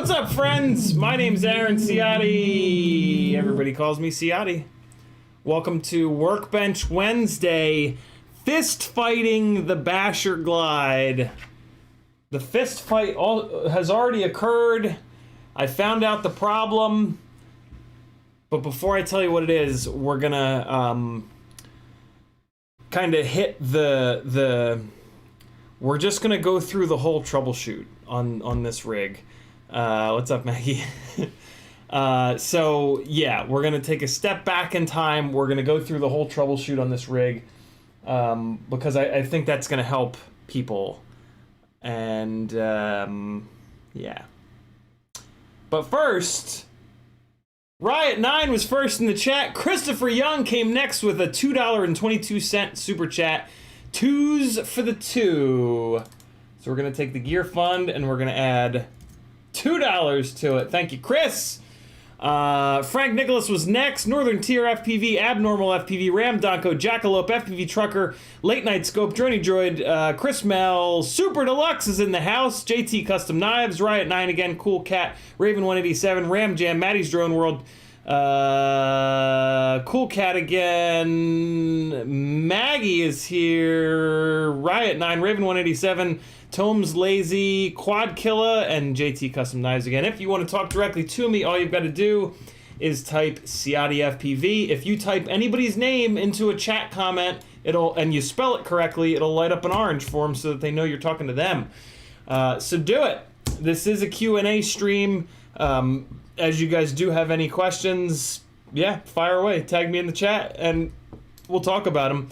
What's up, friends? My name's Aaron Ciotti. Everybody calls me Ciotti. Welcome to Workbench Wednesday, fist fighting the Basher Glide. The fist fight has already occurred. I found out the problem, but before I tell you what it is, we're gonna kind of hit we're just gonna go through the whole troubleshoot on this rig. What's up, Maggie? So yeah, we're gonna take a step back in time. We're gonna go through the whole troubleshoot on this rig because I think that's gonna help people. And yeah. But first, Riot9 was first in the chat. Christopher Young came next with a $2.22 super chat. 2s for the 2. So we're going to take the gear fund and we're going to add $2 to it. Thank you, Chris. Frank Nicholas was next. Northern Tier FPV, Abnormal FPV, Ram Donko, Jackalope, FPV Trucker, Late Night Scope, Journey Droid, Chris Mel, Super Deluxe is in the house, JT Custom Knives, Riot 9 again, Cool Cat, Raven 187, Ram Jam, Maddie's Drone World, Cool Cat again, Maggie is here, Riot 9, Raven 187, Tomes Lazy, Quad Killa, and JT Custom Knives again. If you want to talk directly to me, all you've got to do is type CiottiFPV. If you type anybody's name into a chat comment, and you spell it correctly, it'll light up an orange for them so that they know you're talking to them. So do it. This is a Q&A stream. As you guys do have any questions, yeah, fire away. Tag me in the chat, and we'll talk about them.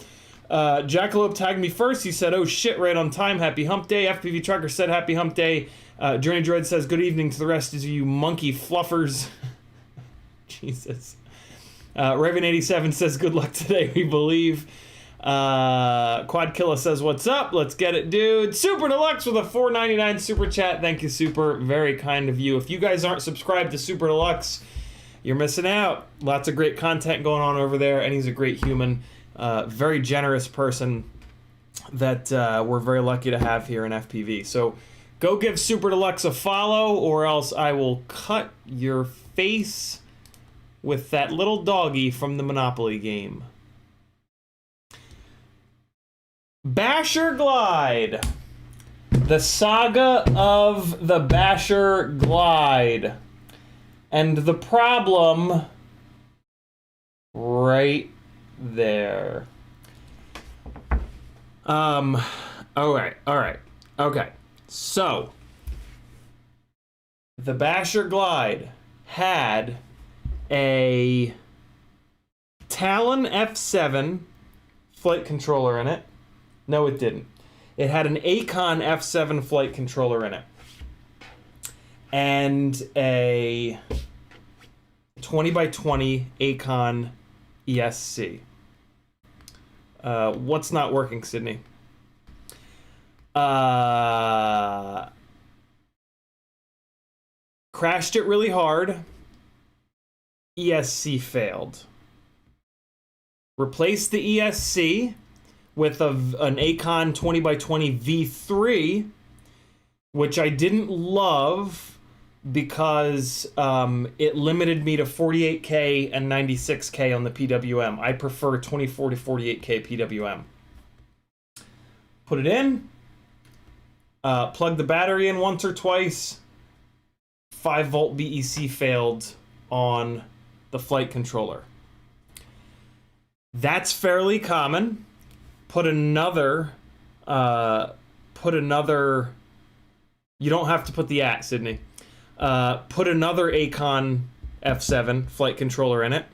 Jackalope tagged me first. He said, oh shit, right on time. Happy hump day. FPV Trucker said happy hump day. Journey Droid says good evening to the rest of you monkey fluffers. Jesus. Raven 87 says good luck today, we believe. Quad Killa says what's up. Let's get it, dude. Super Deluxe with a $4.99 super chat. Thank you, Super. Very kind of you. If you guys aren't subscribed to Super Deluxe, you're missing out. Lots of great content going on over there, and he's a great human. Very generous person that we're very lucky to have here in FPV. So go give Super Deluxe a follow, or else I will cut your face with that little doggy from the Monopoly game. Basher Glide. The saga of the Basher Glide. And the problem right there. All right. Okay. So, the Basher Glide had a Talon F7 flight controller in it. No, it didn't. It had an Acon F7 flight controller in it. And a 20x20 Acon ESC. What's not working, Sydney? Crashed it really hard. ESC failed. Replaced the ESC with an Acon 20x20 V3, which I didn't love because it limited me to 48K and 96K on the PWM. I prefer 24 to 48K PWM. Put it in, plug the battery in once or twice, 5-volt BEC failed on the flight controller. That's fairly common. Put another, you don't have to put the @ Sydney. Put another Acon F7 flight controller in it.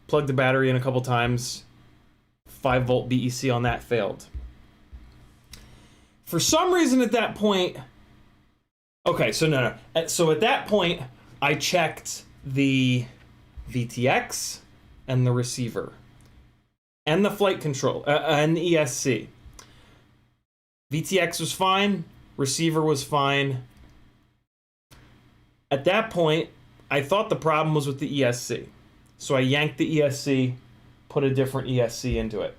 Plug the battery in a couple times. 5-volt BEC on that failed. For some reason at that point... Okay, so no. So at that point, I checked the VTX and the receiver. And the flight control, and the ESC. VTX was fine. Receiver was fine. At that point, I thought the problem was with the ESC. So I yanked the ESC, put a different ESC into it.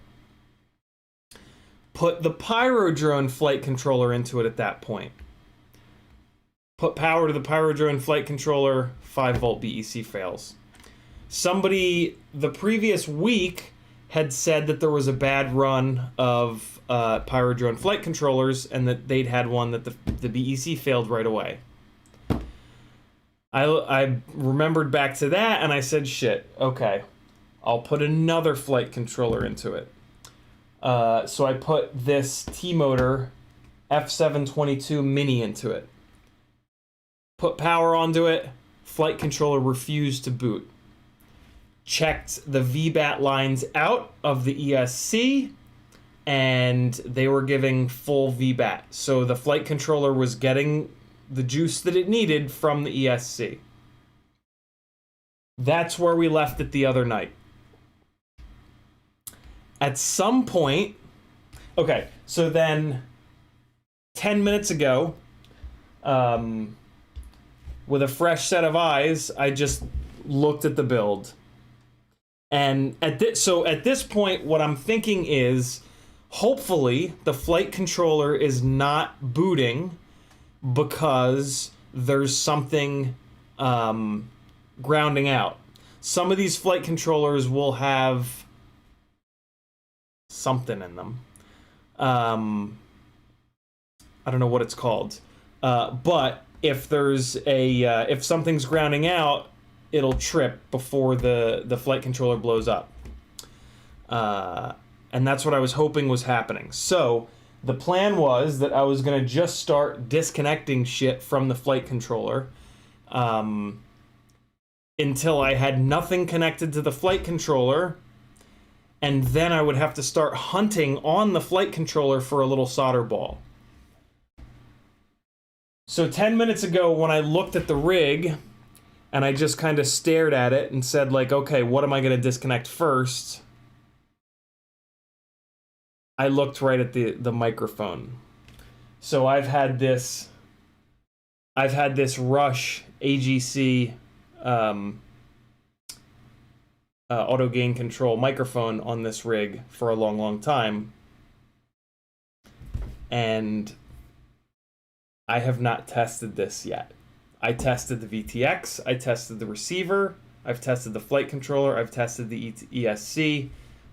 Put the Pyrodrone flight controller into it at that point. Put power to the Pyrodrone flight controller, 5-volt BEC fails. Somebody the previous week had said that there was a bad run of Pyrodrone flight controllers and that they'd had one that the BEC failed right away. I remembered back to that and I said, shit, okay, I'll put another flight controller into it. So I put this T-Motor F722 Mini into it. Put power onto it, flight controller refused to boot. Checked the VBAT lines out of the ESC, and they were giving full VBAT. So the flight controller was getting the juice that it needed from the ESC. That's where we left it the other night. At some point, Okay, so then 10 minutes ago, with a fresh set of eyes, I just looked at the build. And at this point, what I'm thinking is, hopefully, the flight controller is not booting because there's something grounding out. Some of these flight controllers will have something in them. I don't know what it's called, but if there's if something's grounding out, it'll trip before the flight controller blows up. And that's what I was hoping was happening. So the plan was that I was gonna just start disconnecting shit from the flight controller until I had nothing connected to the flight controller, and then I would have to start hunting on the flight controller for a little solder ball. So 10 minutes ago, when I looked at the rig and I just kind of stared at it and said, like, okay, what am I going to disconnect first? I looked right at the microphone. So I've had this Rush AGC auto gain control microphone on this rig for a long time, and I have not tested this yet. I tested the VTX, I tested the receiver, I've tested the flight controller, I've tested the ESC.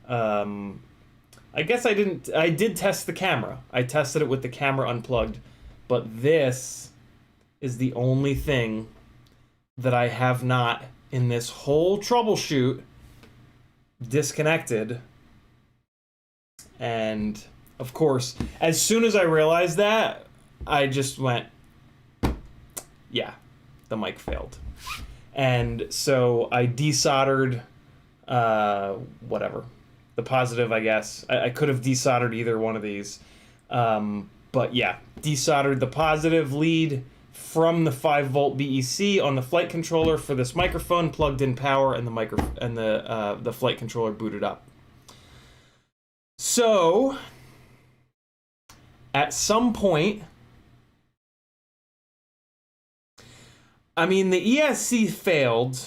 I guess I did test the camera. I tested it with the camera unplugged, but this is the only thing that I have not, in this whole troubleshoot, disconnected. And of course, as soon as I realized that, I just went, yeah, the mic failed. And so I desoldered whatever, the positive, I guess. I could have desoldered either one of these, but yeah, desoldered the positive lead from the 5-volt BEC on the flight controller for this microphone, plugged in power, and the flight controller booted up. So at some point, I mean, the ESC failed.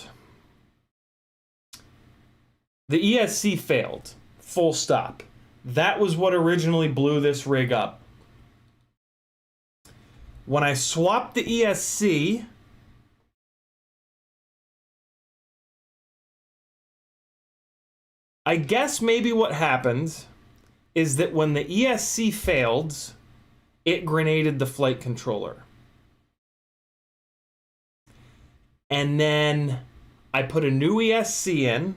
The ESC failed. Full stop. That was what originally blew this rig up. When I swapped the ESC, I guess maybe what happened is that when the ESC failed, it grenaded the flight controller. And then I put a new ESC in,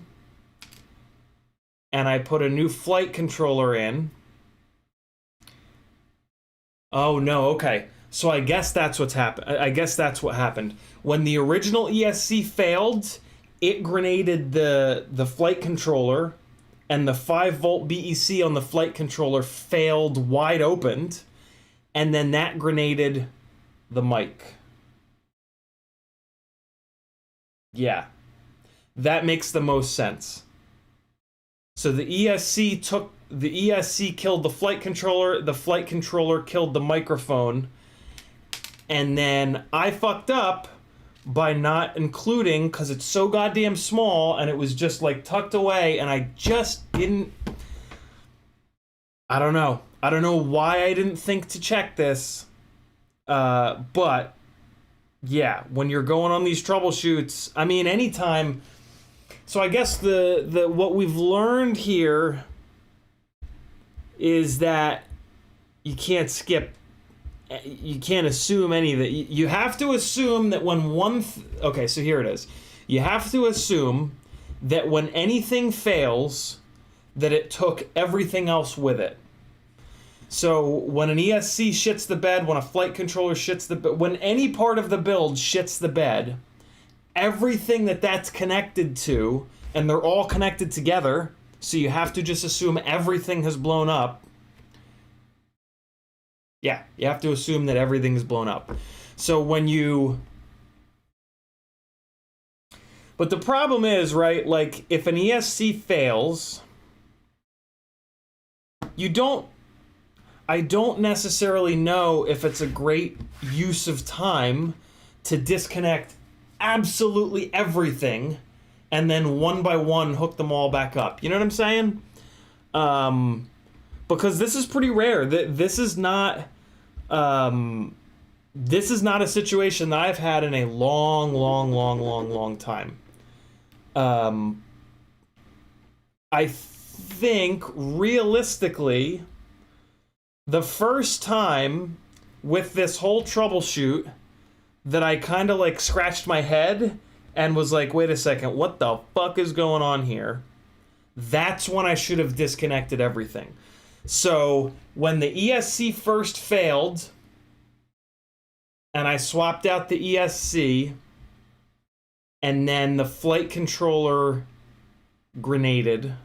and I put a new flight controller in. Oh no, okay. So I guess that's what's happened. I guess that's what happened. When the original ESC failed, it grenaded the flight controller, and the 5-volt BEC on the flight controller failed wide opened, and then that grenaded the mic. Yeah, that makes the most sense. So the ESC killed the flight controller killed the microphone, and then I fucked up by not including, because it's so goddamn small and it was just like tucked away, and I just didn't, I don't know why I didn't think to check this, but yeah, when you're going on these troubleshoots, I mean, anytime. So I guess the what we've learned here is that you can't assume any of that. You have to assume that when okay, so here it is. You have to assume that when anything fails, that it took everything else with it. So when an ESC shits the bed, when a flight controller shits the bed, when any part of the build shits the bed, everything that's connected to, and they're all connected together, so you have to just assume everything has blown up. Yeah, you have to assume that everything is blown up. So when you... But the problem is, right, like, if an ESC fails, you don't I don't necessarily know if it's a great use of time to disconnect absolutely everything and then one by one hook them all back up. You know what I'm saying? Because this is pretty rare. This is not a situation that I've had in a long time. I think realistically, the first time with this whole troubleshoot that I kind of like scratched my head and was like, wait a second, what the fuck is going on here? That's when I should have disconnected everything. So when the ESC first failed and I swapped out the ESC and then the flight controller grenaded,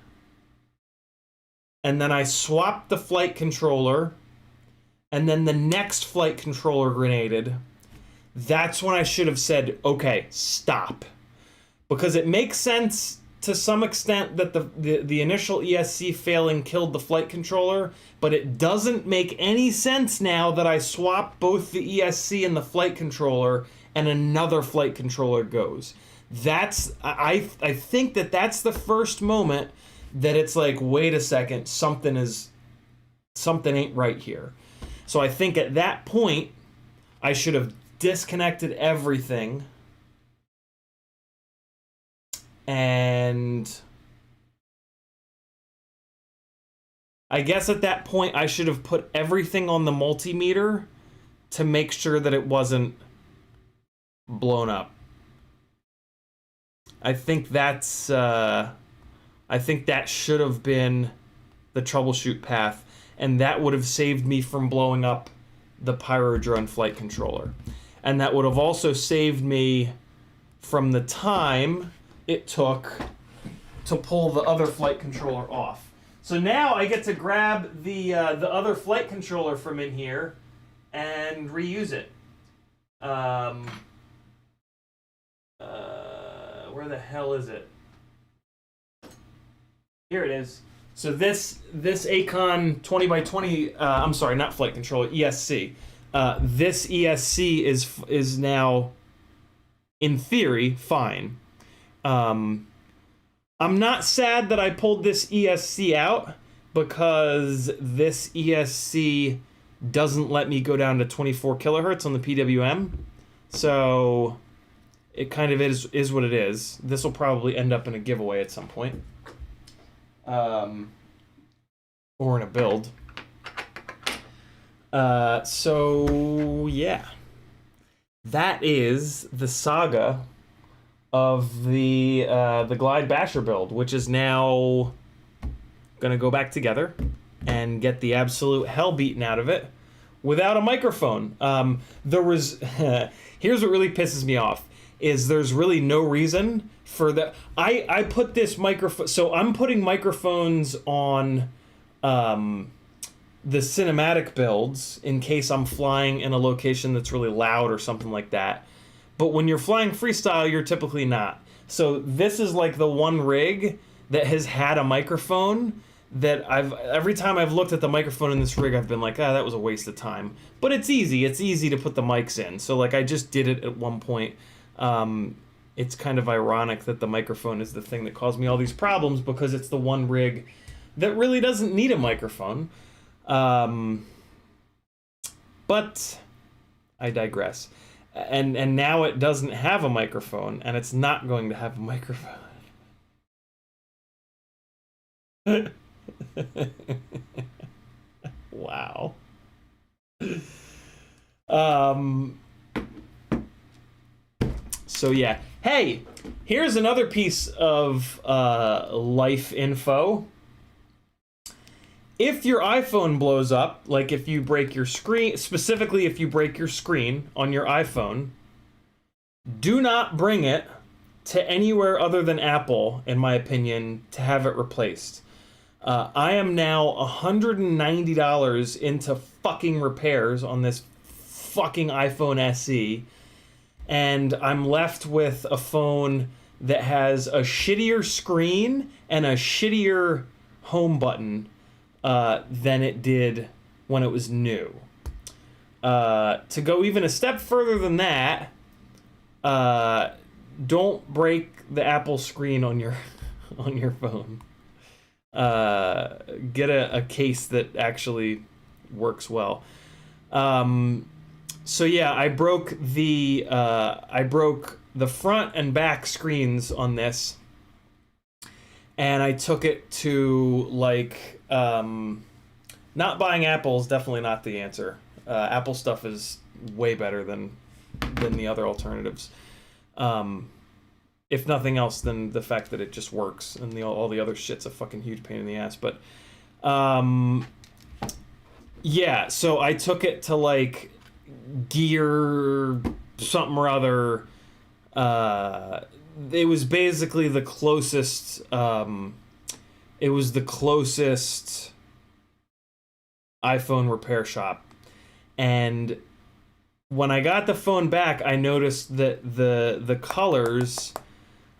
and then I swapped the flight controller, and then the next flight controller grenaded, that's when I should have said, okay, stop. Because it makes sense to some extent that the initial ESC failing killed the flight controller, but it doesn't make any sense now that I swap both the ESC and the flight controller and another flight controller goes. I think that's the first moment that it's like, wait a second, something ain't right here. So I think at that point, I should have disconnected everything. And I guess at that point, I should have put everything on the multimeter to make sure that it wasn't blown up. I think that should have been the troubleshoot path, and that would have saved me from blowing up the Pyrodrone flight controller. And that would have also saved me from the time it took to pull the other flight controller off. So now I get to grab the other flight controller from in here and reuse it. Where the hell is it? Here it is. So this Acon 20x20, I'm sorry, not flight controller, ESC. This ESC is now, in theory, fine. I'm not sad that I pulled this ESC out, because this ESC doesn't let me go down to 24 kilohertz on the PWM. So it kind of is what it is. This will probably end up in a giveaway at some point. Or in a build. So yeah. That is the saga of the Glide Basher build, which is now gonna go back together and get the absolute hell beaten out of it without a microphone. There was here's what really pisses me off, is there's really no reason for that. I put this microphone, so I'm putting microphones on the cinematic builds in case I'm flying in a location that's really loud or something like that. But when you're flying freestyle, you're typically not. So this is like the one rig that has had a microphone that every time I've looked at the microphone in this rig, I've been like, that was a waste of time. But it's easy to put the mics in. So like I just did it at one point. It's kind of ironic that the microphone is the thing that caused me all these problems, because it's the one rig that really doesn't need a microphone. But I digress. And now it doesn't have a microphone, and it's not going to have a microphone. Wow. So yeah. Hey, here's another piece of life info. If your iPhone blows up, like if you break your screen, specifically if you break your screen on your iPhone, do not bring it to anywhere other than Apple, in my opinion, to have it replaced. I am now $190 into fucking repairs on this fucking iPhone SE, and I'm left with a phone that has a shittier screen and a shittier home button than it did when it was new. To go even a step further than that, don't break the Apple screen on your phone. Get a case that actually works well. So yeah, I broke the front and back screens on this, and I took it to like not buying Apple is definitely not the answer. Apple stuff is way better than the other alternatives. If nothing else than the fact that it just works, and all the other shit's a fucking huge pain in the ass. But yeah, so I took it to like Gear something or other. It was basically the closest. It was the closest iPhone repair shop, and when I got the phone back, I noticed that the colors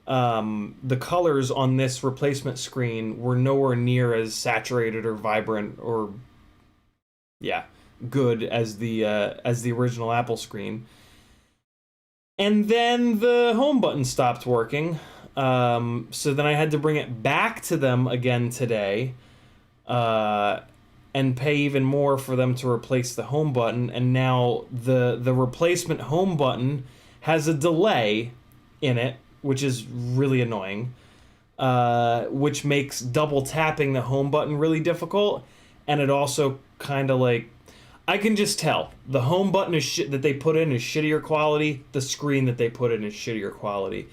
on this replacement screen were nowhere near as saturated or vibrant or good as the original Apple screen. And then the home button stopped working, so then I had to bring it back to them again today, and pay even more for them to replace the home button. And now the replacement home button has a delay in it, which is really annoying, which makes double tapping the home button really difficult. And it also kind of like, I can just tell the home button that they put in is shittier quality. The screen that they put in is shittier quality,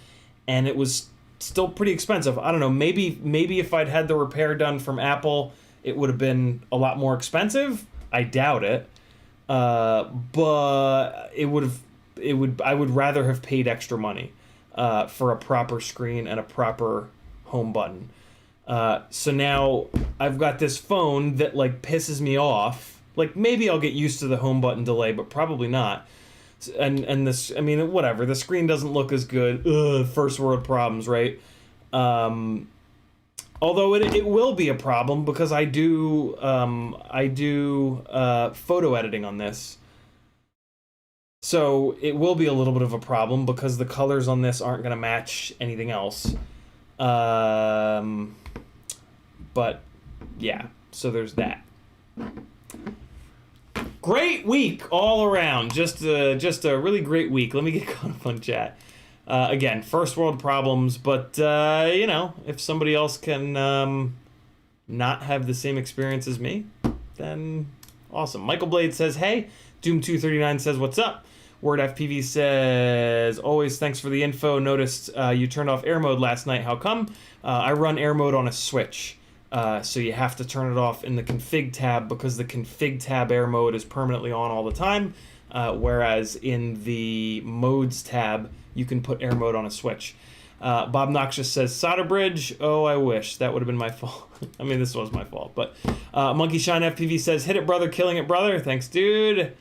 and it was still pretty expensive. I don't know. Maybe if I'd had the repair done from Apple, it would have been a lot more expensive. I doubt it, but I would rather have paid extra money for a proper screen and a proper home button. So now I've got this phone that like pisses me off. Like, maybe I'll get used to the home button delay, but probably not. And this, I mean, whatever. The screen doesn't look as good. Ugh, first world problems, right? Although it will be a problem because I do photo editing on this. So it will be a little bit of a problem because the colors on this aren't going to match anything else. But yeah, so there's that. Great week all around. Just a really great week. Let me get caught up on chat. Again, first world problems, but you know, if somebody else can not have the same experience as me, then awesome. Michael Blade says, hey. Doom239 says, what's up? WordFPV says, always thanks for the info. Noticed you turned off air mode last night. How come? I run air mode on a switch. So you have to turn it off in the config tab because the config tab air mode is permanently on all the time, whereas in the modes tab, you can put air mode on a switch. Bob Noxious says, solder bridge. Oh, I wish. That would have been my fault. I mean, this was my fault. But Monkey Shine FPV says, hit it, brother. Killing it, brother. Thanks, dude.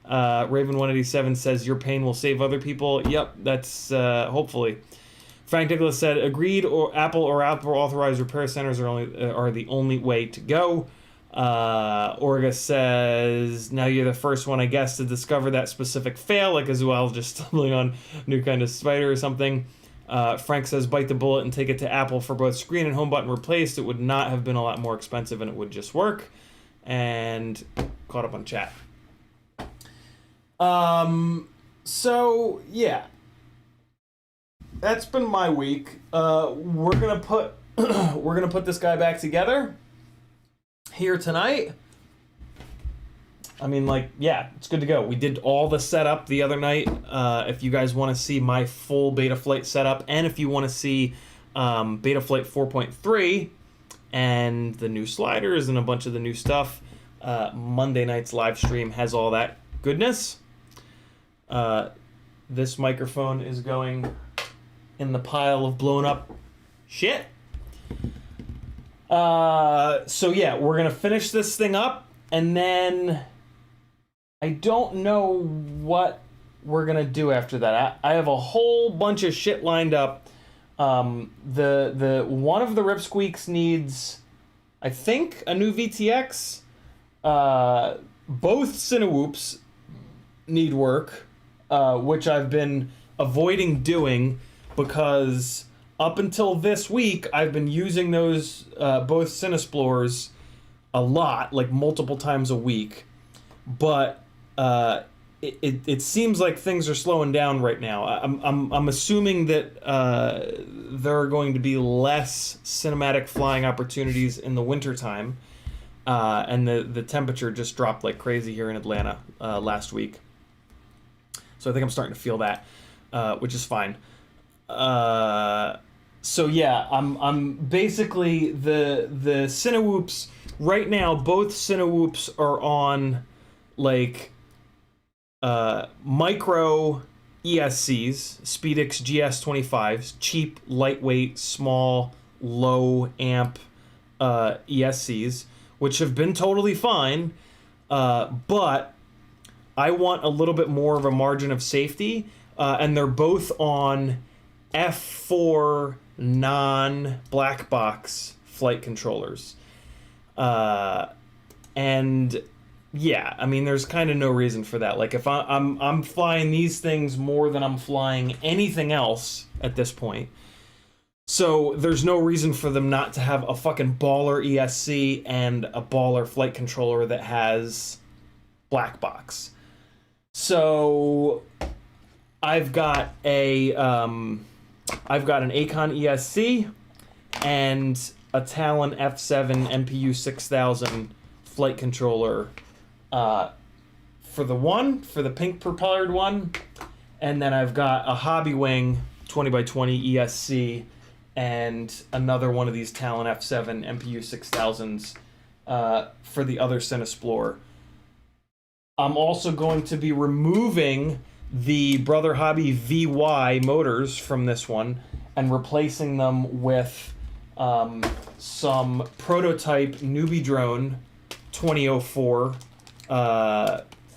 Raven187 says, your pain will save other people. Yep, that's hopefully. Frank Nicholas said, agreed, or Apple authorized repair centers are the only way to go. Orga says, now you're the first one, I guess, to discover that specific fail, like as well just stumbling on a new kind of spider or something. Frank says, bite the bullet and take it to Apple for both screen and home button replaced. It would not have been a lot more expensive and it would just work. And caught up on chat. So, yeah. That's been my week. We're gonna put this guy back together here tonight. I mean, like, yeah, it's good to go. We did all the setup the other night. If you guys want to see my full Betaflight setup, and if you want to see Betaflight 4.3 and the new sliders and a bunch of the new stuff, Monday night's live stream has all that goodness. This microphone is going in the pile of blown up shit. So yeah, we're gonna finish this thing up, and then I don't know what we're gonna do after that. I have a whole bunch of shit lined up. The one of the Ripsqueaks needs, I think, a new VTX. Both Cinewhoops need work, which I've been avoiding doing because up until this week, I've been using those both Cinesplores a lot, like multiple times a week. But it seems like things are slowing down right now. I'm assuming that there are going to be less cinematic flying opportunities in the wintertime. And the temperature just dropped like crazy here in Atlanta last week. So I think I'm starting to feel that, which is fine. So yeah, I'm basically the Cinewhoops right now. Both Cinewhoops are on like micro ESCs, Speedix GS25s, cheap, lightweight, small, low amp ESCs, which have been totally fine, but I want a little bit more of a margin of safety, and they're both on F4 non-black box flight controllers. And yeah, I mean, there's kind of no reason for that. Like, if I'm flying these things more than I'm flying anything else at this point. So there's no reason for them not to have a fucking baller ESC and a baller flight controller that has black box. So I've got an Acon ESC and a Talon F7 MPU 6000 flight controller for the pink propellered one, and then I've got a Hobbywing 20x20 ESC and another one of these Talon F7 MPU 6000s for the other Cinesplorer. I'm also going to be removing the Brother Hobby VY motors from this one and replacing them with some prototype Newbie Drone 2004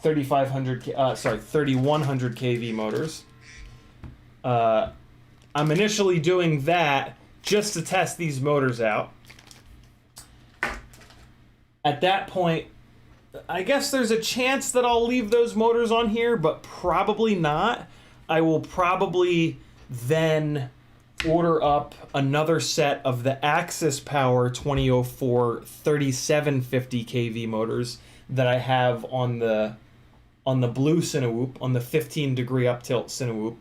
3100 kV motors. I'm initially doing that just to test these motors out. At that point, I guess there's a chance that I'll leave those motors on here, but probably not. I will probably then order up another set of the Axis Power 2004 3750 kV motors that I have on the blue Cinewhoop, on the 15 degree up tilt Cinewhoop.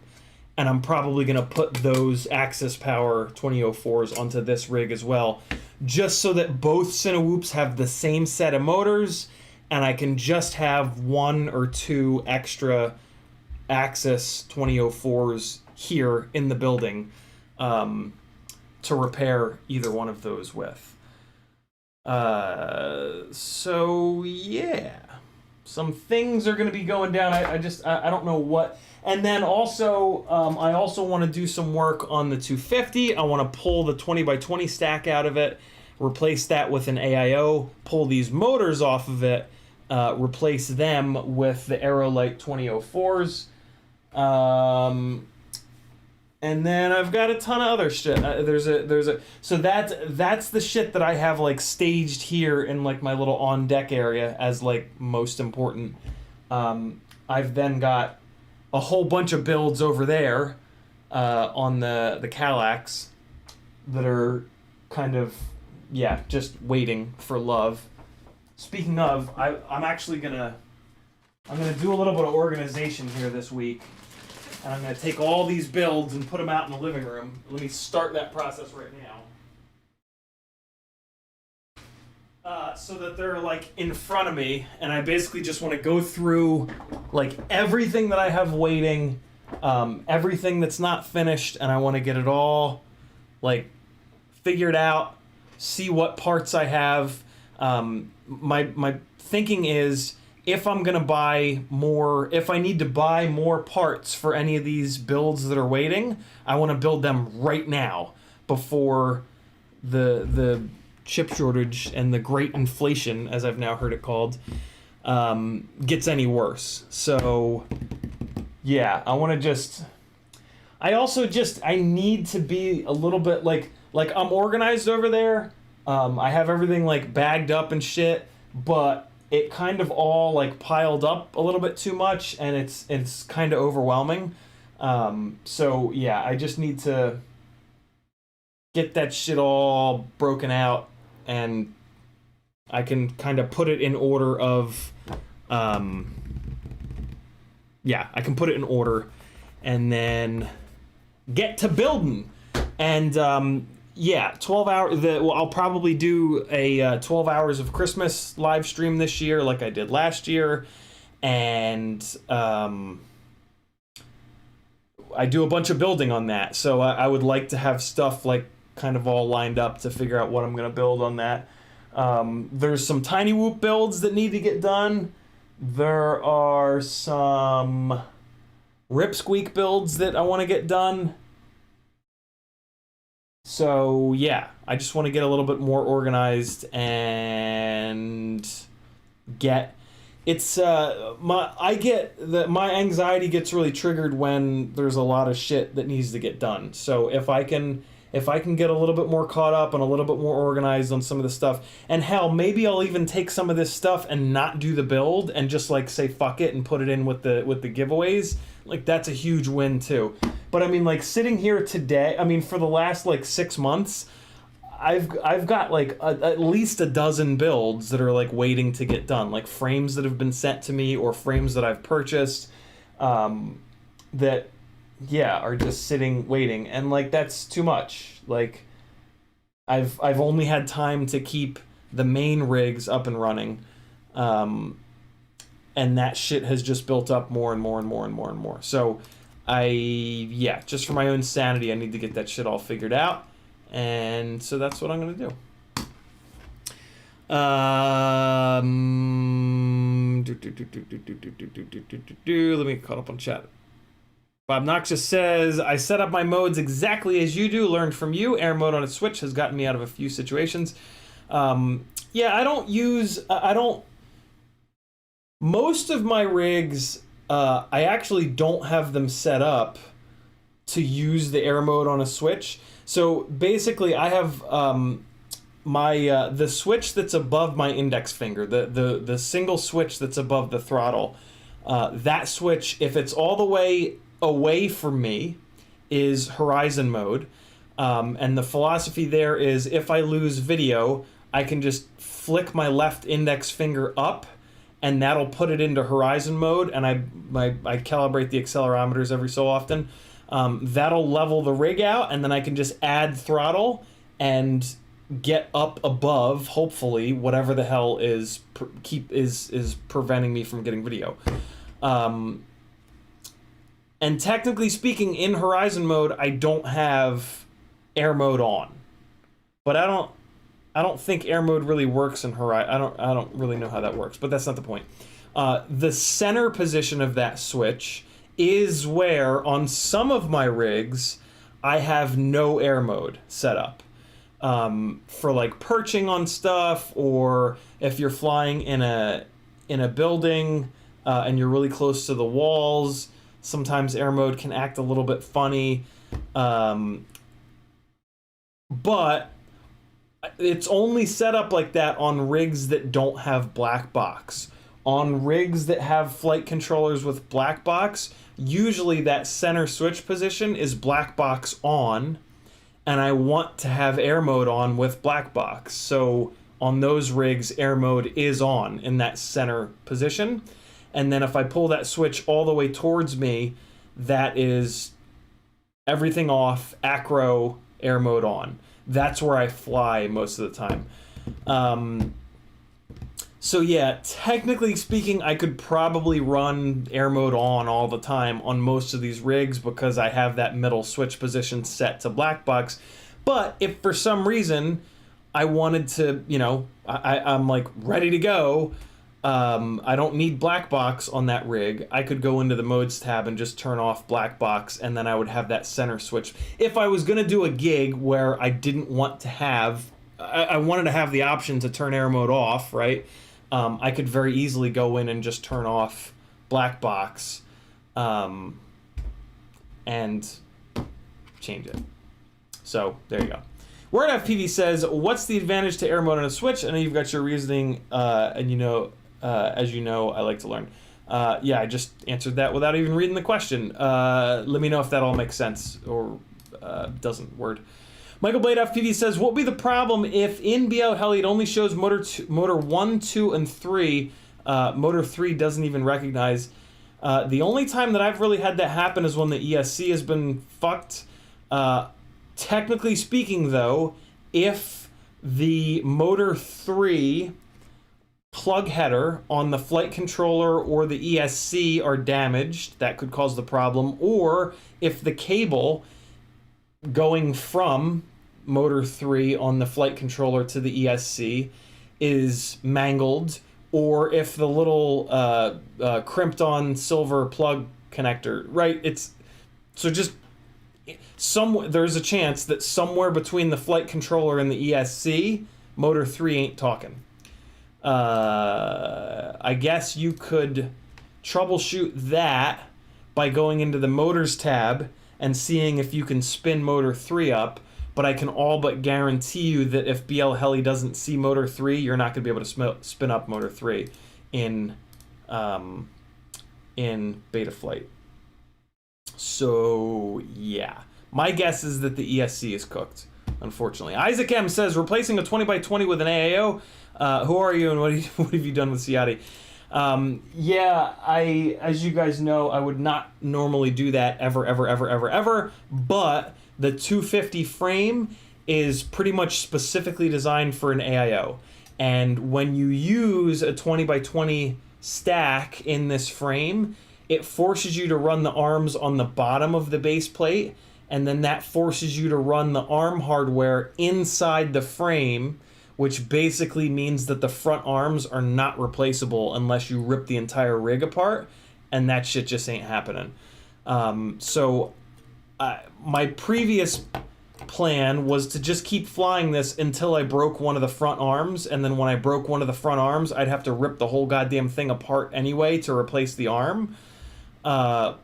And I'm probably going to put those Axis Power 2004s onto this rig as well, just so that both Cinewhoops have the same set of motors, and I can just have one or two extra Axis 2004s here in the building to repair either one of those with. So yeah, some things are going to be going down. I don't know what. And then also, I also want to do some work on the 250. I want to pull the 20x20 stack out of it, replace that with an AIO, pull these motors off of it, replace them with the Aerolite 2004s. And then I've got a ton of other shit. So that's the shit that I have like staged here in like my little on deck area as like most important. I've then got a whole bunch of builds over there on the Calax that are kind of, yeah, just waiting for love. Speaking of, I'm gonna do a little bit of organization here this week, and I'm gonna take all these builds and put them out in the living room. Let me start that process right now. So that they're like in front of me, and I basically just want to go through like everything that I have waiting, everything that's not finished, and I want to get it all like figured out, see what parts I have. My thinking is, if I'm gonna buy more, if I need to buy more parts for any of these builds that are waiting, I want to build them right now before the chip shortage and the great inflation, as I've now heard it called, gets any worse. So yeah, I need to be a little bit like I'm organized over there. I have everything like bagged up and shit, but it kind of all like piled up a little bit too much, and it's kind of overwhelming. So yeah, I just need to get that shit all broken out, and I can kind of put it in order of, yeah, I can put it in order, and then get to building. And yeah, 12 hours. Well, I'll probably do a 12 hours of Christmas live stream this year, like I did last year, and I do a bunch of building on that. So I would like to have stuff like kind of all lined up to figure out what I'm gonna build on that. There's some Tiny Whoop builds that need to get done. There are some Ripsqueak builds that I want to get done. So yeah, I just want to get a little bit more organized and get my anxiety gets really triggered when there's a lot of shit that needs to get done. So if I can get a little bit more caught up and a little bit more organized on some of the stuff, and hell, maybe I'll even take some of this stuff and not do the build and just like say fuck it and put it in with the giveaways. Like that's a huge win too. But I mean, like sitting here today, I mean, for the last like 6 months, I've got like at least a dozen builds that are like waiting to get done, like frames that have been sent to me or frames that I've purchased, that yeah are just sitting waiting, and like that's too much. Like I've only had time to keep the main rigs up and running, and that shit has just built up more and more and more and more and more. So yeah, just for my own sanity, I need to get that shit all figured out, and so that's what I'm gonna do. Let me caught up on chat. Bob Noxious says, I set up my modes exactly as you do, learned from you. Air mode on a Switch has gotten me out of a few situations. Yeah, most of my rigs, I actually don't have them set up to use the air mode on a Switch. So basically I have the switch that's above my index finger, the single switch that's above the throttle, that switch, if it's all the way away from me, is horizon mode, and the philosophy there is if I lose video, I can just flick my left index finger up and that'll put it into horizon mode, and I calibrate the accelerometers every so often. That'll level the rig out, and then I can just add throttle and get up above, hopefully, whatever the hell is preventing me from getting video. And technically speaking, in horizon mode, I don't have air mode on, but I don't think air mode really works in horizon. I don't really know how that works, but that's not the point. The center position of that switch is where on some of my rigs I have no air mode set up. For like perching on stuff, or if you're flying in a building and you're really close to the walls, sometimes air mode can act a little bit funny. But it's only set up like that on rigs that don't have black box. On rigs that have flight controllers with black box, usually that center switch position is black box on, and I want to have air mode on with black box. So on those rigs, air mode is on in that center position. And then if I pull that switch all the way towards me, that is everything off, acro, air mode on. That's where I fly most of the time. So yeah, technically speaking, I could probably run air mode on all the time on most of these rigs because I have that middle switch position set to black box. But if for some reason I wanted to, you know, I'm like ready to go, I don't need black box on that rig, I could go into the modes tab and just turn off black box, and then I would have that center switch. If I was going to do a gig where I didn't want to have, I wanted to have the option to turn air mode off, right? I could very easily go in and just turn off black box and change it. So there you go. WordFPV says, what's the advantage to air mode on a Switch? I know you've got your reasoning, and you know As you know, I like to learn. Yeah, I just answered that without even reading the question. Let me know if that all makes sense or doesn't. Word. Michael Blade FPV says, what would be the problem if in BL Heli it only shows motor 1, 2, and 3? Motor 3 doesn't even recognize. The only time that I've really had that happen is when the ESC has been fucked. Technically speaking, though, if the motor 3 plug header on the flight controller or the ESC are damaged, that could cause the problem. Or if the cable going from motor 3 on the flight controller to the ESC is mangled, or if the little crimped on silver plug connector, right? It's so just there's a chance that somewhere between the flight controller and the ESC, motor 3 ain't talking. I guess you could troubleshoot that by going into the motors tab and seeing if you can spin motor 3 up, but I can all but guarantee you that if BL Heli doesn't see motor 3, you're not going to be able to spin up motor 3 in Betaflight. So, yeah. My guess is that the ESC is cooked, unfortunately. Isaac M says, replacing a 20x20 with an AAO. Who are you and what have you done with Ciotti? Yeah, as you guys know, I would not normally do that ever, but the 250 frame is pretty much specifically designed for an AIO. And when you use a 20x20 stack in this frame, it forces you to run the arms on the bottom of the base plate, and then that forces you to run the arm hardware inside the frame, which basically means that the front arms are not replaceable unless you rip the entire rig apart, and that shit just ain't happening. My previous plan was to just keep flying this until I broke one of the front arms, and then when I broke one of the front arms, I'd have to rip the whole goddamn thing apart anyway to replace the arm. But,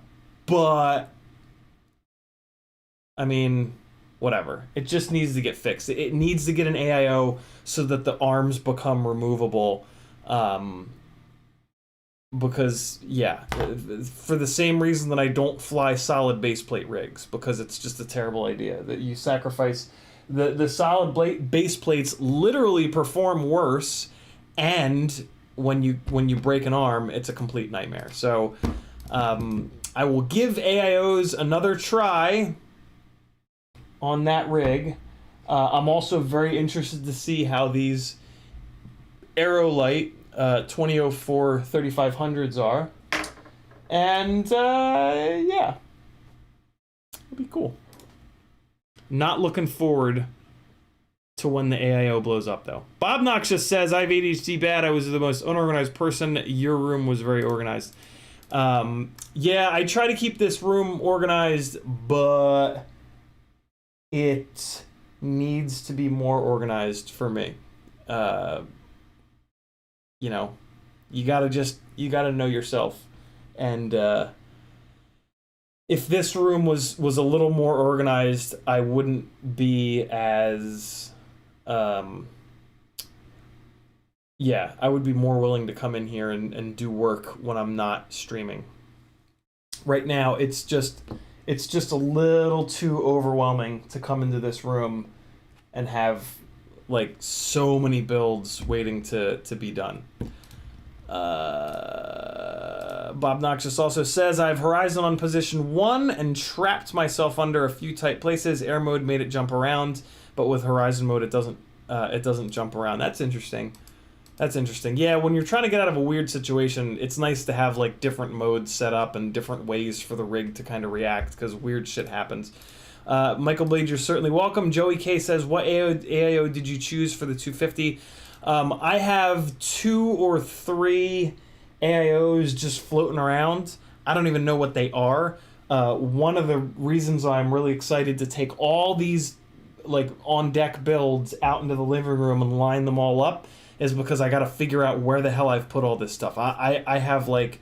I mean, whatever. It just needs to get fixed. It needs to get an AIO so that the arms become removable. Because, yeah, for the same reason that I don't fly solid baseplate rigs, because it's just a terrible idea that you sacrifice the solid base plates literally perform worse, and when you break an arm, it's a complete nightmare. So I will give AIOs another try on that rig. I'm also very interested to see how these Aerolite 2004 3500s are, and yeah, it'd be cool. Not looking forward to when the AIO blows up, though. Bob Noxious says, I have ADHD bad. I was the most unorganized person. Your room was very organized. Yeah, I try to keep this room organized, but it needs to be more organized for me. You know, you gotta know yourself. And if this room was a little more organized, I wouldn't be as yeah, I would be more willing to come in here and do work when I'm not streaming. Right now, it's just a little too overwhelming to come into this room and have like so many builds waiting to be done. Bob Noxious also says, I have Horizon on position 1 and trapped myself under a few tight places. Air mode made it jump around, but with Horizon mode it doesn't jump around. That's interesting. That's interesting. Yeah, when you're trying to get out of a weird situation, it's nice to have like different modes set up and different ways for the rig to kind of react, because weird shit happens. Michael Blade, you're certainly welcome. Joey K says, what AIO did you choose for the 250? I have 2 or 3 AIOs just floating around. I don't even know what they are. One of the reasons I'm really excited to take all these like on deck builds out into the living room and line them all up is because I got to figure out where the hell I've put all this stuff. I have like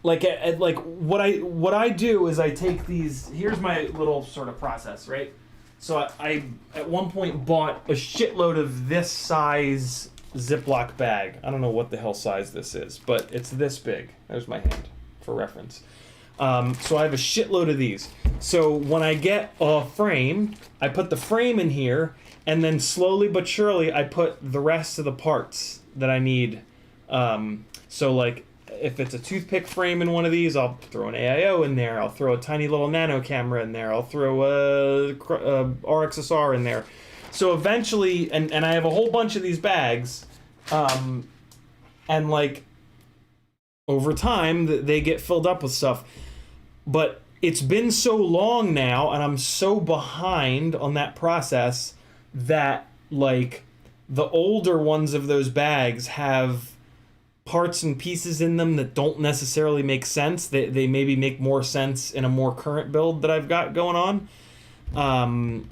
what I do is I take these. Here's my little sort of process, right? So I at one point bought a shitload of this size Ziploc bag. I don't know what the hell size this is, but it's this big. There's my hand for reference. So I have a shitload of these. So when I get a frame, I put the frame in here, and then slowly but surely I put the rest of the parts that I need. So like if it's a toothpick frame in one of these, I'll throw an AIO in there. I'll throw a tiny little nano camera in there. I'll throw a RXSR in there. So eventually, and I have a whole bunch of these bags, and like over time they get filled up with stuff. But it's been so long now, and I'm so behind on that process that like the older ones of those bags have parts and pieces in them that don't necessarily make sense. They maybe make more sense in a more current build that I've got going on.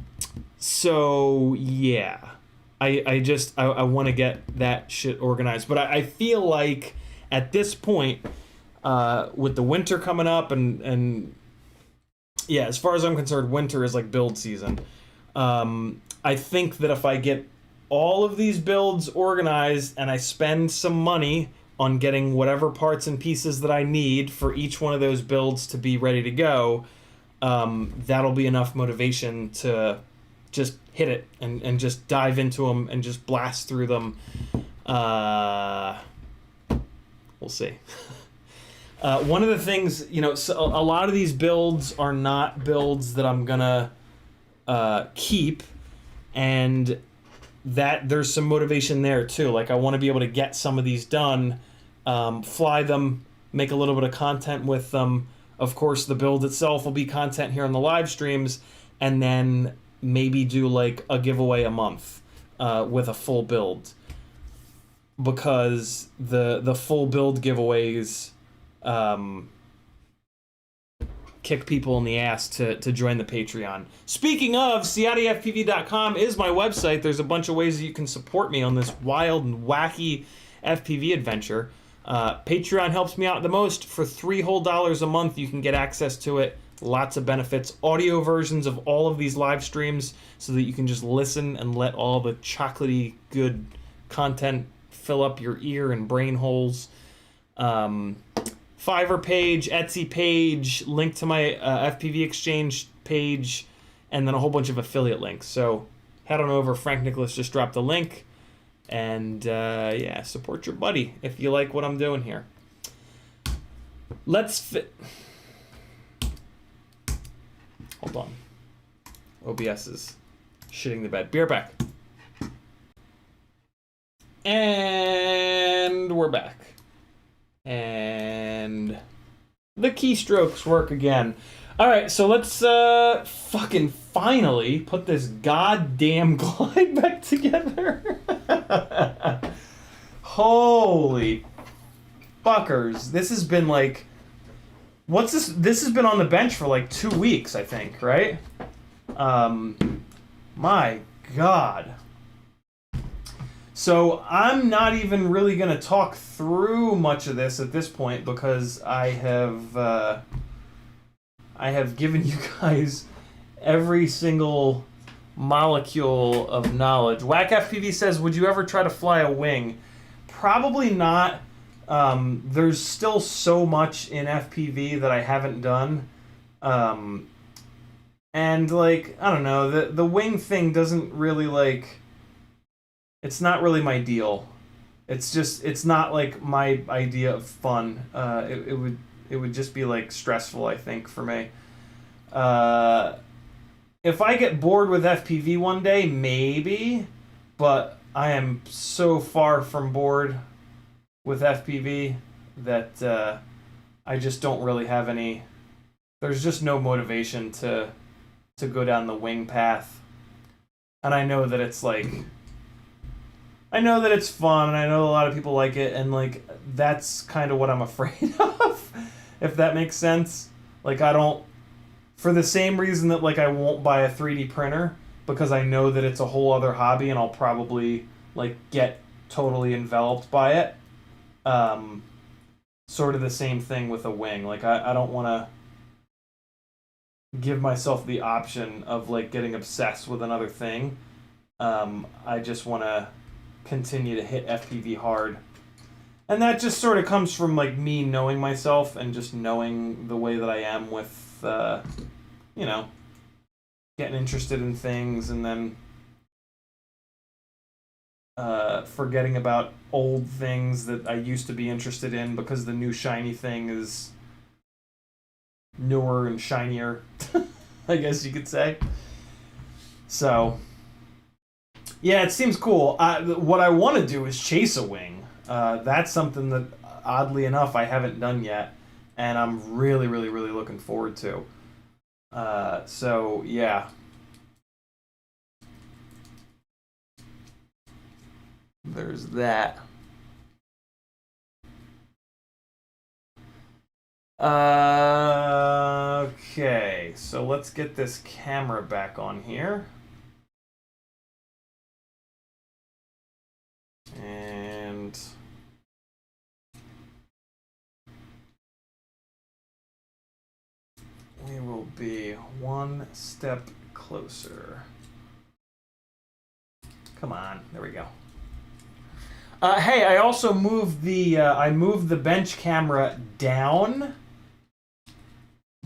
So yeah, I want to get that shit organized. But I feel like at this point, with the winter coming up and yeah, as far as I'm concerned, winter is like build season. I think that if I get all of these builds organized and I spend some money on getting whatever parts and pieces that I need for each one of those builds to be ready to go, that'll be enough motivation to just hit it and just dive into them and just blast through them. We'll see. One of the things, you know, so a lot of these builds are not builds that I'm gonna keep, and that there's some motivation there too. Like I want to be able to get some of these done, fly them, make a little bit of content with them. Of course, the build itself will be content here on the live streams, and then maybe do like a giveaway a month with a full build, because the full build giveaways kick people in the ass to join the Patreon. Speaking of, CiottiFPV.com is my website. There's a bunch of ways that you can support me on this wild and wacky FPV adventure. Patreon helps me out the most. For $3 whole a month, you can get access to it. Lots of benefits. Audio versions of all of these live streams so that you can just listen and let all the chocolatey good content fill up your ear and brain holes. Fiverr page, Etsy page, link to my FPV Exchange page, and then a whole bunch of affiliate links. So head on over. Frank Nicholas just dropped the link. And yeah, support your buddy if you like what I'm doing here. Hold on. OBS is shitting the bed. Be right back. And we're back. And the keystrokes work again. All right, so let's fucking finally put this goddamn glide back together. Holy fuckers. This has been like... What's this? This has been on the bench for like 2 weeks, I think, right? My God. So I'm not even really going to talk through much of this at this point because I have given you guys every single molecule of knowledge. Whack FPV says, would you ever try to fly a wing? Probably not. There's still so much in FPV that I haven't done. And like, I don't know, the wing thing doesn't really like... It's not really my deal. It's not like my idea of fun. It would just be like stressful, I think, for me. If I get bored with FPV one day, maybe, but I am so far from bored with FPV that I just don't really have any... There's just no motivation to go down the wing path. And I know that it's like... I know that it's fun, and I know a lot of people like it, and like that's kind of what I'm afraid of, if that makes sense. Like I don't, for the same reason that like I won't buy a 3D printer, because I know that it's a whole other hobby and I'll probably like get totally enveloped by it. Sort of the same thing with a wing. Like I don't want to give myself the option of like getting obsessed with another thing. I just want to continue to hit FPV hard. And that just sort of comes from like me knowing myself and just knowing the way that I am with, you know, getting interested in things and then forgetting about old things that I used to be interested in because the new shiny thing is newer and shinier, I guess you could say. So, yeah, it seems cool. What I want to do is chase a wing. That's something that, oddly enough, I haven't done yet, and I'm really, really, really looking forward to. So, yeah. There's that. Okay, so let's get this camera back on here. And we will be one step closer. Come on, there we go. Hey, I also moved the bench camera down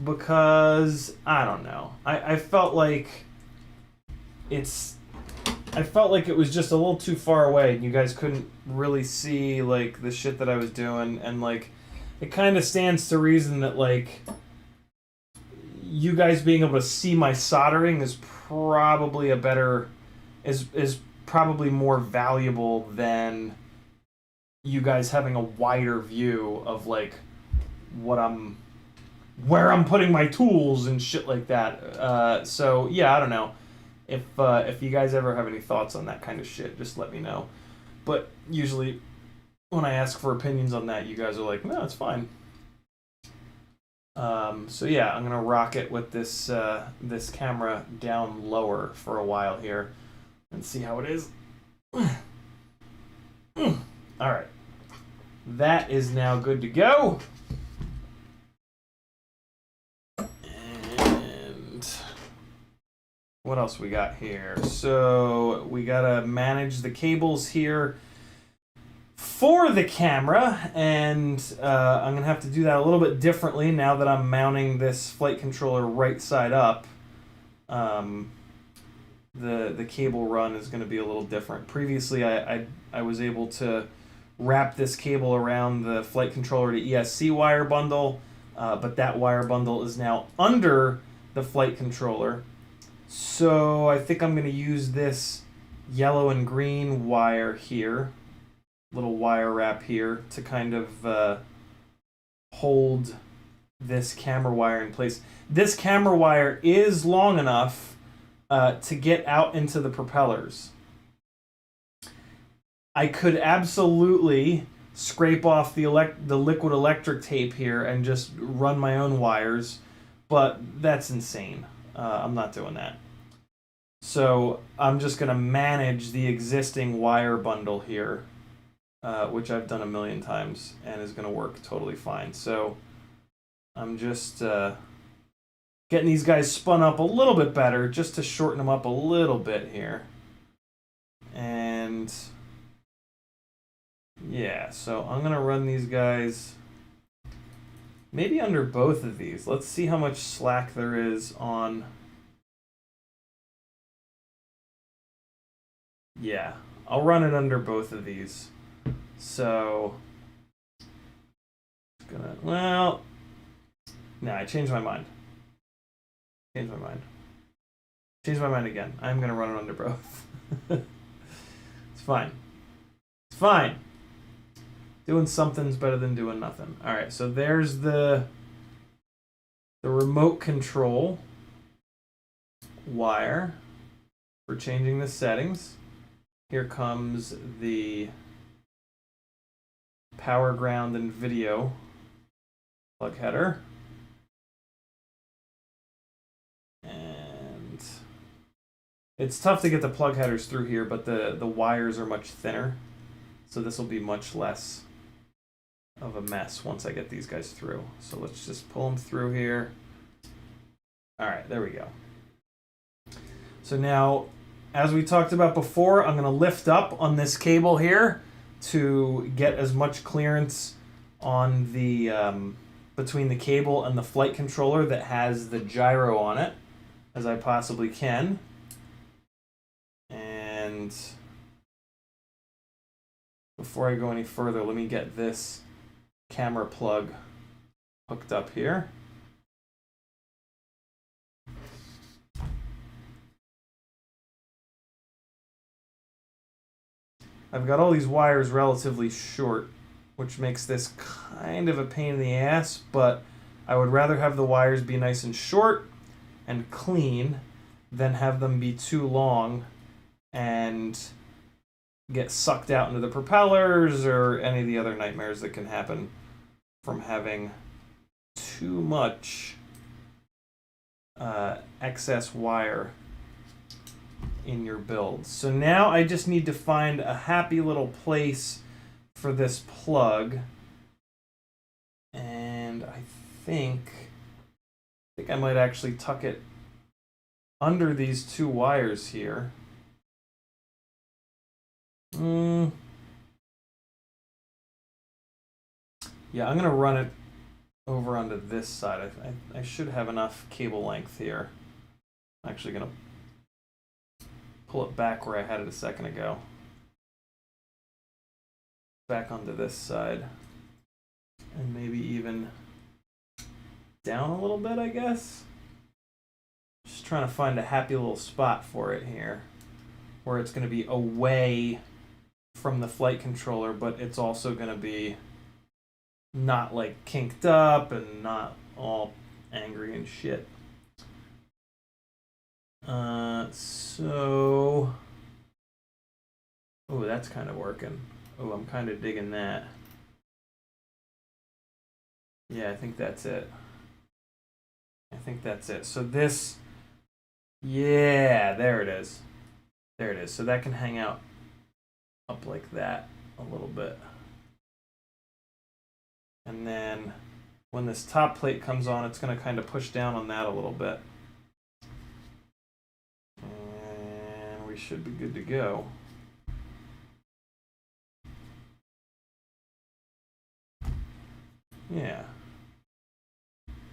because I don't know. I felt like it was just a little too far away and you guys couldn't really see like the shit that I was doing, and like it kind of stands to reason that like you guys being able to see my soldering is probably is probably more valuable than you guys having a wider view of like where I'm putting my tools and shit like that. So yeah, I don't know. If you guys ever have any thoughts on that kind of shit, just let me know. But usually when I ask for opinions on that, you guys are like, no, it's fine. So yeah, I'm gonna rock it with this this camera down lower for a while here and see how it is. Alright. That is now good to go. And what else we got here? So we gotta manage the cables here for the camera, and I'm gonna have to do that a little bit differently now that I'm mounting this flight controller right side up. The cable run is going to be a little different. Previously, I was able to wrap this cable around the flight controller to ESC wire bundle, but that wire bundle is now under the flight controller. So I think I'm going to use this yellow and green wire here, little wire wrap here, to kind of hold this camera wire in place. This camera wire is long enough to get out into the propellers. I could absolutely scrape off the liquid electric tape here and just run my own wires, but that's insane. I'm not doing that. So I'm just going to manage the existing wire bundle here, which I've done a million times and is going to work totally fine. So I'm just getting these guys spun up a little bit better just to shorten them up a little bit here. And yeah, so I'm going to run these guys maybe under both of these. Let's see how much slack there is on... Yeah, I'll run it under both of these. So, well, no, I changed my mind. Changed my mind again. I'm going to run it under both. It's fine. It's fine. Doing something's better than doing nothing. All right, so there's the remote control wire for changing the settings. Here comes the power, ground, and video plug header. And it's tough to get the plug headers through here, but the wires are much thinner. So this will be much less of a mess once I get these guys through. So let's just pull them through here. All right, there we go. So now as we talked about before, I'm going to lift up on this cable here to get as much clearance on the between the cable and the flight controller that has the gyro on it as I possibly can. And before I go any further, let me get this camera plug hooked up here. I've got all these wires relatively short, which makes this kind of a pain in the ass, but I would rather have the wires be nice and short and clean than have them be too long and get sucked out into the propellers or any of the other nightmares that can happen from having too much excess wire in your build. So now I just need to find a happy little place for this plug, and I think I might actually tuck it under these two wires here. Yeah, I'm gonna run it over onto this side. I should have enough cable length here. I'm actually gonna pull it back where I had it a second ago. Back onto this side. And maybe even down a little bit, I guess. Just trying to find a happy little spot for it here, where it's going to be away from the flight controller, but it's also going to be not like kinked up and not all angry and shit. So, oh, that's kind of working. Oh, I'm kind of digging that. Yeah, I think that's it. I think that's it. So this, yeah, there it is. There it is. So that can hang out up like that a little bit. And then when this top plate comes on, it's going to kind of push down on that a little bit. And we should be good to go. Yeah.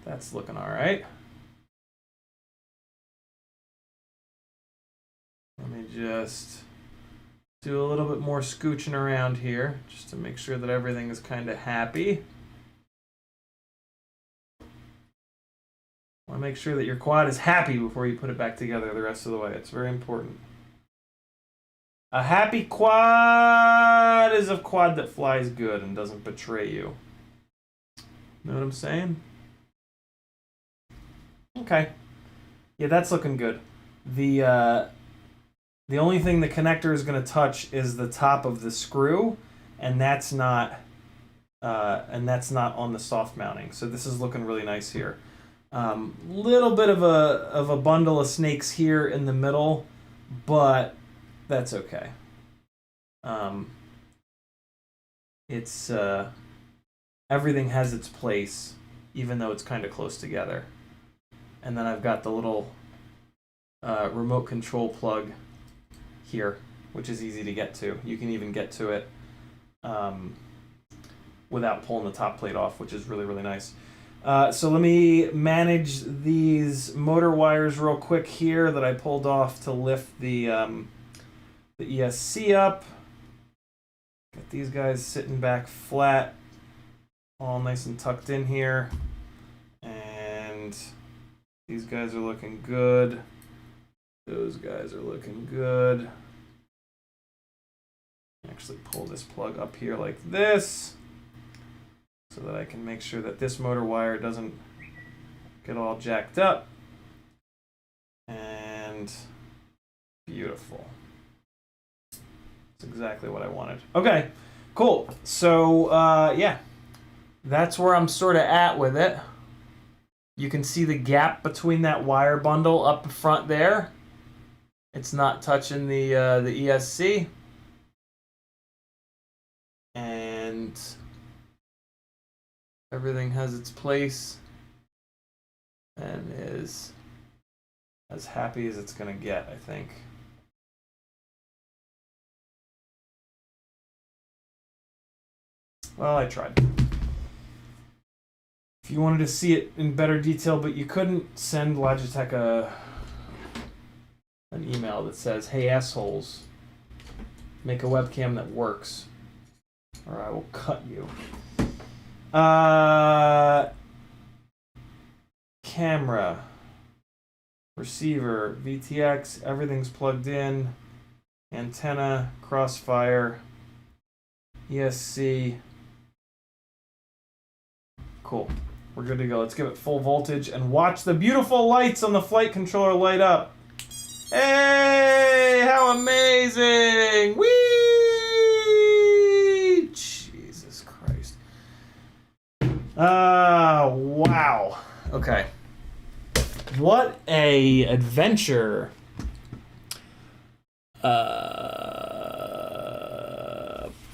That's looking all right. Let me just do a little bit more scooching around here just to make sure that everything is kind of happy. Want to make sure that your quad is happy before you put it back together the rest of the way. It's very important. A happy quad is a quad that flies good and doesn't betray you. Know what I'm saying? Okay. Yeah, that's looking good. The only thing the connector is going to touch is the top of the screw, and that's not on the soft mounting. So this is looking really nice here. Little bit of a bundle of snakes here in the middle, but that's okay. It's everything has its place, even though it's kind of close together. And then I've got the little remote control plug here, which is easy to get to. You can even get to it without pulling the top plate off, which is really, really nice. So let me manage these motor wires real quick here that I pulled off to lift the ESC up. Got these guys sitting back flat, all nice and tucked in here. And these guys are looking good. Those guys are looking good. Actually pull this plug up here like this so that I can make sure that this motor wire doesn't get all jacked up. And beautiful. That's exactly what I wanted. Okay, cool. So, yeah, that's where I'm sort of at with it. You can see the gap between that wire bundle up front there. It's not touching the ESC. And everything has its place and is as happy as it's going to get, I think. Well, I tried. If you wanted to see it in better detail, but you couldn't, send Logitech an email that says, "Hey assholes, make a webcam that works, or I will cut you." Camera, receiver, VTX, everything's plugged in. Antenna, crossfire, ESC. Cool. We're good to go. Let's give it full voltage and watch the beautiful lights on the flight controller light up. Hey, how amazing! Whee! Jesus Christ. Wow. Okay. What a adventure.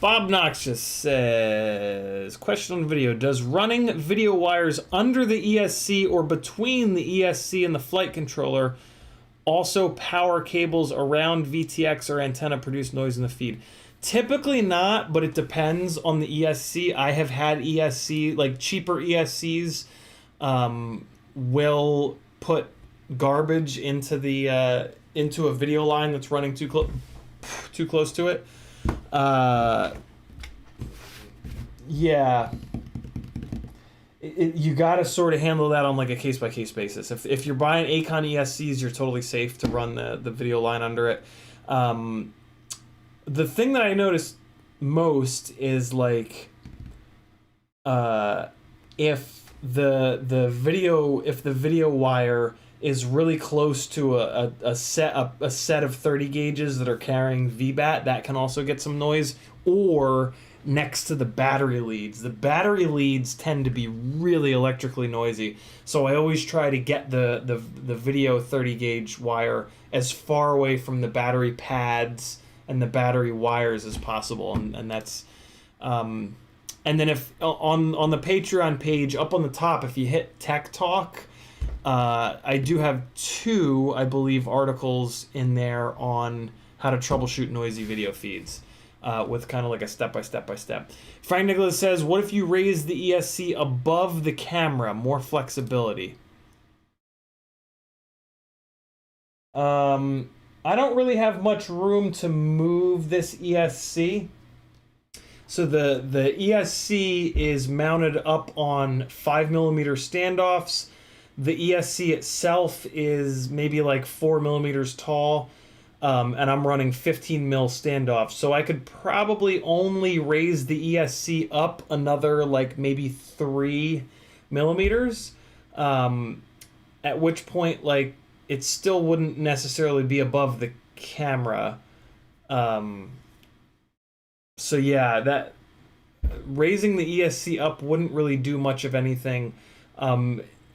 Bob Noxious says, question on the video, does running video wires under the ESC or between the ESC and the flight controller also power cables around VTX or antenna produce noise in the feed? Typically not, but it depends on the ESC. I have had ESC, like cheaper ESCs, will put garbage into the into a video line that's running too close to it. Yeah. You got to sort of handle that on like a case-by-case basis. If you're buying Acon ESCs, you're totally safe to run the video line under it. The thing that I noticed most is like if the video wire is really close to a set of 30 gauges that are carrying VBAT, that can also get some noise, or next to the battery leads. The battery leads tend to be really electrically noisy, so I always try to get the video 30 gauge wire as far away from the battery pads and the battery wires as possible, and that's and then if on the Patreon page up on the top, if you hit Tech Talk, I do have 2, I believe, articles in there on how to troubleshoot noisy video feeds, with kind of like a step-by-step. Frank Nicholas says, what if you raise the ESC above the camera? More flexibility. I don't really have much room to move this ESC. So the ESC is mounted up on 5mm standoffs. The ESC itself is maybe like 4mm tall, and I'm running 15mm standoffs. So I could probably only raise the ESC up another like maybe 3mm, at which point like it still wouldn't necessarily be above the camera. So yeah, that raising the ESC up wouldn't really do much of anything.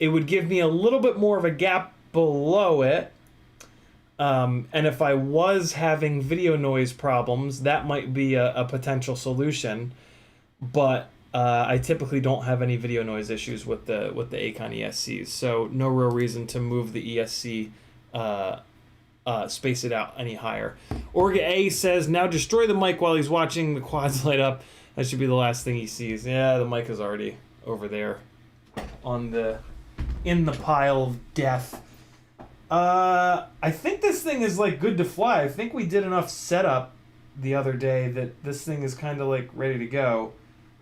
It would give me a little bit more of a gap below it. And if I was having video noise problems, that might be a potential solution. But I typically don't have any video noise issues with the Acon ESCs, so no real reason to move the ESC, space it out any higher. Orga A says, now destroy the mic while he's watching the quads light up. That should be the last thing he sees. Yeah, the mic is already over there in the pile of death. I think this thing is like good to fly. I think we did enough setup the other day that this thing is kind of like ready to go.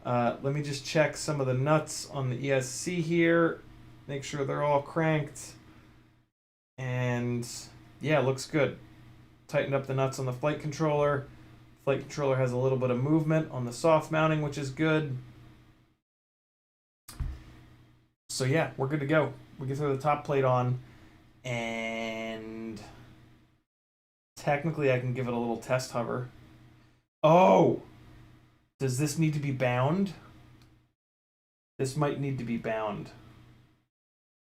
Let me just check some of the nuts on the ESC here. Make sure they're all cranked. And yeah, looks good. Tightened up the nuts on the flight controller. Flight controller has a little bit of movement on the soft mounting, which is good. So yeah, we're good to go. We can throw the top plate on, and technically I can give it a little test hover. Oh! Does this need to be bound? This might need to be bound.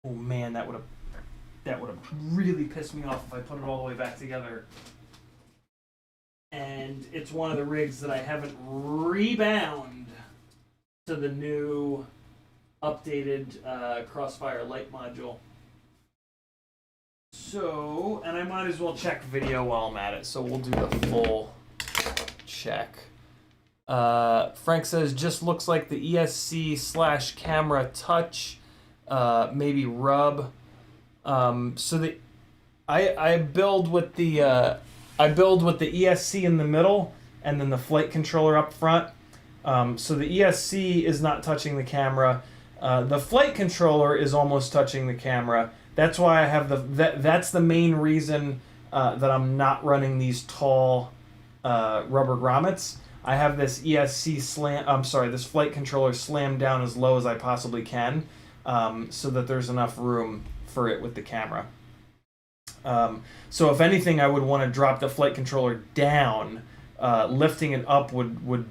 Oh man, that would have really pissed me off if I put it all the way back together. And it's one of the rigs that I haven't rebound to the new updated Crossfire light module. So, and I might as well check video while I'm at it, so we'll do the full check. Frank says, just looks like the ESC/camera touch, maybe rub. I build with the ESC in the middle and then the flight controller up front. So the ESC is not touching the camera. The flight controller is almost touching the camera. That's why I have that's the main reason that I'm not running these tall rubber grommets. I have this this flight controller slammed down as low as I possibly can, so that there's enough room for it with the camera. So if anything, I would want to drop the flight controller down. Lifting it up would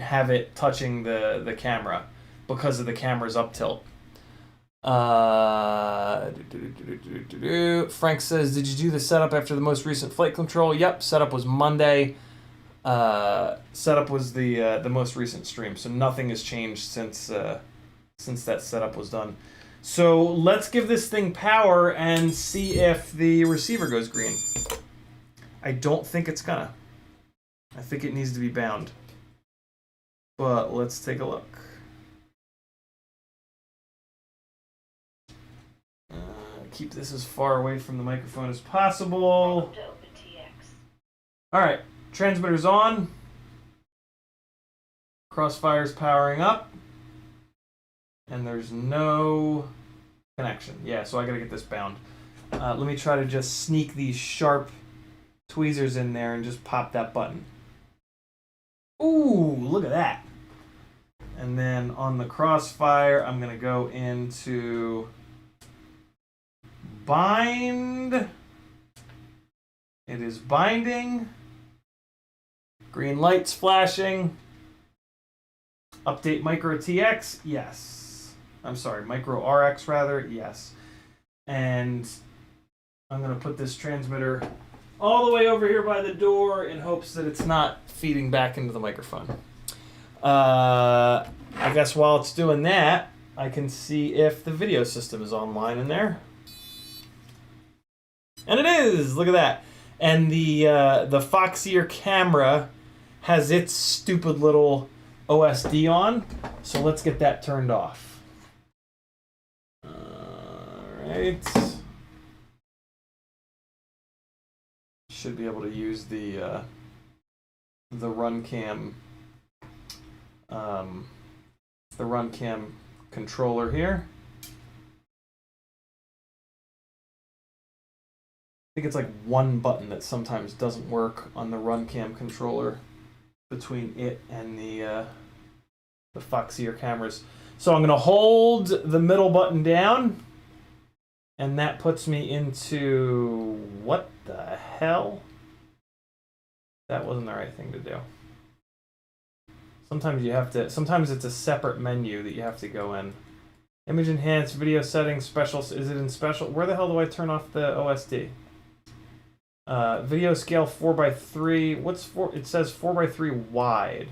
have it touching the camera because of the camera's up tilt. Frank says, did you do the setup after the most recent flight control? Yep, setup was Monday. Setup was the most recent stream, so nothing has changed since that setup was done. So let's give this thing power and see if the receiver goes green. I don't think it's gonna. I think it needs to be bound. But let's take a look. Keep this as far away from the microphone as possible. Alright, transmitter's on. Crossfire's powering up. And there's no connection. Yeah, so I gotta get this bound. Let me try to just sneak these sharp tweezers in there and just pop that button. Ooh, look at that. And then on the crossfire, I'm gonna go into bind. It is binding. Green light's flashing. Update micro TX, yes. I'm sorry, micro RX rather, yes. And I'm gonna put this transmitter all the way over here by the door in hopes that it's not feeding back into the microphone. I guess while it's doing that, I can see if the video system is online in there. And it is! Look at that. And the Foxier camera has its stupid little OSD on, so let's get that turned off. Alright. Should be able to use the RunCam controller here. I think it's like one button that sometimes doesn't work on the RunCam controller between it and the Foxier cameras. So I'm going to hold the middle button down, and that puts me into... What the hell? That wasn't the right thing to do. Sometimes you have to... Sometimes it's a separate menu that you have to go in. Image enhanced, video settings, special... Is it in special? Where the hell do I turn off the OSD? Video scale 4:3. What's 4? It says 4:3 wide.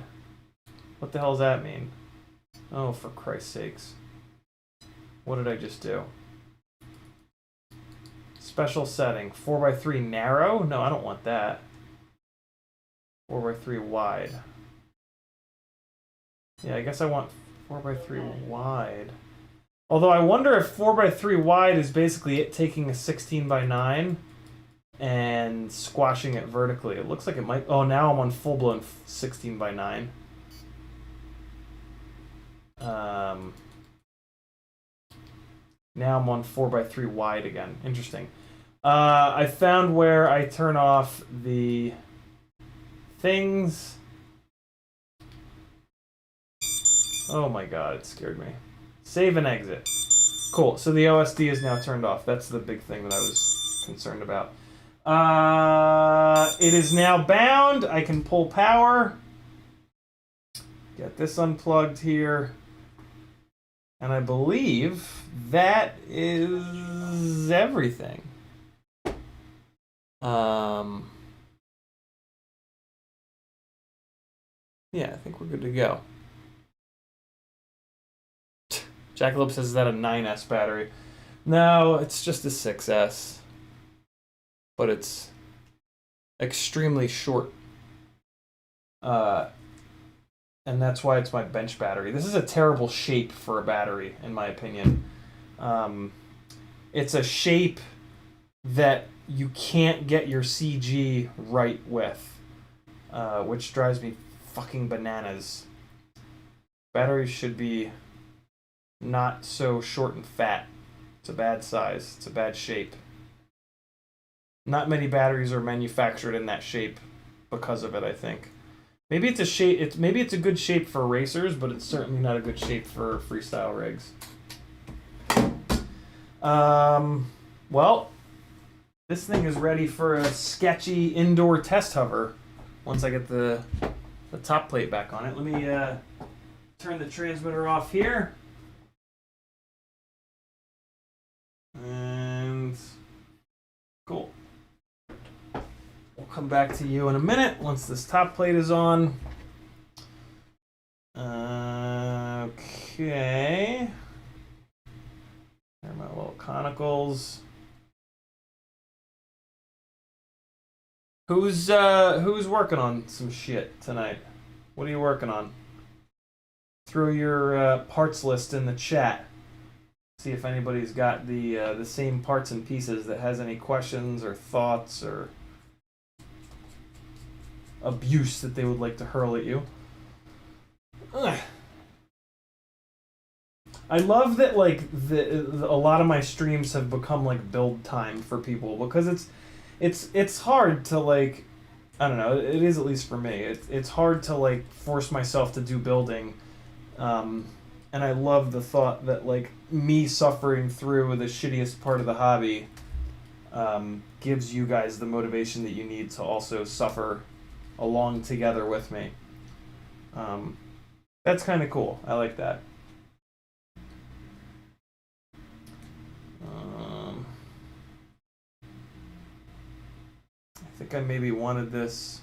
What the hell does that mean? Oh, for Christ's sakes. What did I just do? Special setting. 4:3 narrow? No, I don't want that. 4:3 wide. Yeah, I guess I want 4:3 wide. Although I wonder if 4:3 wide is basically it taking a 16:9 and squashing it vertically. It looks like it might... Oh, now I'm on full-blown 16:9. Now I'm on 4:3 wide again. Interesting. I found where I turn off the things. Oh my god, it scared me. Save and exit. Cool, so the OSD is now turned off. That's the big thing that I was concerned about. It is now bound. I can pull power. Get this unplugged here. And I believe that is everything. Yeah, I think we're good to go. Jackalope says, is that a 9S battery? No, it's just a 6S. But it's extremely short And that's why it's my bench battery. This is a terrible shape for a battery, in my opinion. It's a shape that you can't get your CG right with, which drives me fucking bananas. Batteries should be not so short and fat. It's a bad size. It's a bad shape. Not many batteries are manufactured in that shape because of it, I think. Maybe it's a shape. Maybe it's a good shape for racers, but it's certainly not a good shape for freestyle rigs. Well, this thing is ready for a sketchy indoor test hover. Once I get the top plate back on it, let me turn the transmitter off here. And cool. We'll come back to you in a minute once this top plate is on. Okay. There are my little conicals. Who's working on some shit tonight? What are you working on? Throw your parts list in the chat. See if anybody's got the same parts and pieces that has any questions or thoughts or abuse that they would like to hurl at you. Ugh. I love that like a lot of my streams have become like build time for people because it's hard to like, I don't know, it is at least for me. It's hard to like force myself to do building. And I love the thought that like me suffering through the shittiest part of the hobby gives you guys the motivation that you need to also suffer along together with me. That's kind of cool. I like that. I think I maybe wanted this.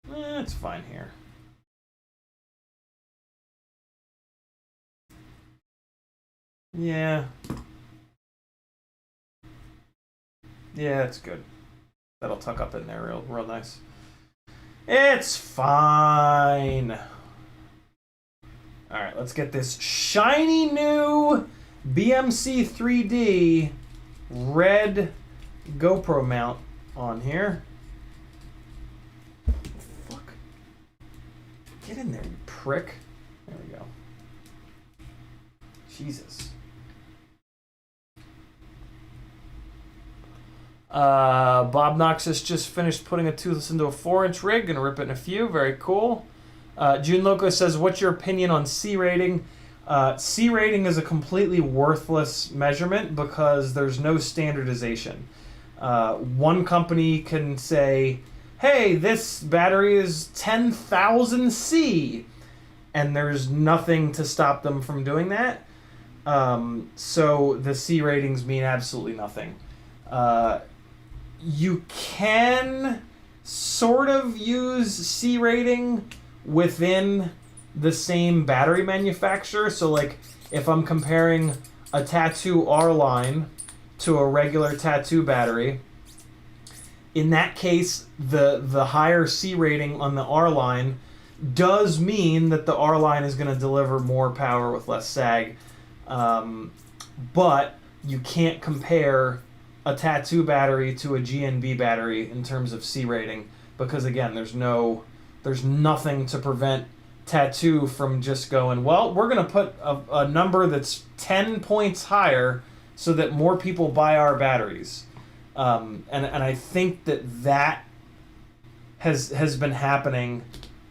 It's fine here. Yeah. Yeah, it's good. That'll tuck up in there real nice. It's fine. All right, let's get this shiny new BMC 3D red GoPro mount on here. Fuck. Get in there, you prick. There we go. Jesus. Bob Noxus just finished putting a toothless into a 4-inch rig. Gonna rip it in a few. Very cool. June Loco says, what's your opinion on C rating? C rating is a completely worthless measurement because there's no standardization. One company can say, hey, this battery is 10,000 C, and there's nothing to stop them from doing that. So the C ratings mean absolutely nothing. You can sort of use C rating within the same battery manufacturer. So like if I'm comparing a Tattoo R-line to a regular Tattoo battery, in that case the higher C rating on the R-line does mean that the R-line is going to deliver more power with less sag. But you can't compare a Tattoo battery to a GNB battery in terms of C rating because again there's nothing to prevent Tattoo from just going, well, we're going to put a number that's 10 points higher so that more people buy our batteries. And I think that has been happening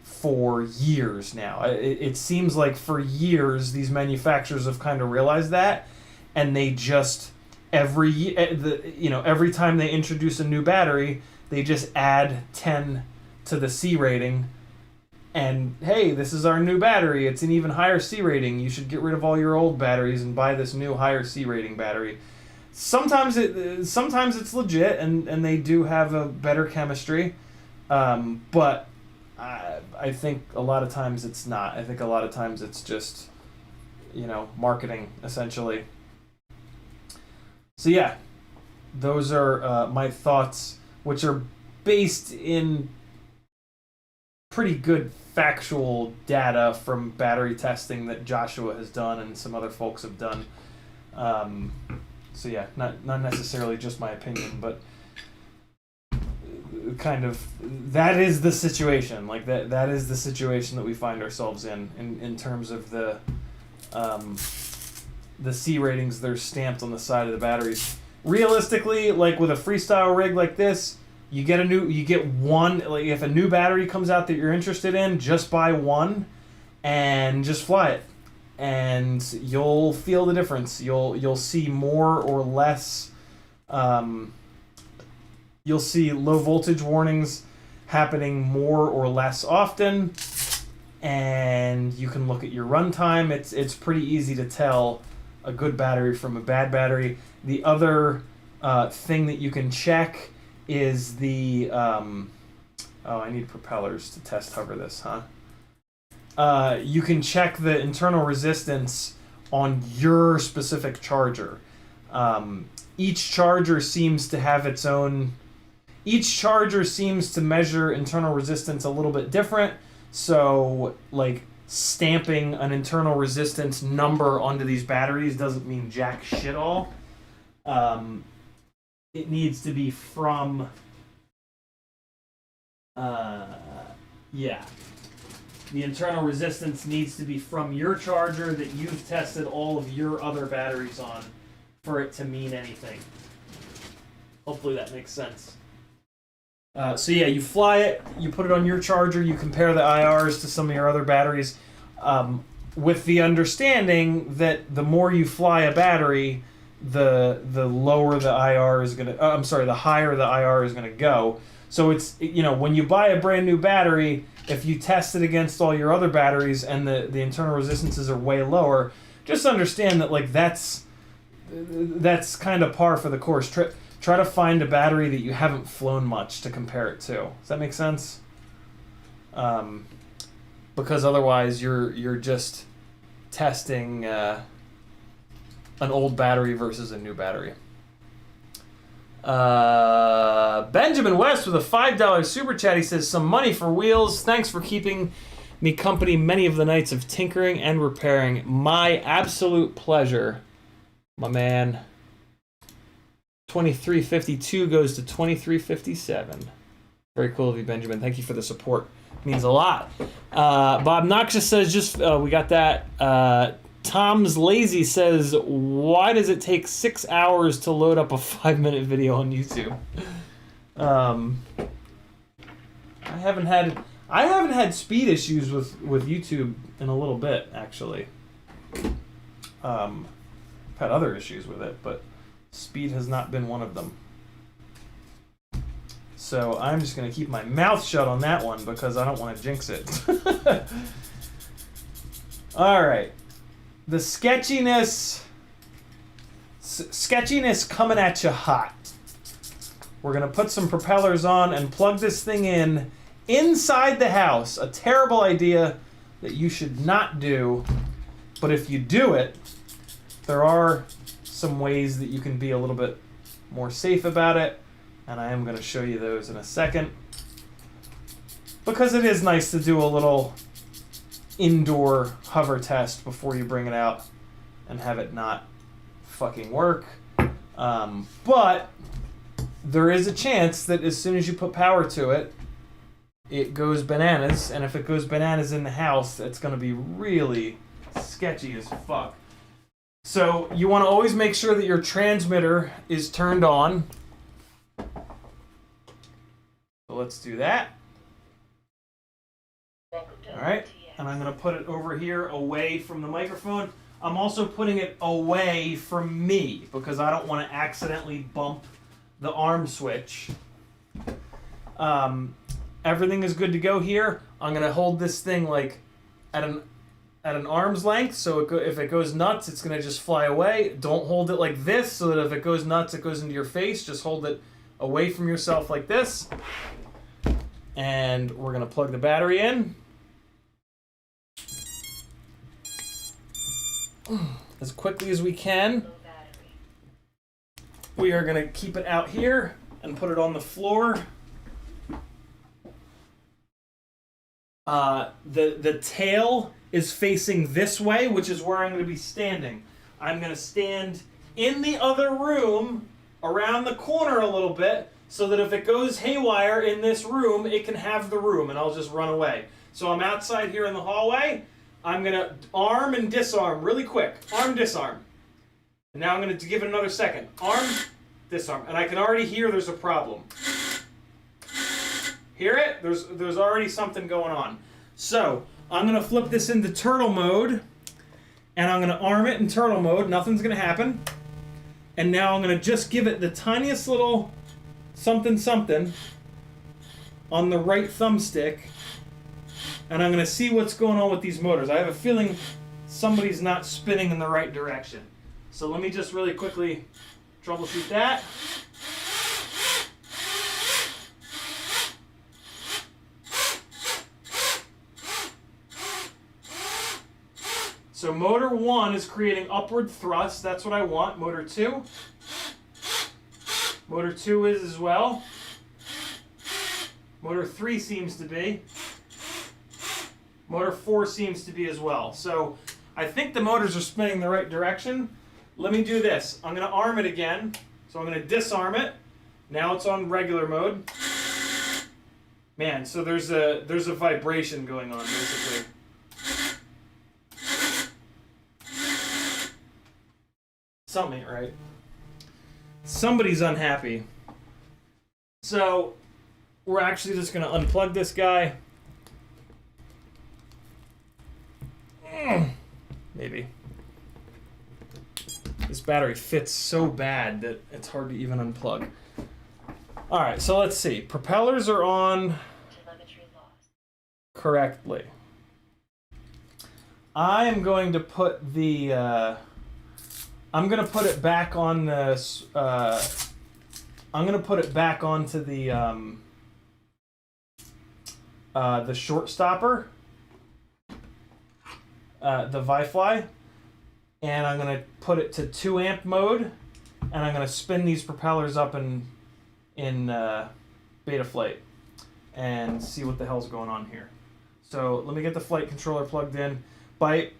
for years now. It seems like for years these manufacturers have kind of realized that, and they just every time they introduce a new battery, they just add 10 to the C rating. And hey, this is our new battery. It's an even higher C rating. You should get rid of all your old batteries and buy this new higher C rating battery. Sometimes it's legit, and they do have a better chemistry, but I think a lot of times it's not. I think a lot of times it's just, marketing essentially. So yeah, those are my thoughts, which are based in pretty good factual data from battery testing that Joshua has done and some other folks have done. So yeah, not necessarily just my opinion, but kind of that is the situation. Like that is the situation that we find ourselves in terms of the C ratings that are stamped on the side of the batteries. Realistically, like with a freestyle rig like this, you get one. Like if a new battery comes out that you're interested in, just buy one and just fly it, and you'll feel the difference. You'll see more or less. You'll see low voltage warnings happening more or less often, and you can look at your runtime. It's pretty easy to tell a good battery from a bad battery. The other thing that you can check is the I need propellers to test hover this, huh? You can check the internal resistance on your specific charger. Each charger seems to have its own. Each charger seems to measure internal resistance a little bit different. So, like, stamping an internal resistance number onto these batteries doesn't mean jack shit all. It needs to be from, yeah. The internal resistance needs to be from your charger that you've tested all of your other batteries on for it to mean anything. Hopefully that makes sense. So yeah, you fly it, you put it on your charger, you compare the IRs to some of your other batteries, with the understanding that the more you fly a battery, the lower the IR is gonna. The higher the IR is gonna go. So it's, you know, when you buy a brand new battery, if you test it against all your other batteries and the internal resistances are way lower, just understand that like that's kind of par for the course. Try to find a battery that you haven't flown much to compare it to. Does that make sense? Because otherwise you're just testing an old battery versus a new battery. Benjamin West with a $5 super chat. He says, some money for wheels. Thanks for keeping me company many of the nights of tinkering and repairing. My absolute pleasure, my man. 2352 goes to 2357. Very cool of you, Benjamin. Thank you for the support. It means a lot. Bob Noxious says, we got that. Tom's Lazy says, why does it take 6 hours to load up a 5-minute video on YouTube? I haven't had speed issues with YouTube in a little bit, actually. I've had other issues with it, but speed has not been one of them. So I'm just going to keep my mouth shut on that one because I don't want to jinx it. All right. The sketchiness coming at you hot. We're going to put some propellers on and plug this thing in inside the house. A terrible idea that you should not do. But if you do it, there are some ways that you can be a little bit more safe about it, and I am going to show you those in a second, because it is nice to do a little indoor hover test before you bring it out and have it not fucking work. But there is a chance that as soon as you put power to it, it goes bananas, and if it goes bananas in the house, it's going to be really sketchy as fuck. So you want to always make sure that your transmitter is turned on. So let's do that. Alright, and I'm going to put it over here away from the microphone. I'm also putting it away from me because I don't want to accidentally bump the arm switch. Everything is good to go here. I'm going to hold this thing like at an arm's length, so if it goes nuts, it's going to just fly away. Don't hold it like this, so that if it goes nuts, it goes into your face. Just hold it away from yourself like this. And we're going to plug the battery in. As quickly as we can. We are going to keep it out here and put it on the floor. the tail is facing this way, which is where I'm going to be standing. I'm going to stand in the other room around the corner a little bit so that if it goes haywire in this room, it can have the room and I'll just run away. So I'm outside here in the hallway. I'm going to arm and disarm really quick. Arm, disarm. And now I'm going to give it another second. Arm, disarm. And I can already hear there's a problem. Hear it? There's already something going on. So I'm going to flip this into turtle mode. And I'm going to arm it in turtle mode. Nothing's going to happen. And now I'm going to just give it the tiniest little something something on the right thumbstick. And I'm going to see what's going on with these motors. I have a feeling somebody's not spinning in the right direction. So let me just really quickly troubleshoot that. So motor 1 is creating upward thrust. That's what I want. Motor 2. Motor 2 is as well. Motor 3 seems to be. Motor 4 seems to be as well. So I think the motors are spinning the right direction. Let me do this. I'm going to arm it again. So I'm going to disarm it. Now it's on regular mode. Man, so there's a vibration going on basically. Something ain't right. Somebody's unhappy. So we're actually just going to unplug this guy. Maybe. This battery fits so bad that it's hard to even unplug. Alright, so let's see. Propellers are on correctly. I am going to put the... I'm going to put it back on the... I'm going to put it back onto the short stopper. The Wi-Fi, and I'm going to put it to 2 amp mode, and I'm going to spin these propellers up in beta flight and see what the hell's going on here. So let me get the flight controller plugged in. By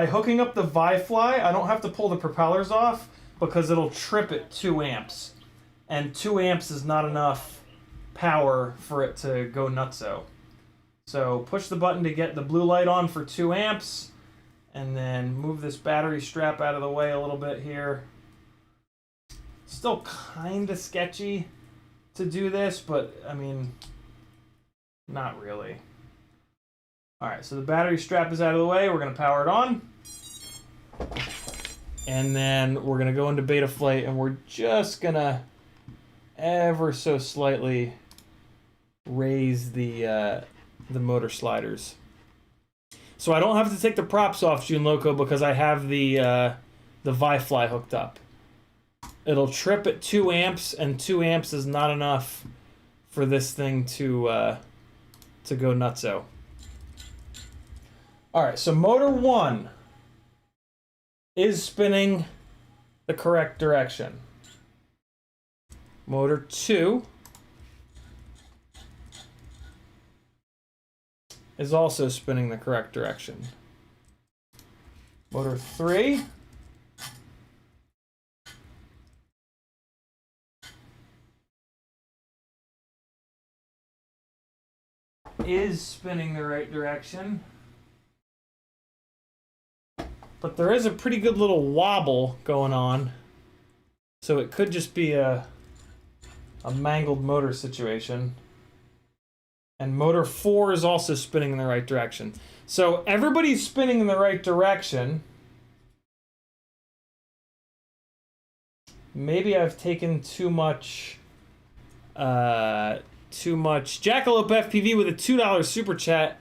hooking up the Wi-Fi, I don't have to pull the propellers off because it'll trip at 2 amps, and 2 amps is not enough power for it to go nutso. So push the button to get the blue light on for 2 amps. And then move this battery strap out of the way a little bit here. Still kind of sketchy to do this, but I mean, not really. Alright, so the battery strap is out of the way. We're going to power it on. And then we're going to go into beta flight, and we're just going to ever so slightly raise the motor sliders. So I don't have to take the props off, June Loco, because I have the Wi-Fi hooked up. It'll trip at 2 amps, and 2 amps is not enough for this thing to go nutso. All right, so motor 1 is spinning the correct direction. Motor 2 is also spinning the correct direction. Motor 3 is spinning the right direction. But there is a pretty good little wobble going on. So it could just be a mangled motor situation. And motor 4 is also spinning in the right direction. So everybody's spinning in the right direction. Maybe I've taken too much. Jackalope FPV with a $2 super chat.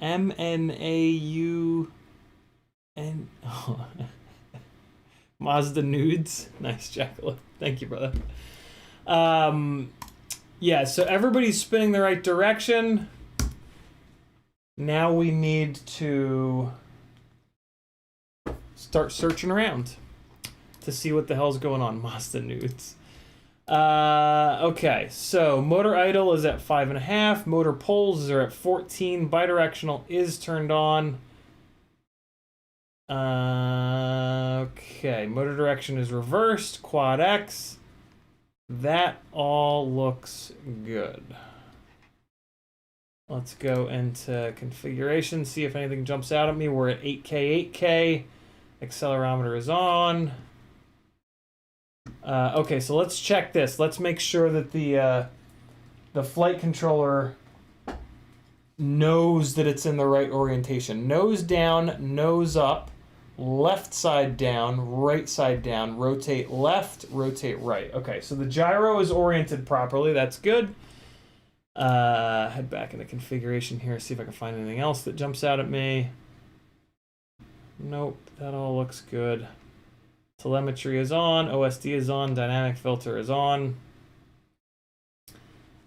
MNAUN. Oh. Mazda Nudes. Nice, Jackalope. Thank you, brother. Yeah, so everybody's spinning the right direction. Now we need to start searching around to see what the hell's going on. Mazda Nudes. Okay, so motor idle is at 5.5. Motor poles are at 14. Bidirectional is turned on. Okay, motor direction is reversed. Quad X. That all looks good. Let's go into configuration, see if anything jumps out at me. We're at 8K, 8K. Accelerometer is on. Okay, so let's check this. Let's make sure that the flight controller knows that it's in the right orientation. Nose down, nose up, left side down, right side down, rotate left, rotate right. Okay, so the gyro is oriented properly. That's good. Head back into configuration here, see if I can find anything else that jumps out at me. Nope, that all looks good. Telemetry is on, OSD is on, dynamic filter is on.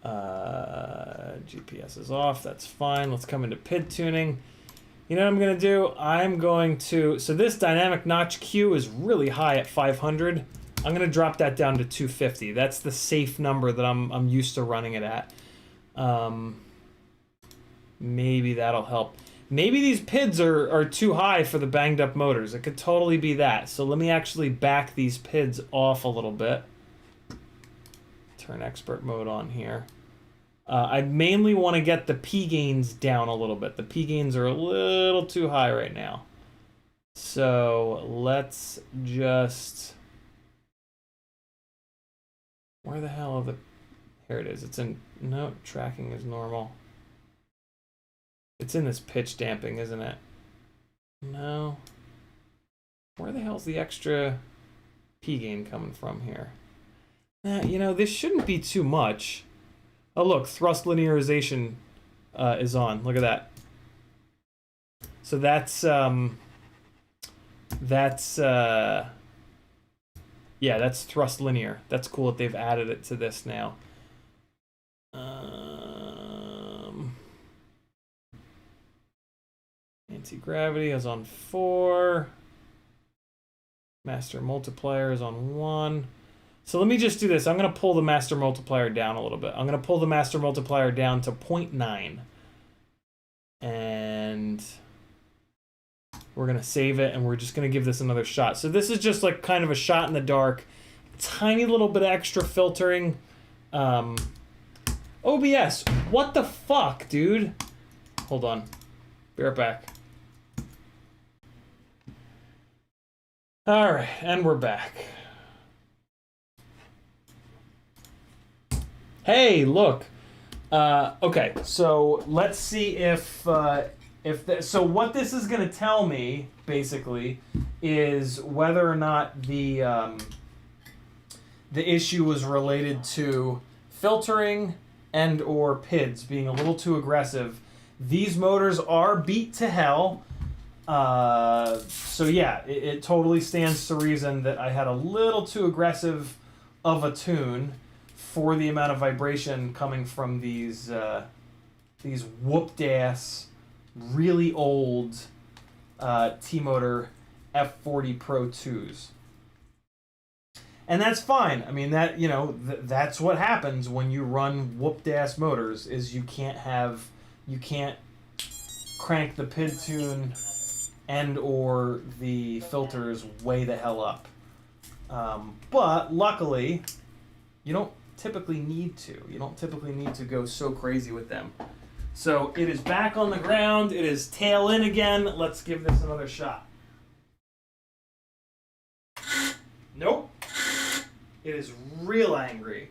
GPS is off, that's fine. Let's come into PID tuning. You know what I'm gonna do? I'm going to, so this dynamic notch Q is really high at 500. I'm gonna drop that down to 250. That's the safe number that I'm used to running it at. Maybe that'll help. Maybe these PIDs are too high for the banged up motors. It could totally be that. So let me actually back these PIDs off a little bit. Turn expert mode on here. I mainly want to get the P gains down a little bit. The P gains are a little too high right now. So let's just... Where the hell are the... Here it is. It's in... No, tracking is normal. It's in this pitch damping, isn't it? No. Where the hell's the extra P gain coming from here? You know, this shouldn't be too much. Oh, look, thrust linearization is on. Look at that. So yeah, that's thrust linear. That's cool that they've added it to this now. Anti-gravity is on 4. Master multiplier is on 1. So let me just do this. I'm going to pull the master multiplier down a little bit. I'm going to pull the master multiplier down to 0.9. And we're going to save it, and we're just going to give this another shot. So this is just like kind of a shot in the dark. Tiny little bit of extra filtering. OBS, what the fuck, dude? Hold on. Be right back. All right, and we're back. Hey, look. Okay, so let's see if so what this is going to tell me basically is whether or not the issue was related to filtering and or PIDs being a little too aggressive. These motors are beat to hell. So yeah, it totally stands to reason that I had a little too aggressive of a tune for the amount of vibration coming from these whooped ass, really old T-Motor F40 Pro 2s. And that's fine. I mean, that, you know, that's what happens when you run whooped ass motors, is you can't crank the PID tune and or the filters way the hell up. But luckily, you don't typically need to. You don't typically need to go so crazy with them. So it is back on the ground. It is tail in again. Let's give this another shot. Nope. It is real angry.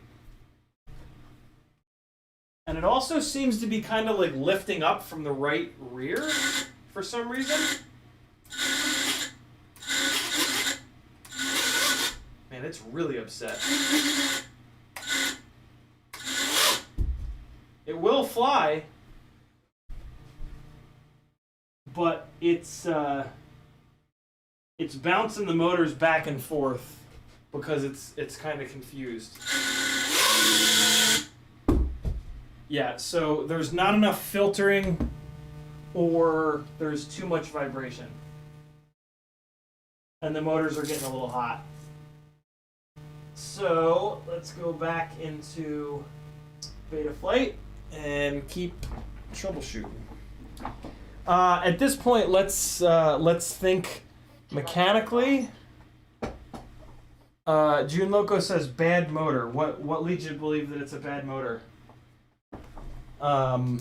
And it also seems to be kind of like lifting up from the right rear for some reason. Man, it's really upset. It will fly, but it's bouncing the motors back and forth because it's kind of confused. Yeah, so there's not enough filtering or there's too much vibration. And the motors are getting a little hot. So let's go back into beta flight and keep troubleshooting. At this point, let's think mechanically. June Loco says bad motor. What leads you to believe that it's a bad motor? All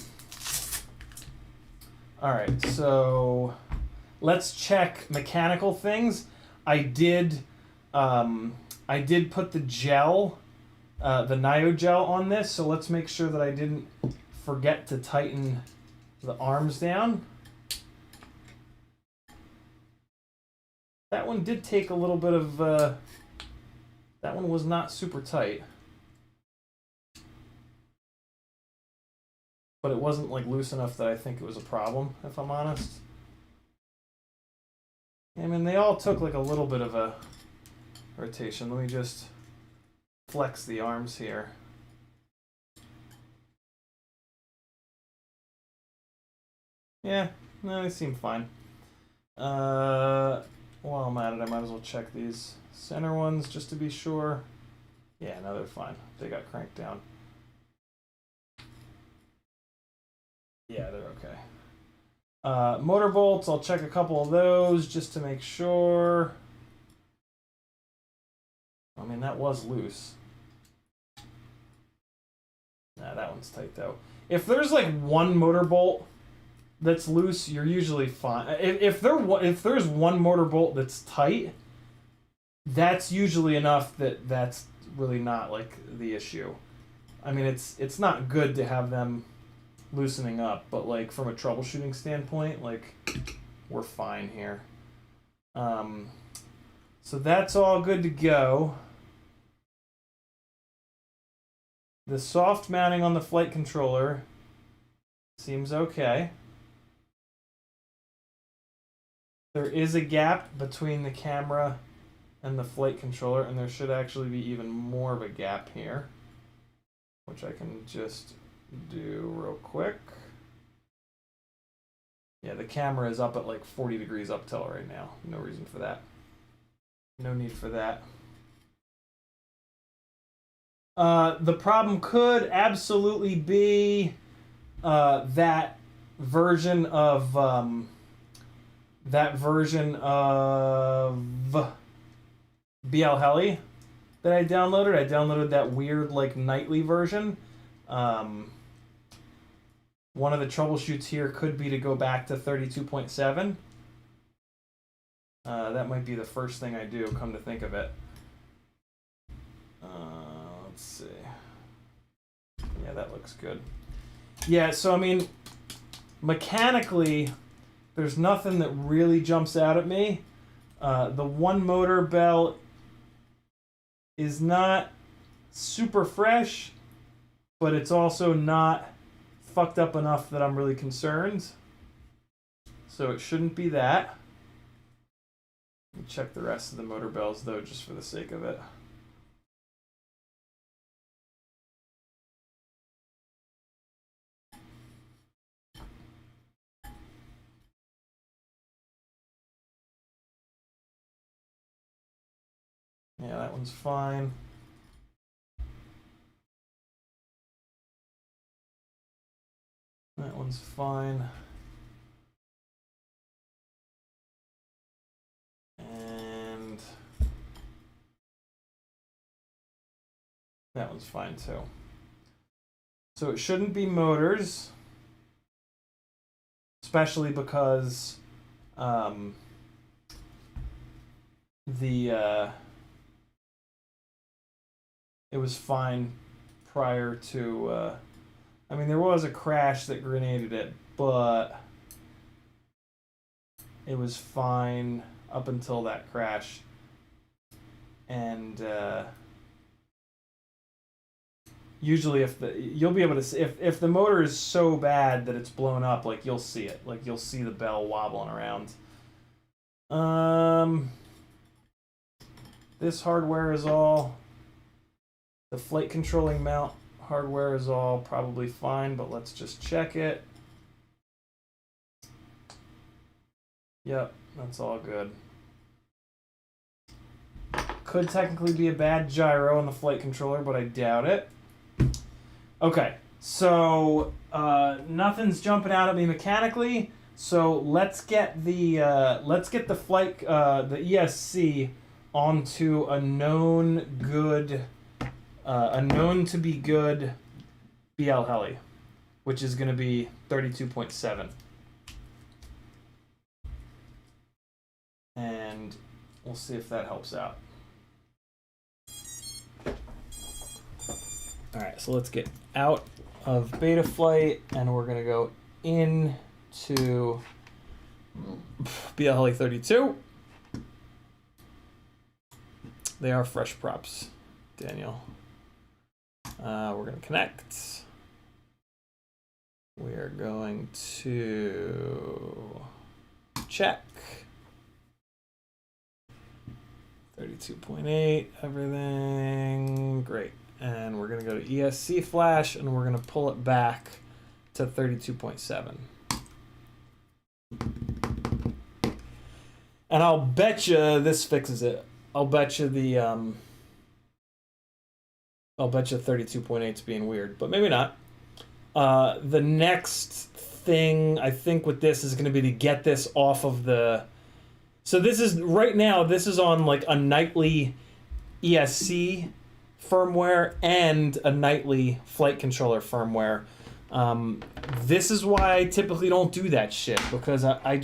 right, so let's check mechanical things. I did put the gel, the Nio gel on this, so let's make sure that I didn't forget to tighten the arms down. That one did take a little bit of, that one was not super tight. But it wasn't like loose enough that I think it was a problem, if I'm honest. I mean, they all took like a little bit of a rotation. Let me just flex the arms here. Yeah, no, they seem fine. While I'm at it, I might as well check these center ones just to be sure. Yeah, no, they're fine. They got cranked down. Yeah, they're okay. Motor bolts, I'll check a couple of those just to make sure. I mean, that was loose. Nah, that one's tight though. If there's like one motor bolt that's loose, you're usually fine. If there's one motor bolt that's tight, that's usually enough that that's really not like the issue. I mean, it's not good to have them loosening up, but like from a troubleshooting standpoint, like we're fine here. So that's all good to go. The soft mounting on the flight controller seems okay. There is a gap between the camera and the flight controller, and there should actually be even more of a gap here, which I can just do real quick. Yeah, the camera is up at like 40 degrees up tilt right now. No reason for that. No need for that. The problem could absolutely be that version of BL Heli that I downloaded. I downloaded that weird like nightly version. One of the troubleshoots here could be to go back to 32.7. That might be the first thing I do, come to think of it. Let's see. Yeah, that looks good. Yeah, so I mean, mechanically, there's nothing that really jumps out at me. The one motor bell is not super fresh, but it's also not fucked up enough that I'm really concerned. So it shouldn't be that. Let me check the rest of the motor bells though, just for the sake of it. Yeah, that one's fine. That one's fine. And that one's fine too. So it shouldn't be motors, especially because it was fine prior to I mean, there was a crash that grenaded it, but it was fine up until that crash. And usually you'll be able to see, if the motor is so bad that it's blown up, like you'll see it. Like you'll see the bell wobbling around. This hardware is all, the flight controlling mount hardware is all probably fine, but let's just check it. Yep, that's all good. Could technically be a bad gyro on the flight controller, but I doubt it. Okay, so nothing's jumping out at me mechanically. So let's get the flight the ESC onto a known to be good BL heli, which is going to be 32.7. And we'll see if that helps out. All right, so let's get out of beta flight, and we're going to go into BL heli 32. They are fresh props, Daniel. We're going to connect. We are going to check. 32.8, everything great. And we're going to go to ESC flash, and we're going to pull it back to 32.7. And I'll bet you this fixes it. I'll bet you the I'll bet you 32.8's being weird, but maybe not. The next thing I think with this is going to be to get this off of the. So this is right now. This is on like a nightly ESC firmware and a nightly flight controller firmware. This is why I typically don't do that shit, because I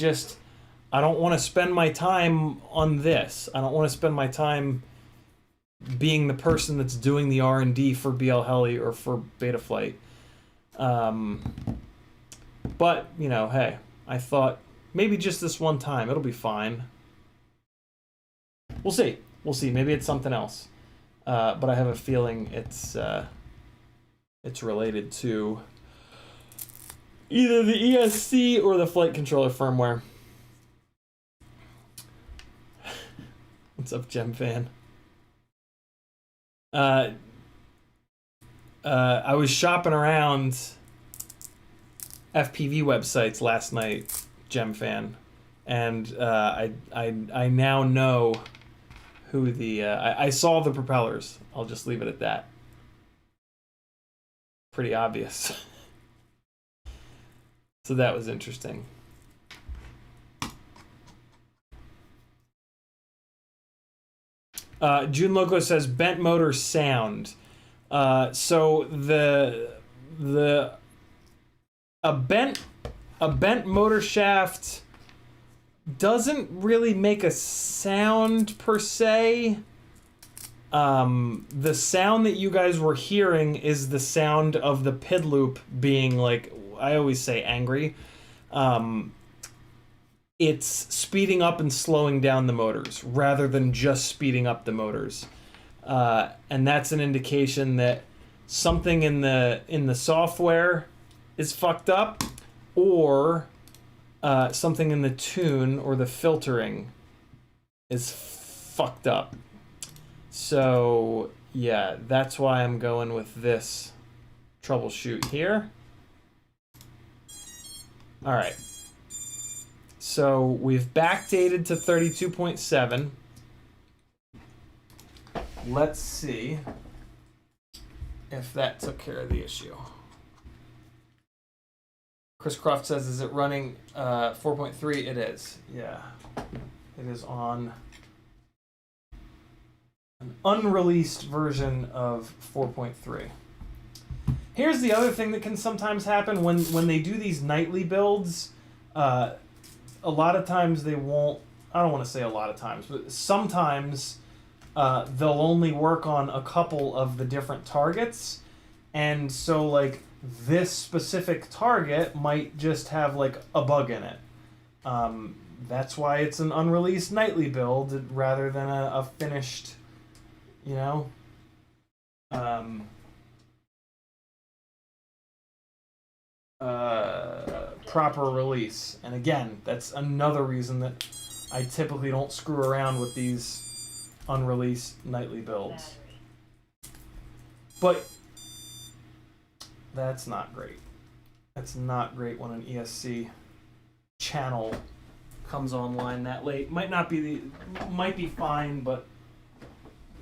don't want to spend my time on this. I don't want to spend my time being the person that's doing the R&D for BL Heli or for Betaflight. But, you know, hey, I thought maybe just this one time, it'll be fine. We'll see. We'll see. Maybe it's something else. But I have a feeling it's related to either the ESC or the flight controller firmware. What's up, Gem fan? I was shopping around FPV websites last night, Gem fan, and I now know who the I saw the propellers. I'll just leave it at that. Pretty obvious. So that was interesting. June Loco says bent motor sound. So a bent motor shaft doesn't really make a sound per se. The sound that you guys were hearing is the sound of the PID loop being, like, I always say, angry. It's speeding up and slowing down the motors rather than just speeding up the motors. And that's an indication that something in the software is fucked up, or something in the tune or the filtering is fucked up. So yeah, that's why I'm going with this troubleshoot here. All right. So we've backdated to 32.7. Let's see if that took care of the issue. Chris Croft says, is it running 4.3? It is. Yeah. It is on an unreleased version of 4.3. Here's the other thing that can sometimes happen when they do these nightly builds. A lot of times they won't, I don't want to say a lot of times, but sometimes they'll only work on a couple of the different targets. And so, like, this specific target might just have, like, a bug in it. That's why it's an unreleased nightly build rather than a finished, you know, proper release. And again, that's another reason that I typically don't screw around with these unreleased nightly builds. But that's not great. That's not great when an ESC channel comes online that late. Might be fine, but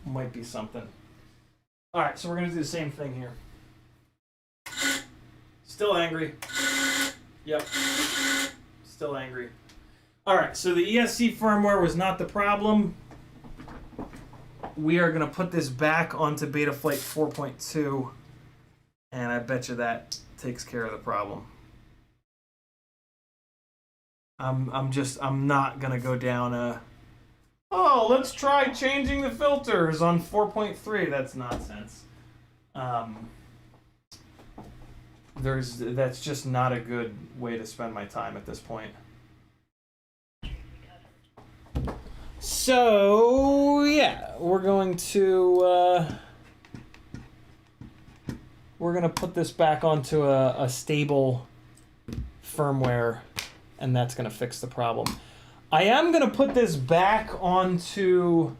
might be something. All right, so we're gonna do the same thing here. Still angry. Yep. Still angry. All right, so the ESC firmware was not the problem. We are gonna put this back onto Betaflight 4.2, and I bet you that takes care of the problem. I'm not gonna go down a, oh, let's try changing the filters on 4.3. That's nonsense. That's just not a good way to spend my time at this point. So yeah, we're gonna put this back onto a stable firmware, and that's gonna fix the problem. I am gonna put this back onto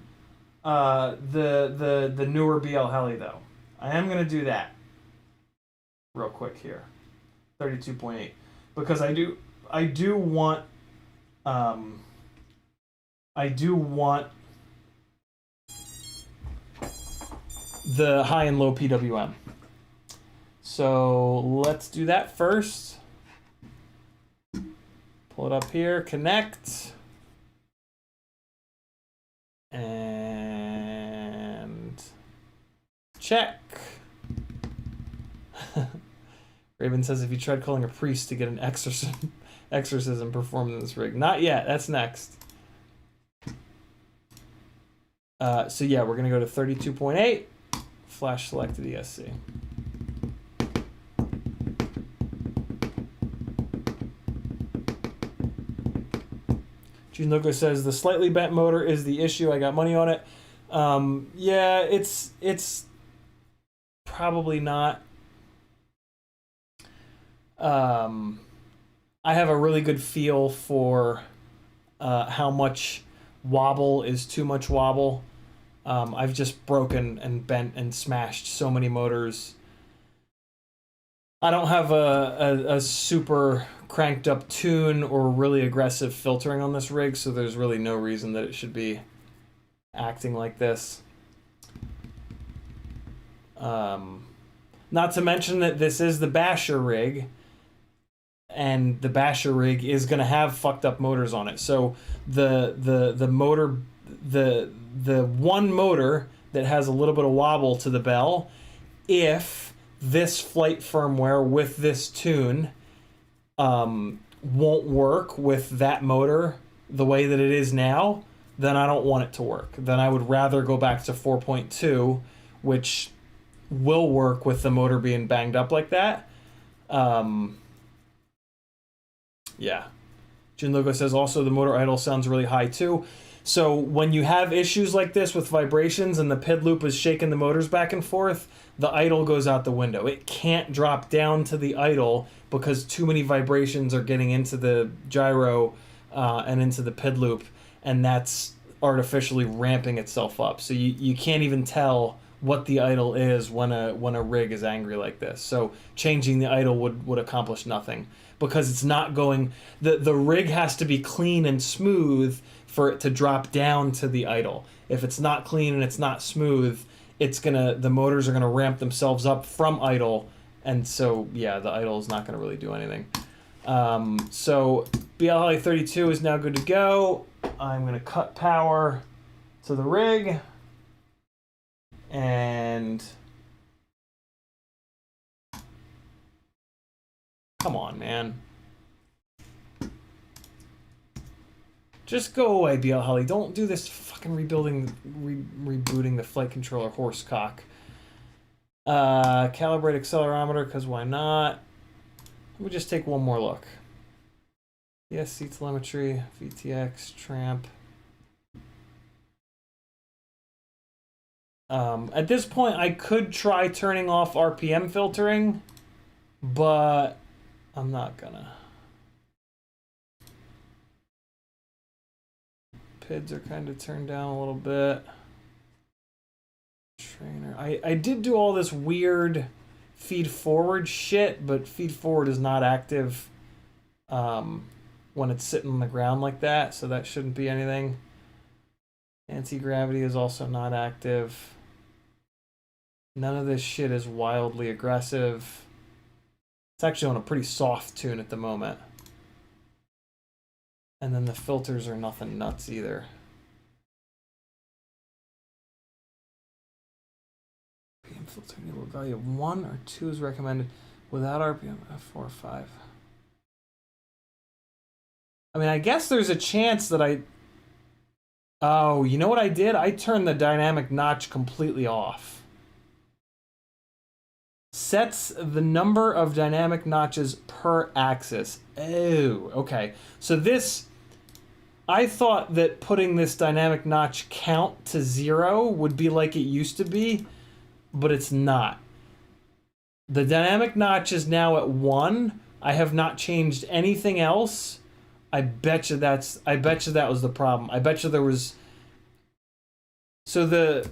the newer BL Heli though. I am gonna do that real quick here, 32.8, because I do want the high and low PWM. So let's do that first. Pull it up here, connect, and check. Raven says, if you tried calling a priest to get an exorcism performed in this rig. Not yet, that's next. So yeah, we're gonna go to 32.8, flash selected ESC. Gene Loco says, the slightly bent motor is the issue, I got money on it. Yeah, it's probably not. I have a really good feel for how much wobble is too much wobble. I've just broken and bent and smashed so many motors. I don't have a super cranked up tune or really aggressive filtering on this rig, so there's really no reason that it should be acting like this. Not to mention that this is the Basher rig, and the Basher rig is going to have fucked up motors on it. So the motor, the one motor that has a little bit of wobble to the bell, if this flight firmware with this tune won't work with that motor the way that it is now, then I don't want it to work. Then I would rather go back to 4.2, which will work with the motor being banged up like that. Yeah. Jin Logo says also the motor idle sounds really high too. So when you have issues like this with vibrations and the PID loop is shaking the motors back and forth, the idle goes out the window. It can't drop down to the idle because too many vibrations are getting into the gyro and into the PID loop, and that's artificially ramping itself up. So you can't even tell what the idle is when a rig is angry like this. So changing the idle would accomplish nothing, because it's not going, the rig has to be clean and smooth for it to drop down to the idle. If it's not clean and it's not smooth, the motors are gonna ramp themselves up from idle, and so yeah, the idle is not gonna really do anything. So BLHeli 32 is now good to go. I'm gonna cut power to the rig, and come on, man. Just go away, BLHeli. Don't do this fucking rebooting the flight controller horsecock. Calibrate accelerometer, because why not? Let me just take one more look. ESC telemetry, VTX, tramp. At this point, I could try turning off RPM filtering, but I'm not gonna. PIDs are kind of turned down a little bit. Trainer. I did do all this weird feed forward shit, but feed forward is not active when it's sitting on the ground like that, so that shouldn't be anything. Anti-gravity is also not active. None of this shit is wildly aggressive. It's actually on a pretty soft tune at the moment. And then the filters are nothing nuts either. RPM filter enable value of 1 or 2 is recommended without RPM F4 or 5. I mean, I guess there's a chance that oh, you know what I did? I turned the dynamic notch completely off. Sets the number of dynamic notches per axis. Oh, okay. So this, I thought that putting this dynamic notch count to 0 would be like it used to be, but it's not. The dynamic notch is now at 1. I have not changed anything else. I bet you that was the problem. I bet you there was. So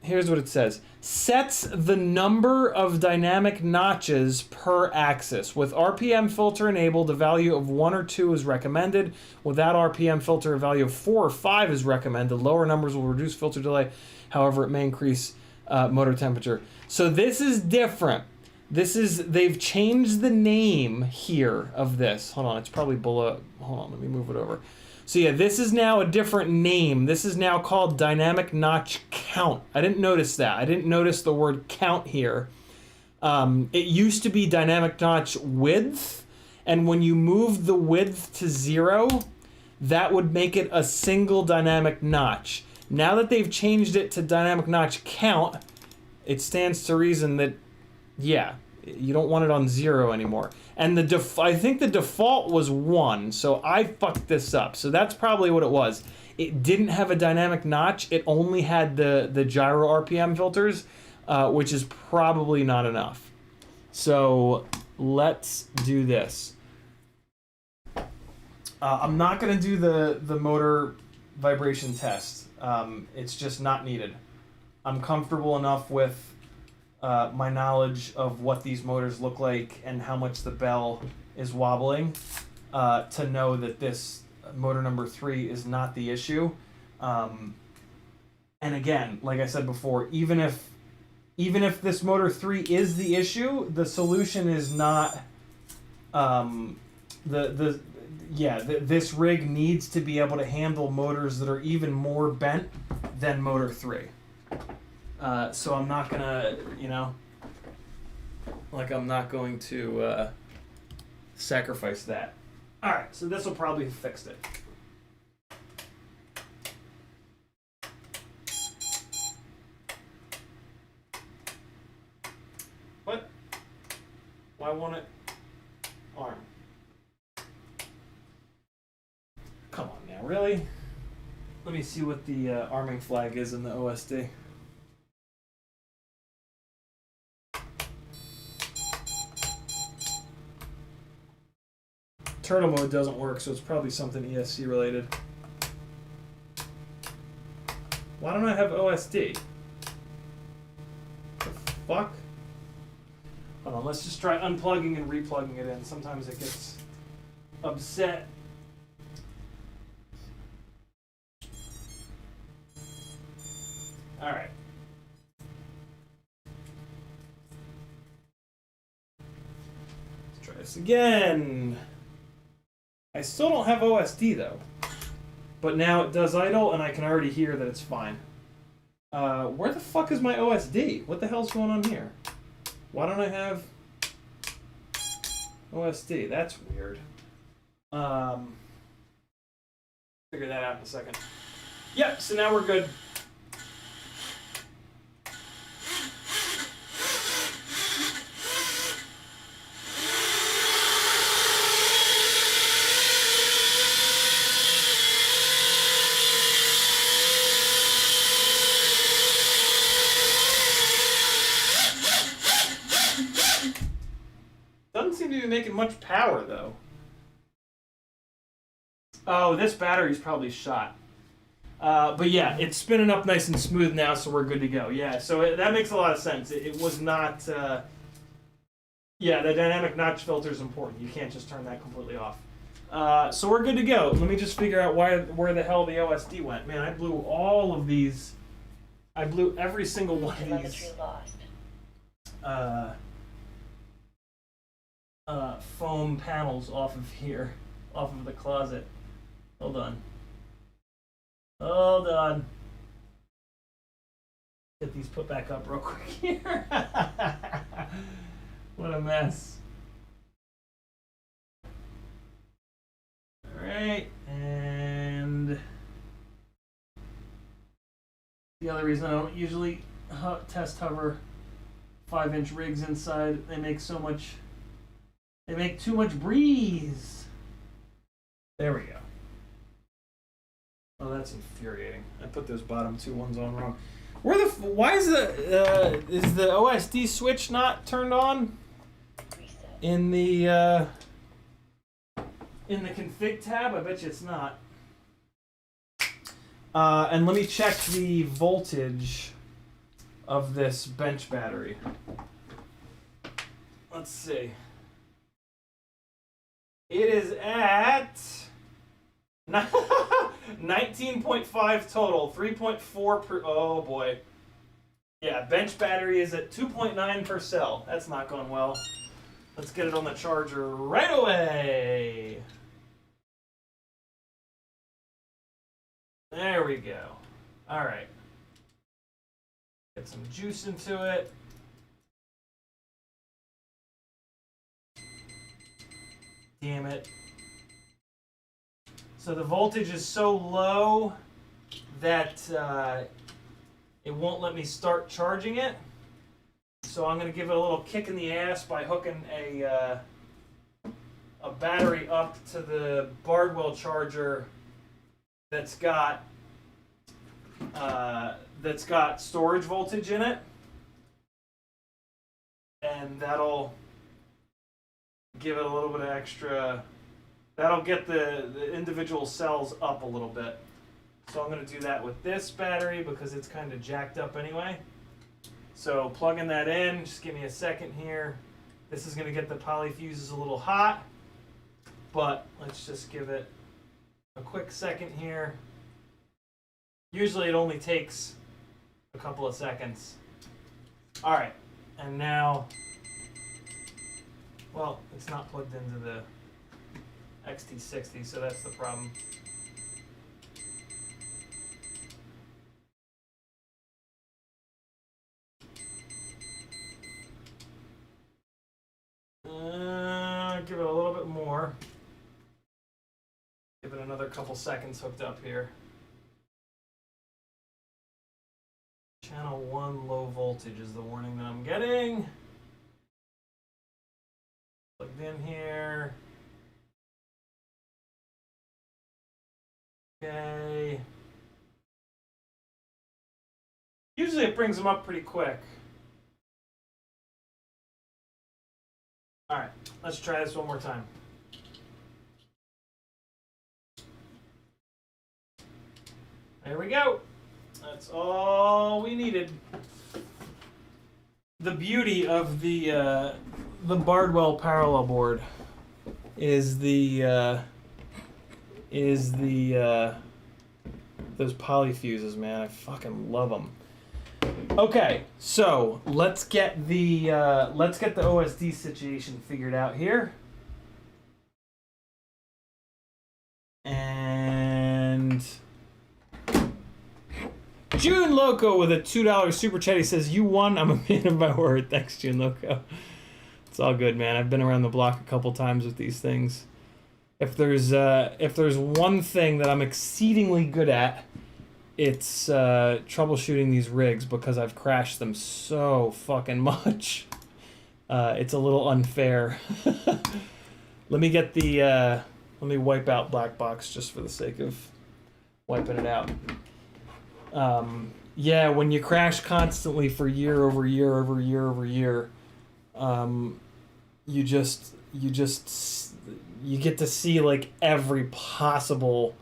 here's what it says. Sets the number of dynamic notches per axis. With RPM filter enabled, a value of 1 or 2 is recommended. Without RPM filter, a value of 4 or 5 is recommended. Lower numbers will reduce filter delay. However, it may increase motor temperature. So this is different. They've changed the name here of this. Hold on, it's probably below. Hold on, let me move it over. So yeah, this is now a different name. This is now called dynamic notch count. I didn't notice that. I didn't notice the word count here. It used to be dynamic notch width, and when you moved the width to 0, that would make it a single dynamic notch. Now that they've changed it to dynamic notch count, it stands to reason that, yeah, you don't want it on 0 anymore. And I think the default was 1, so I fucked this up. So that's probably what it was. It didn't have a dynamic notch. It only had the gyro RPM filters, which is probably not enough. So let's do this. I'm not going to do the motor vibration test. It's just not needed. I'm comfortable enough with my knowledge of what these motors look like and how much the bell is wobbling to know that this motor number 3 is not the issue. And again, like I said before, even if this motor 3 is the issue, the solution is not this rig needs to be able to handle motors that are even more bent than motor 3. So I'm not gonna, I'm not going to sacrifice that. All right, so this will probably have fixed it. What? Why won't it arm? Come on now, really? Let me see what the arming flag is in the OSD. Turtle mode doesn't work, so it's probably something ESC related. Why don't I have OSD? The fuck? Hold on, let's just try unplugging and replugging it in. Sometimes it gets upset. Alright. Let's try this again. I still don't have OSD though, but now it does idle and I can already hear that it's fine. Where the fuck is my OSD? What the hell's going on here? Why don't I have OSD? That's weird. Figure that out in a second. Yep, so now we're good. Making much power though. Oh, this battery's probably shot. But yeah, it's spinning up nice and smooth now, so we're good to go. Yeah, so that makes a lot of sense. It was not. Yeah, the dynamic notch filter is important. You can't just turn that completely off. So we're good to go. Let me just figure out where the hell the OSD went. Man, I blew all of these. I blew every single one of these foam panels off of here, off of the closet. Hold on. Hold on. Get these put back up real quick here. What a mess. Alright, and the other reason I don't usually test hover 5-inch rigs inside, they make too much breeze. There we go. Oh, that's infuriating. I put those bottom two ones on wrong. Why is the OSD switch not turned on in the config tab? I bet you it's not. And let me check the voltage of this bench battery. Let's see. It is at 19.5 total, 3.4 per. Oh boy. Yeah, bench battery is at 2.9 per cell. That's not going well. Let's get it on the charger right away. There we go. All right. Get some juice into it. Damn it. So the voltage is so low that it won't let me start charging it. So I'm going to give it a little kick in the ass by hooking a battery up to the Bardwell charger that's got storage voltage in it, and that'll give it a little bit of extra. That'll get the individual cells up a little bit. So I'm going to do that with this battery because it's kind of jacked up anyway. So plugging that in, just give me a second here. This is going to get the polyfuses a little hot, but let's just give it a quick second here. Usually it only takes a couple of seconds. All right, and now, well, it's not plugged into the XT60, so that's the problem. Give it a little bit more. Give it another couple seconds hooked up here. Channel 1 low voltage is the warning that I'm getting. Plugged in here. Okay. Usually it brings them up pretty quick. All right, let's try this one more time. There we go. That's all we needed. The beauty of the Bardwell parallel board is those polyfuses, man. I fucking love them. Okay, so let's get the OSD situation figured out here. And June Loco with a $2 super chat. He says, "You won. I'm a man of my word." Thanks, June Loco. It's all good, man. I've been around the block a couple times with these things. If there's one thing that I'm exceedingly good at, it's troubleshooting these rigs because I've crashed them so fucking much. It's a little unfair. Let me get the let me wipe out Black Box just for the sake of wiping it out. Yeah, when you crash constantly for year over year over year over year, you get to see like every possible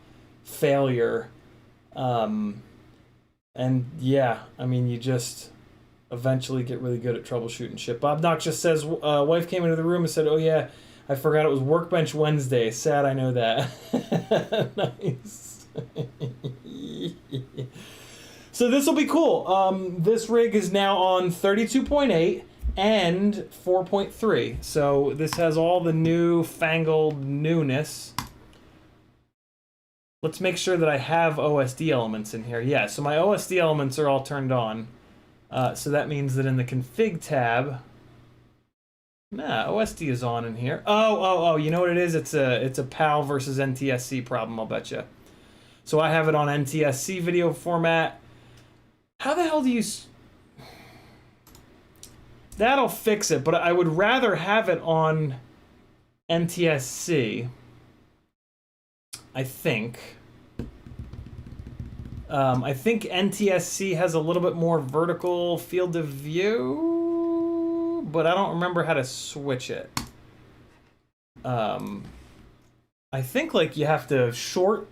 failure. And yeah, I mean, you just eventually get really good at troubleshooting shit. Bob Noxious says, wife came into the room and said, "Oh yeah, I forgot it was Workbench Wednesday. Sad I know that. Nice. So this will be cool. This rig is now on 32.8 and 4.3. So this has all the new fangled newness. Let's make sure that I have OSD elements in here. Yeah, so my OSD elements are all turned on. So that means that in the config tab, nah, OSD is on in here. Oh, you know what it is? It's a PAL versus NTSC problem, I'll bet you. So I have it on NTSC video format. How the hell do you... That'll fix it, but I would rather have it on NTSC, I think. I think NTSC has a little bit more vertical field of view, but I don't remember how to switch it. I think like you have to short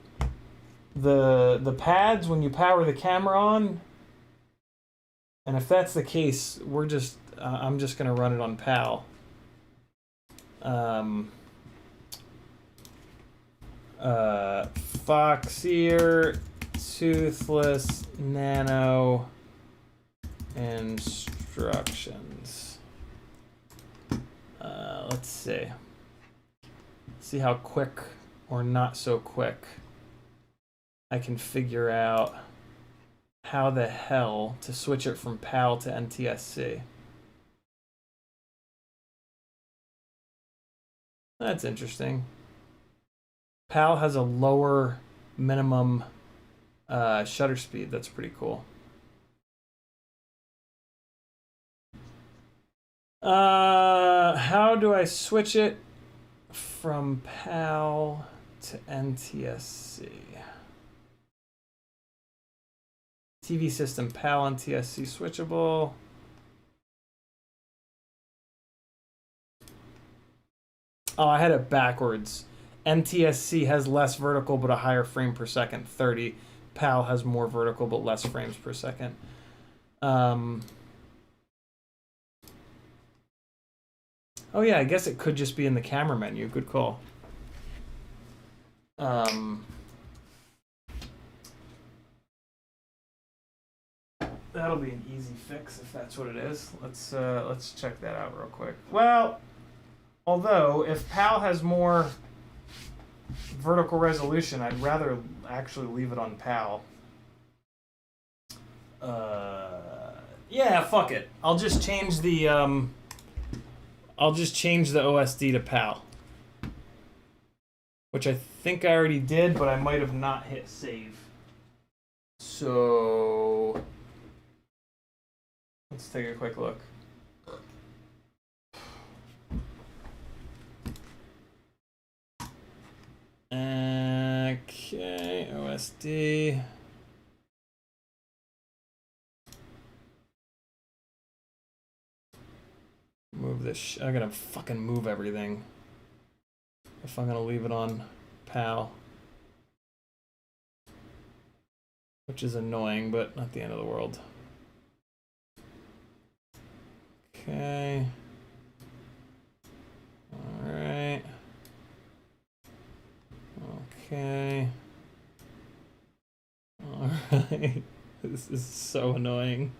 the pads when you power the camera on. And if that's the case, we're just I'm just gonna run it on PAL. Foxier, toothless, nano instructions. Let's see. See how quick or not so quick I can figure out how the hell to switch it from PAL to NTSC. That's interesting. PAL has a lower minimum shutter speed. That's pretty cool. How do I switch it from PAL to NTSC? TV system, PAL, NTSC switchable. Oh, I had it backwards. NTSC has less vertical but a higher frame per second, 30. PAL has more vertical but less frames per second. Oh yeah, I guess it could just be in the camera menu. Good call. That'll be an easy fix if that's what it is. Let's check that out real quick. Well, although if PAL has more vertical resolution, I'd rather actually leave it on PAL. Yeah, fuck it. I'll just change the OSD to PAL, which I think I already did, but I might have not hit save. So let's take a quick look. Okay, OSD. Move this. I'm gonna fucking move everything if I'm gonna leave it on PAL, which is annoying, but not the end of the world. Okay. All right. Okay. All right. This is so annoying.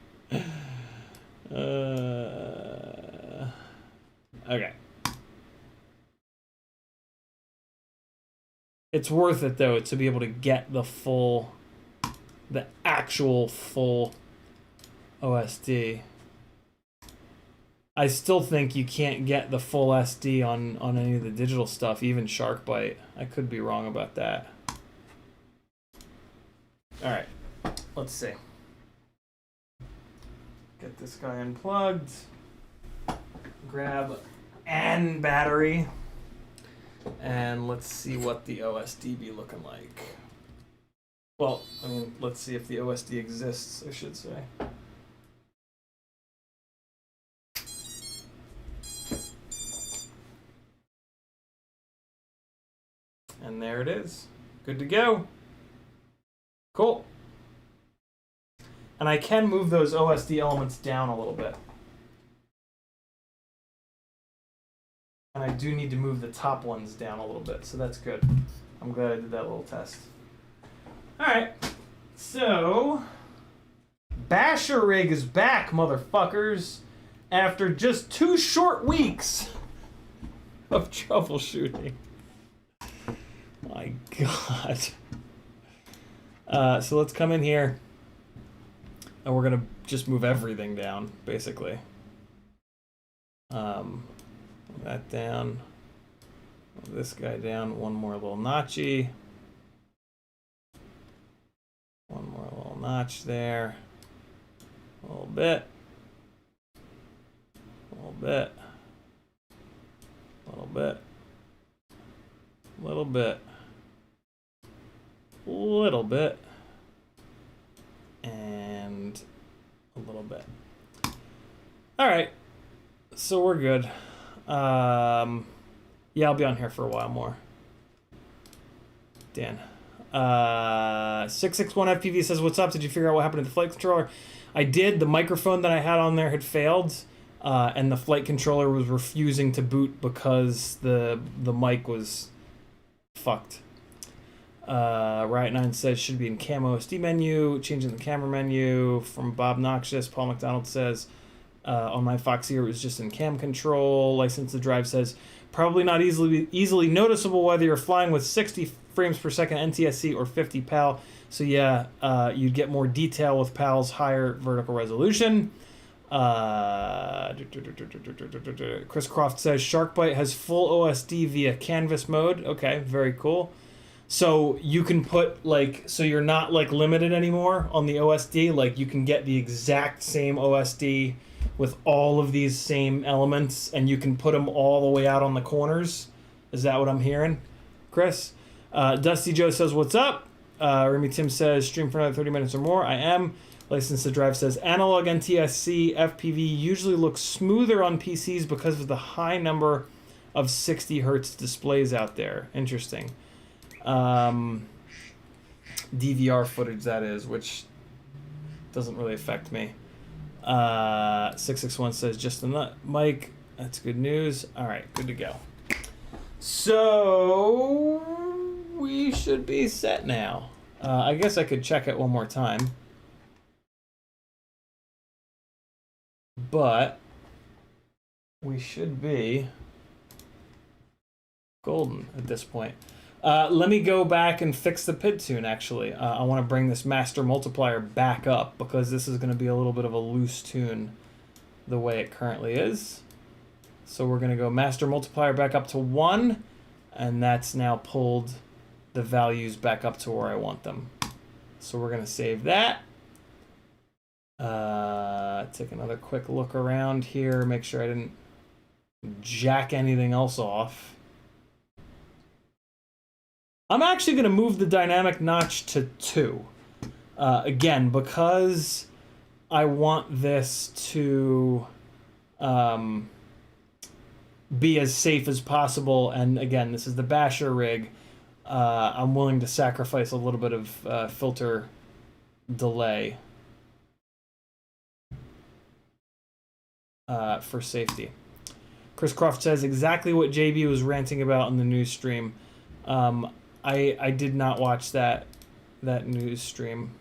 Okay. It's worth it though to be able to get the actual full OSD. I still think you can't get the full SD on any of the digital stuff, even SharkBite. I could be wrong about that. All right, let's see. Get this guy unplugged. Grab an battery. And let's see what the OSD be looking like. Well, I mean, let's see if the OSD exists, I should say. And there it is. Good to go. Cool. And I can move those OSD elements down a little bit. And I do need to move the top ones down a little bit, so that's good. I'm glad I did that little test. Alright, so Basher Rig is back, motherfuckers, after just 2 short weeks of troubleshooting. My God. So let's come in here, and we're gonna just move everything down, basically. That down, this guy down, one more little notchy, one more little notch there, a little bit, a little bit, a little bit, a little bit, a little bit, and a little bit. All right, so we're good. Yeah, I'll be on here for a while more. Dan. 661FPV says, what's up? Did you figure out what happened to the flight controller? I did. The microphone that I had on there had failed, and the flight controller was refusing to boot because the mic was fucked. Riot9 says, should be in camo SD menu, changing the camera menu. From Bob Noxious, Paul McDonald says, on my Fox here, it was just in cam control. License to Drive says, probably not easily noticeable whether you're flying with 60 frames per second NTSC or 50 PAL. So yeah, you'd get more detail with PAL's higher vertical resolution. Chris Croft says, Sharkbite has full OSD via canvas mode. Okay, very cool. So you can put, like, so you're not, like, limited anymore on the OSD. Like, you can get the exact same OSD with all of these same elements, and you can put them all the way out on the corners. Is that what I'm hearing, Chris? Dusty Joe says, what's up? Remy Tim says, stream for another 30 minutes or more. I am. License to Drive says, analog NTSC FPV usually looks smoother on PCs because of the high number of 60 hertz displays out there. Interesting. DVR footage, that is, which doesn't really affect me. 661 says, just a nut mic. That's good news. All right, good to go. So we should be set now. I guess I could check it one more time, but we should be golden at this point. Let me go back and fix the PID tune, actually. I want to bring this master multiplier back up because this is going to be a little bit of a loose tune the way it currently is. So we're going to go master multiplier back up to 1, and that's now pulled the values back up to where I want them. So we're going to save that. Take another quick look around here, make sure I didn't jack anything else off. I'm actually going to move the dynamic notch to 2. Again, because I want this to be as safe as possible. And again, this is the Basher rig. I'm willing to sacrifice a little bit of filter delay for safety. Chris Croft says exactly what JB was ranting about in the news stream. I did not watch that news stream.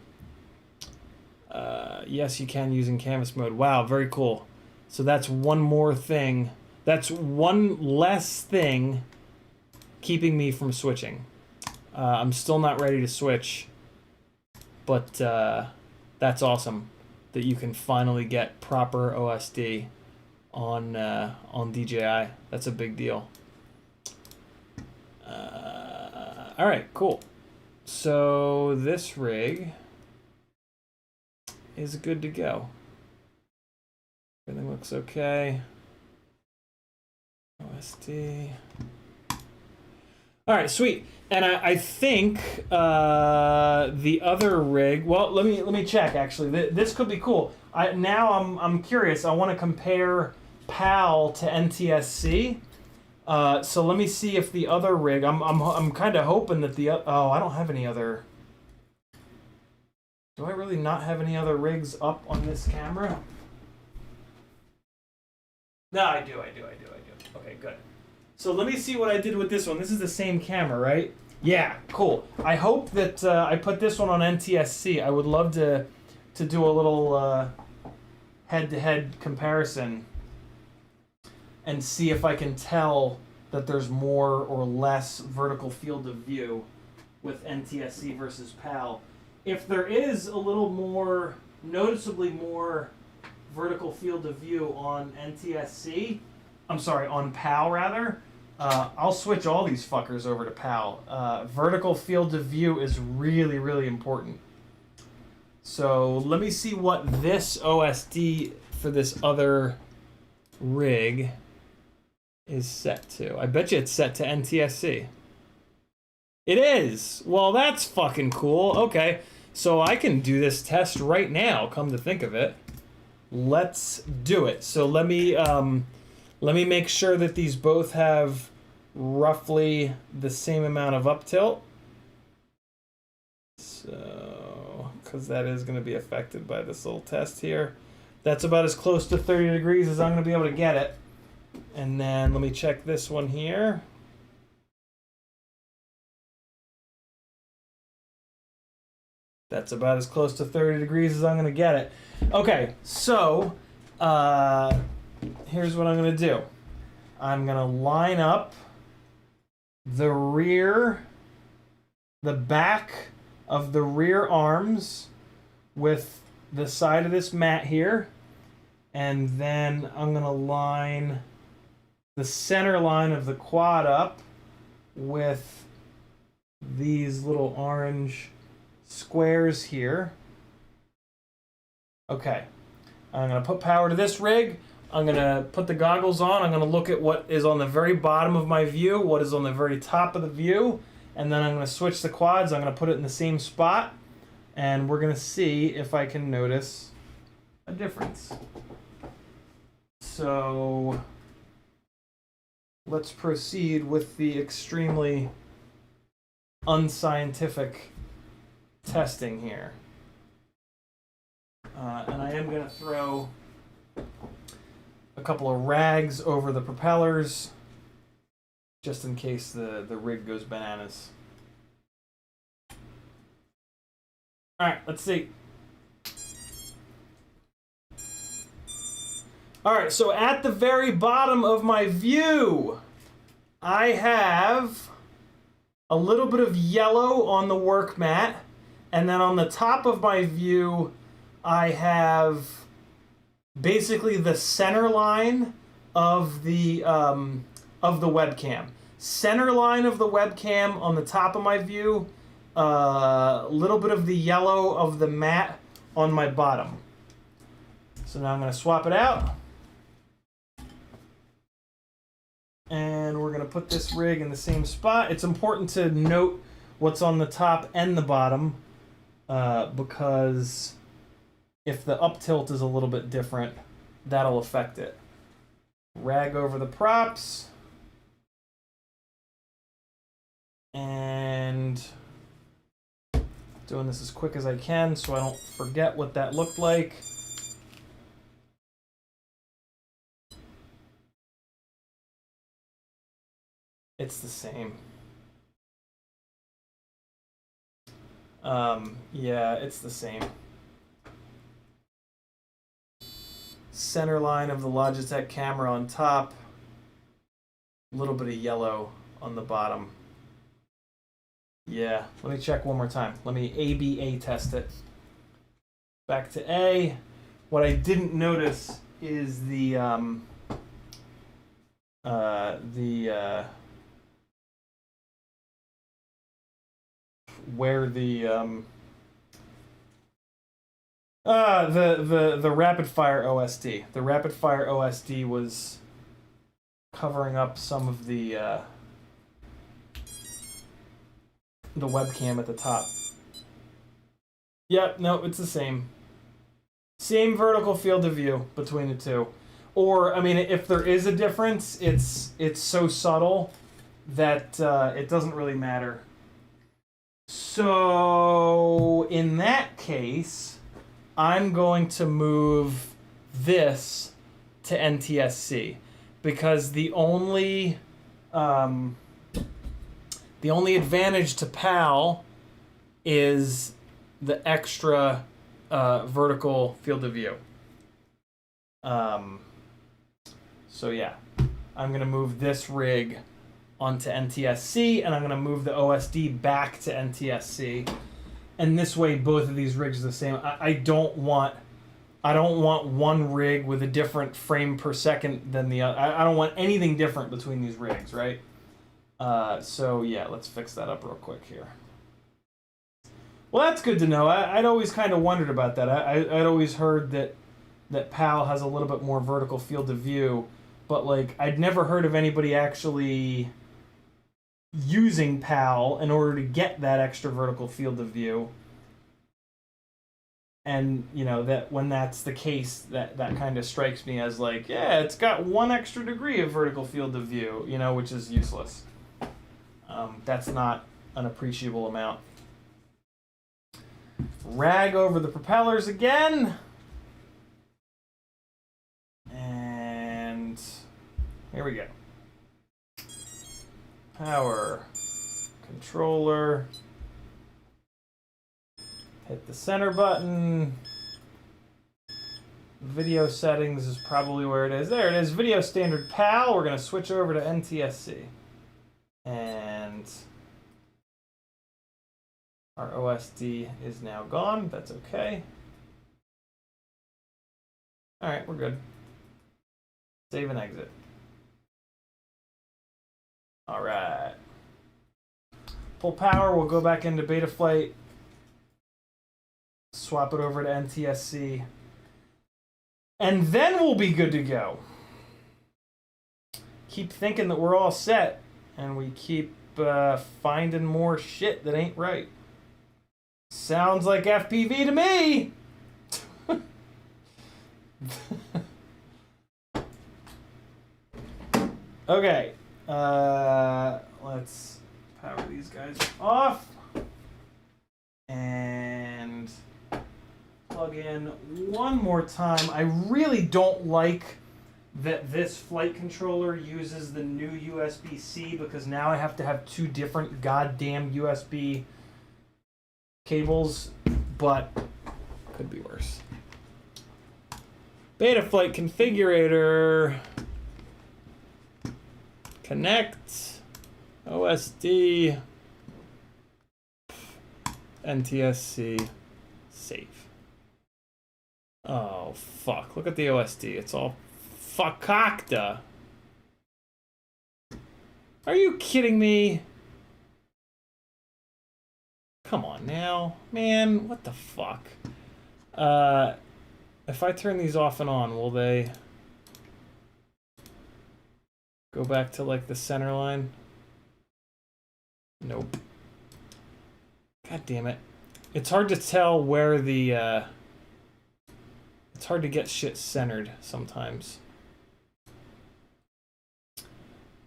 Yes, you can use in canvas mode. Wow, very cool. So that's one more thing. That's one less thing keeping me from switching. I'm still not ready to switch, but that's awesome that you can finally get proper OSD on DJI. That's a big deal. All right, cool. So this rig is good to go. Everything looks okay. OSD. All right, sweet. And I think the other rig. Well, let me check. Actually, this could be cool. Now I'm curious. I want to compare PAL to NTSC. So let me see if the other rig. I'm kind of hoping that the oh, I don't have any other. Do I really not have any other rigs up on this camera? No, I do. Okay, good. So let me see what I did with this one. This is the same camera, right? Yeah, cool. I hope that I put this one on NTSC. I would love to do a little head-to-head comparison and see if I can tell that there's more or less vertical field of view with NTSC versus PAL. If there is a little more, noticeably more vertical field of view on NTSC, I'm sorry, on PAL rather, I'll switch all these fuckers over to PAL. Vertical field of view is really, really important. So let me see what this OSD for this other rig is set to. I bet you it's set to NTSC. It is! Well, that's fucking cool. Okay, so I can do this test right now, come to think of it. Let's do it. So let me make sure that these both have roughly the same amount of up tilt. So, because that is going to be affected by this little test here. That's about as close to 30 degrees as I'm going to be able to get it. And then let me check this one here. That's about as close to 30 degrees as I'm going to get it. Okay, so here's what I'm going to do. I'm going to line up the back of the rear arms with the side of this mat here. And then I'm going to line the center line of the quad up with these little orange squares here. Okay, I'm going to put power to this rig. I'm going to put the goggles on. I'm going to look at what is on the very bottom of my view, what is on the very top of the view, and then I'm going to switch the quads. I'm going to put it in the same spot, and we're going to see if I can notice a difference. So let's proceed with the extremely unscientific testing here. And I am going to throw a couple of rags over the propellers just in case the rig goes bananas. Alright, let's see. Alright, so at the very bottom of my view, I have a little bit of yellow on the work mat, and then on the top of my view, I have basically the center line of the webcam. Center line of the webcam on the top of my view, a little bit of the yellow of the mat on my bottom. So now I'm going to swap it out. And we're going to put this rig in the same spot. It's important to note what's on the top and the bottom because if the up tilt is a little bit different, that'll affect it. Rag over the props. And doing this as quick as I can so I don't forget what that looked like. It's the same. Yeah, it's the same. Center line of the Logitech camera on top. A little bit of yellow on the bottom. Yeah, let me check one more time. Let me A/B/A test it. Back to A. What I didn't notice is where the rapid fire OSD. The rapid fire OSD was covering up some of the webcam at the top. Yep, no, it's the same. Same vertical field of view between the two. Or, I mean, if there is a difference, it's so subtle that it doesn't really matter. So, in that case, I'm going to move this to NTSC because the only The only advantage to PAL is the extra vertical field of view. So yeah, I'm going to move this rig onto NTSC, and I'm going to move the OSD back to NTSC. And this way, both of these rigs are the same. I don't want one rig with a different frame per second than the other. I don't want anything different between these rigs, right? So yeah, let's fix that up real quick here. Well, that's good to know. I'd always kind of wondered about that. I'd always heard that PAL has a little bit more vertical field of view, but like I'd never heard of anybody actually using PAL in order to get that extra vertical field of view. And you know that when that's the case, that kind of strikes me as like, yeah, it's got 1 extra degree of vertical field of view, you know, which is useless. That's not an appreciable amount. Rag over the propellers again. And here we go. Power, controller, hit the center button. Video settings is probably where it is. There it is, video standard PAL. We're going to switch over to NTSC. And our OSD is now gone. That's okay. All right, we're good. Save and exit. All right. Full power, we'll go back into beta flight. Swap it over to NTSC. And then we'll be good to go. Keep thinking that we're all set, and we keep finding more shit that ain't right. Sounds like FPV to me! Okay, let's power these guys off and plug in one more time. I really don't like that this flight controller uses the new USB-C, because now I have to have 2 different goddamn USB cables, but could be worse. Beta flight configurator. Connect, OSD, NTSC, save. Oh, fuck. Look at the OSD. It's all fakakta. Are you kidding me? Come on now. Man, what the fuck? If I turn these off and on, will they go back to like the center line? Nope. God damn it. It's hard to tell where the it's hard to get shit centered sometimes.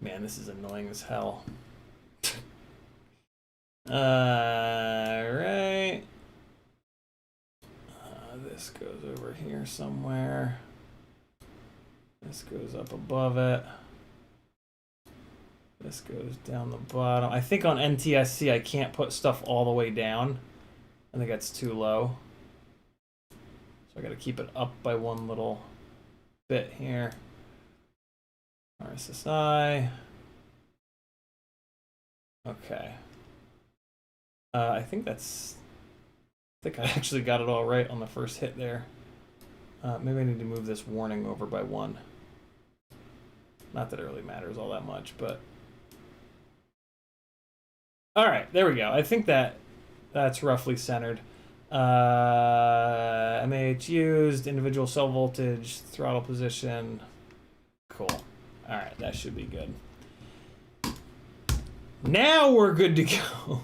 Man, this is annoying as hell. Alright. This goes over here somewhere. This goes up above it. This goes down the bottom. I think on NTSC I can't put stuff all the way down. I think that's too low. So I gotta keep it up by one little bit here. RSSI. Okay. I think I actually got it all right on the first hit there. Maybe I need to move this warning over by 1. Not that it really matters all that much, but... Alright, there we go. I think that's roughly centered. MAH used, individual cell voltage, throttle position. Cool. Alright, that should be good. Now we're good to go.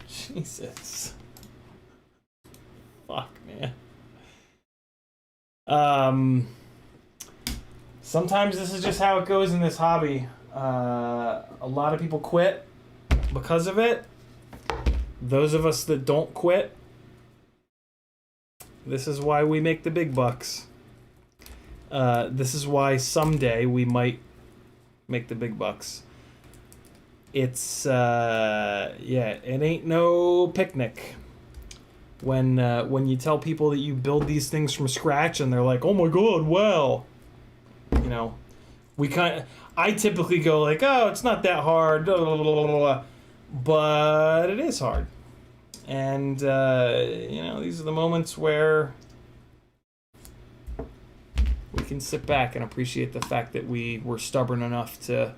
Jesus. Fuck, man. Sometimes this is just how it goes in this hobby. A lot of people quit because of it. Those of us that don't quit, this is why we make the big bucks. This is why someday we might make the big bucks. it's yeah, it ain't no picnic when you tell people that you build these things from scratch and they're like, oh my god, well, you know, I typically go like, oh, it's not that hard, blah, blah, blah, blah, blah. But it is hard. And you know, these are the moments where we can sit back and appreciate the fact that we were stubborn enough to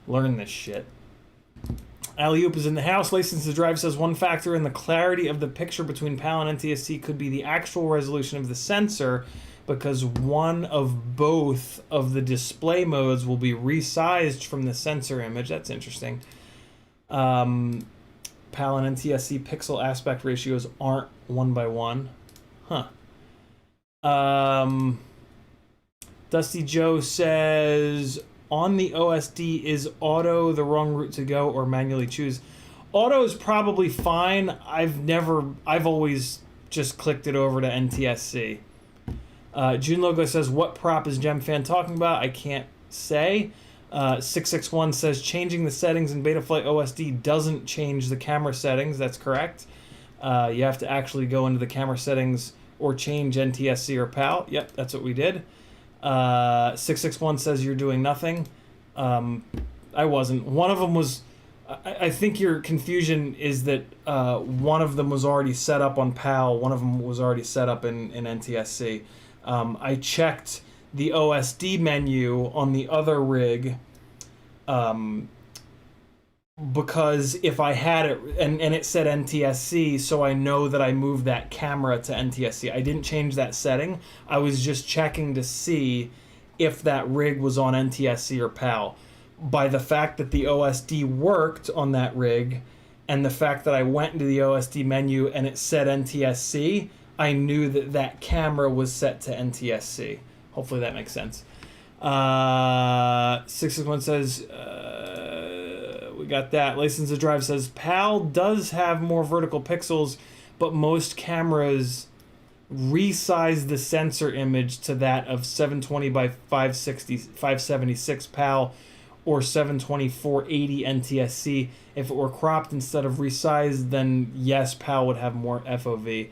learn this shit. Alley-oop is in the house. License to Drive says one factor in the clarity of the picture between PAL and NTSC could be the actual resolution of the sensor, because one of both of the display modes will be resized from the sensor image. That's interesting. PAL and NTSC pixel aspect ratios aren't 1:1. Huh. Dusty Joe says, on the OSD, is auto the wrong route to go or manually choose? Auto is probably fine. I've always just clicked it over to NTSC. June Logo says, what prop is GemFan talking about? I can't say. 661 says, changing the settings in Betaflight OSD doesn't change the camera settings. That's correct. You have to actually go into the camera settings or change NTSC or PAL. Yep, that's what we did. 661 says you're doing nothing. I wasn't. One of them was... I think your confusion is that one of them was already set up on PAL. One of them was already set up in NTSC. I checked the OSD menu on the other rig because if I had it, and it said NTSC, so I know that I moved that camera to NTSC. I didn't change that setting. I was just checking to see if that rig was on NTSC or PAL. By the fact that the OSD worked on that rig, and the fact that I went into the OSD menu and it said NTSC, I knew that that camera was set to NTSC. Hopefully that makes sense. 661 says, we got that. License to Drive says, PAL does have more vertical pixels, but most cameras resize the sensor image to that of 720 by 576 PAL or 720 480 NTSC. If it were cropped instead of resized, then yes, PAL would have more FOV.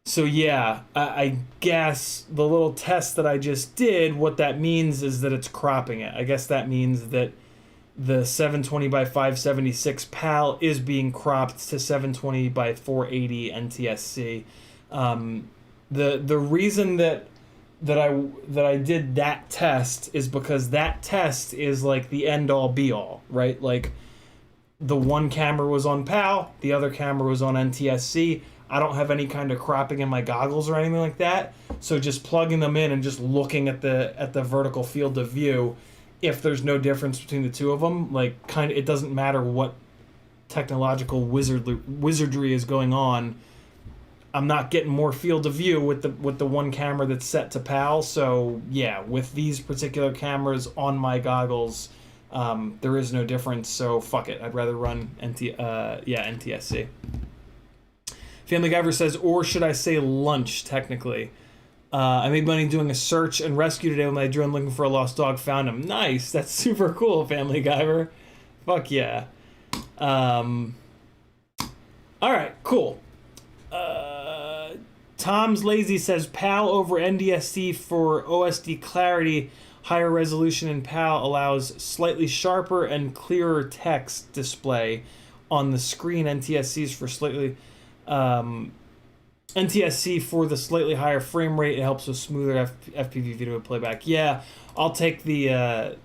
So yeah, I guess the little test that I just did, what that means is that it's cropping it. I guess that means that the 720 by 576 PAL is being cropped to 720 by 480 NTSC. The reason that I did that test is because that test is like the end all be all, right? Like the one camera was on PAL, the other camera was on NTSC. I don't have any kind of cropping in my goggles or anything like that. So just plugging them in and just looking at the vertical field of view, if there's no difference between the two of them, like kind of, it doesn't matter what technological wizardry is going on. I'm not getting more field of view with the one camera that's set to PAL. So yeah, with these particular cameras on my goggles, there is no difference. So fuck it, I'd rather run NTSC. Family Giver says, or should I say lunch, technically. I made money doing a search and rescue today with my drone looking for a lost dog. Found him. Nice. That's super cool, Family Giver. Fuck yeah. All right, cool. Tom's Lazy says, PAL over NDSC for OSD clarity. Higher resolution in PAL allows slightly sharper and clearer text display on the screen. NTSC's for slightly... NTSC for the slightly higher frame rate. It helps with smoother FPV video playback. Yeah, I'll take the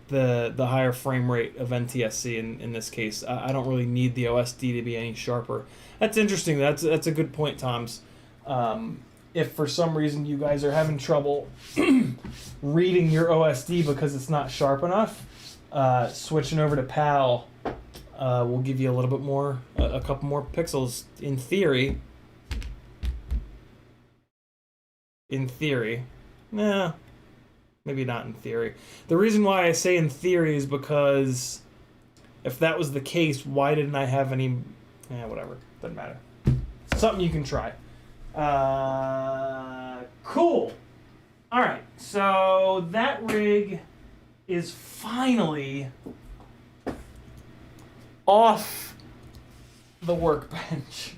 higher frame rate of NTSC in this case. I don't really need the OSD to be any sharper. That's interesting. That's a good point, Toms. If for some reason you guys are having trouble reading your OSD because it's not sharp enough, switching over to PAL will give you a little bit more, a couple more pixels in theory. In theory. Nah, maybe not in theory. The reason why I say in theory is because if that was the case, why didn't I have any... whatever. Doesn't matter. Something you can try. Cool. Alright, so that rig is finally off the workbench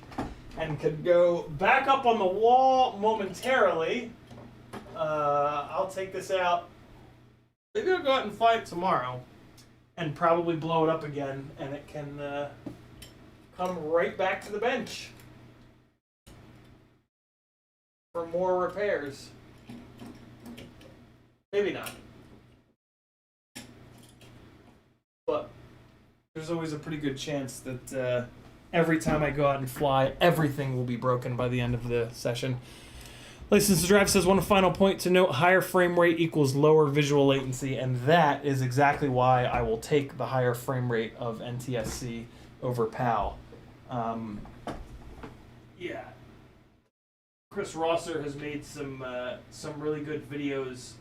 and could go back up on the wall momentarily. I'll take this out. Maybe I'll go out and fly it tomorrow and probably blow it up again, and it can come right back to the bench for more repairs. Maybe not. But there's always a pretty good chance that every time I go out and fly, everything will be broken by the end of the session. License to Drive says, one final point to note, higher frame rate equals lower visual latency, and that is exactly why I will take the higher frame rate of NTSC over PAL. Yeah. Chris Rosser has made some really good videos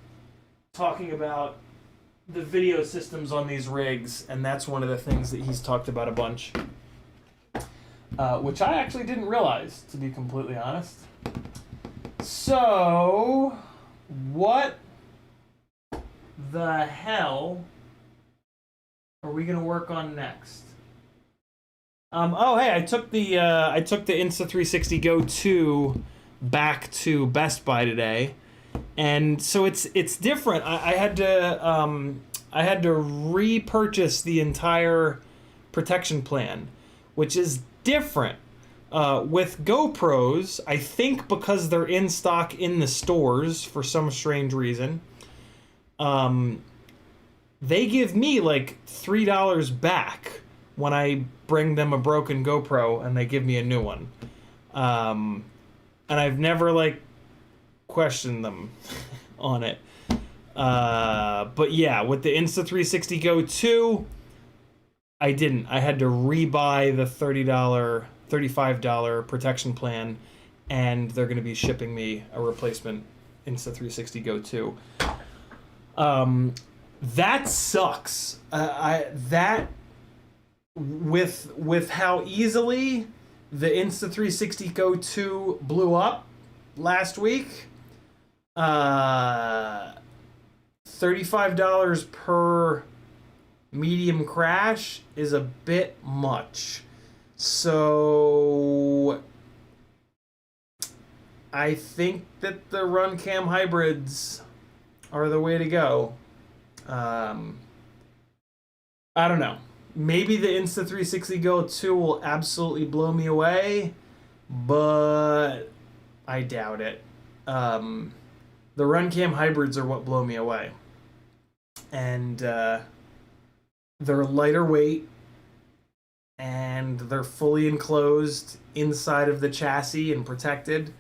talking about the video systems on these rigs, and that's one of the things that he's talked about a bunch, which I actually didn't realize, to be completely honest. So, what the hell are we gonna work on next? Oh hey, I took the Insta360 Go 2 back to Best Buy today, and so it's different. I had to repurchase the entire protection plan, which is different. With GoPros, I think because they're in stock in the stores for some strange reason, they give me like $3 back when I bring them a broken GoPro, and they give me a new one. And I've never like questioned them on it. But yeah, with the Insta360 Go 2, I didn't. I had to rebuy the $35 protection plan, and they're going to be shipping me a replacement Insta360 Go 2. That sucks. With how easily the Insta360 Go 2 blew up last week, $35 per medium crash is a bit much. So I think that the run cam hybrids are the way to go. I don't know. Maybe the Insta360 Go 2 will absolutely blow me away, but I doubt it. The run cam hybrids are what blow me away. And they're lighter weight, and they're fully enclosed inside of the chassis and protected.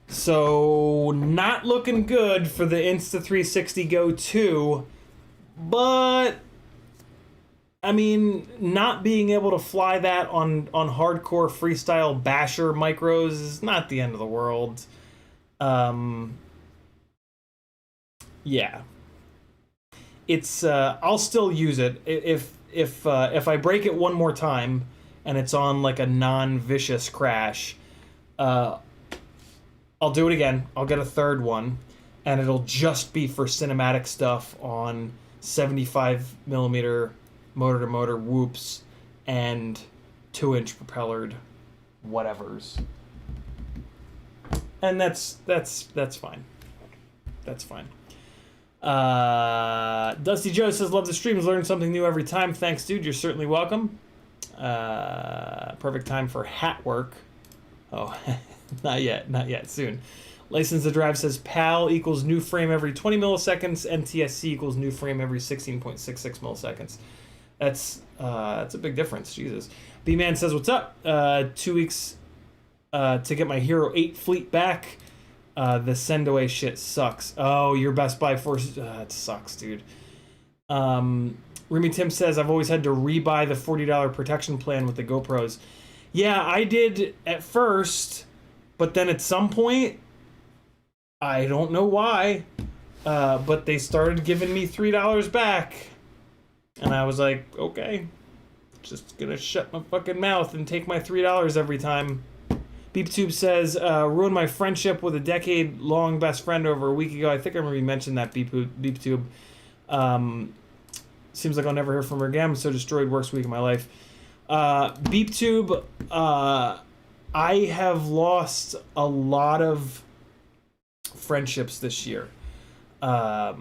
So, not looking good for the Insta360 Go 2, but I mean, not being able to fly that on hardcore freestyle basher micros is not the end of the world. Yeah. It's I'll still use it if I break it one more time and it's on like a non-vicious crash. I'll do it again. I'll get a third one, and it'll just be for cinematic stuff on 75 millimeter motor-to-motor whoops and 2-inch propellered whatevers. And that's fine. That's fine. Dusty Joe says, love the streams, learn something new every time. Thanks, dude. You're certainly welcome. Perfect time for hat work. Oh, not yet. Soon. License to Drive says PAL equals new frame every 20 milliseconds. NTSC equals new frame every 16.66 milliseconds. That's a big difference. Jesus. B-Man says, what's up? 2 weeks to get my Hero 8 fleet back. The send away shit sucks. Oh, your Best Buy force. It sucks, dude. Remy Tim says, I've always had to rebuy the $40 protection plan with the GoPros. Yeah, I did at first, but then at some point, I don't know why, but they started giving me $3 back. And I was like, okay, just gonna shut my fucking mouth and take my $3 every time. BeepTube says, ruined my friendship with a decade-long best friend over a week ago. I think I remember you mentioned that, BeepTube. Seems like I'll never hear from her again. I'm so destroyed. Worst week of my life. BeepTube. I have lost a lot of friendships this year. Not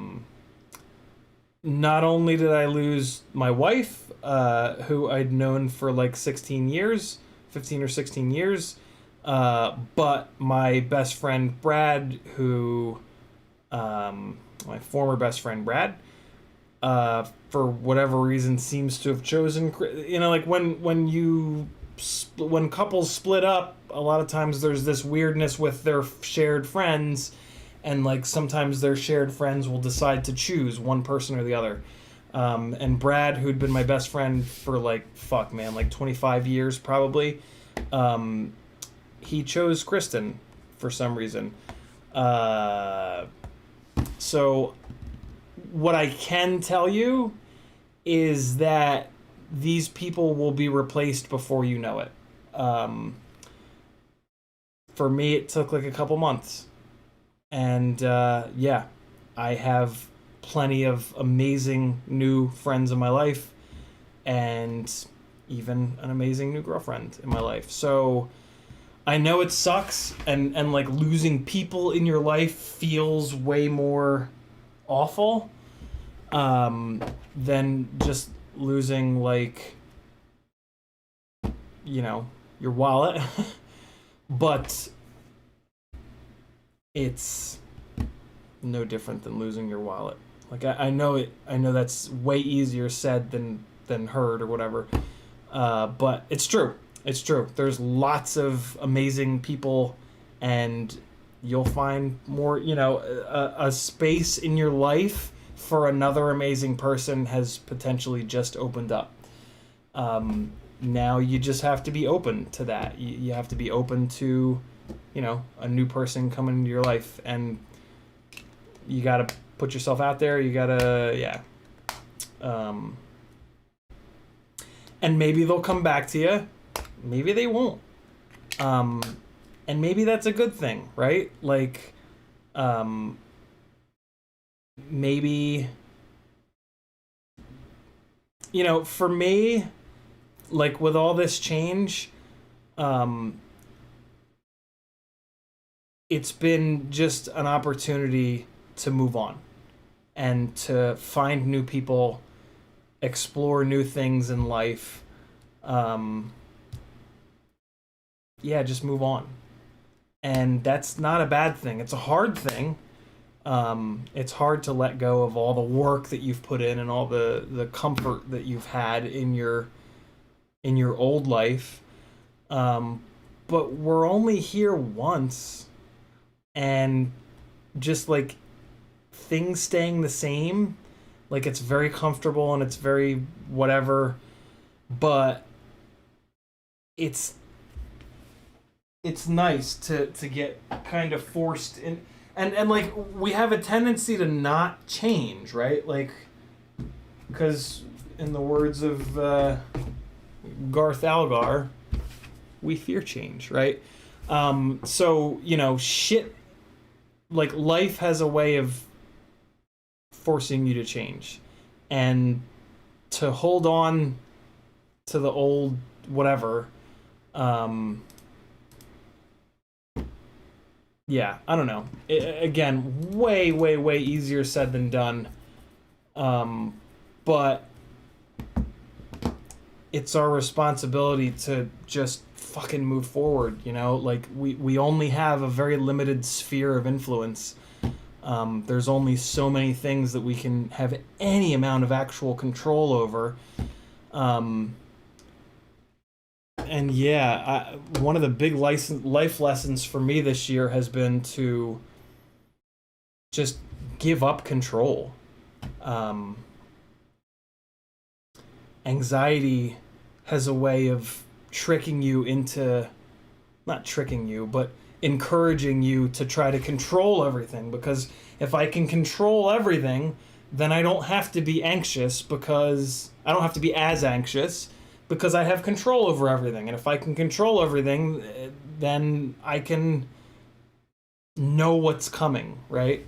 only did I lose my wife, who I'd known for like 16 years, 15 or 16 years, but my best friend Brad, who, my former best friend Brad, for whatever reason seems to have chosen, like when couples split up, a lot of times there's this weirdness with their shared friends, and like sometimes their shared friends will decide to choose one person or the other. And Brad, who'd been my best friend for like 25 years probably, he chose Kristen for some reason. So what I can tell you is that these people will be replaced before you know it. For me, it took like a couple months. And yeah, I have plenty of amazing new friends in my life, and even an amazing new girlfriend in my life. So I know it sucks, and like losing people in your life feels way more awful than just losing, like, your wallet. But it's no different than losing your wallet. Like, I know that's way easier said than heard or whatever. But it's true. It's true. There's lots of amazing people, and you'll find more, a space in your life for another amazing person has potentially just opened up. Now you just have to be open to that. You have to be open to, a new person coming into your life, and you got to put yourself out there. You got to, yeah. And maybe they'll come back to you. Maybe they won't. And maybe that's a good thing, right? Like, maybe, for me, like with all this change, it's been just an opportunity to move on and to find new people, explore new things in life. Yeah, just move on. And that's not a bad thing. It's a hard thing. It's hard to let go of all the work that you've put in and all the comfort that you've had in your old life. But we're only here once, and just like things staying the same, like it's very comfortable and it's very whatever, but it's nice to get kind of forced in, and like we have a tendency to not change, right? Like, because in the words of Garth Algar, we fear change, right? So, shit, like life has a way of forcing you to change, and to hold on to the old whatever, yeah, I don't know. Again, way, way, way easier said than done. But it's our responsibility to just fucking move forward, Like, we only have a very limited sphere of influence. There's only so many things that we can have any amount of actual control over. And yeah, one of the big life lessons for me this year has been to just give up control. Anxiety has a way of tricking you into, not tricking you, but encouraging you to try to control everything, because if I can control everything, then I don't have to be anxious, because I don't have to be as anxious, because I have control over everything. And if I can control everything, then I can know what's coming, right?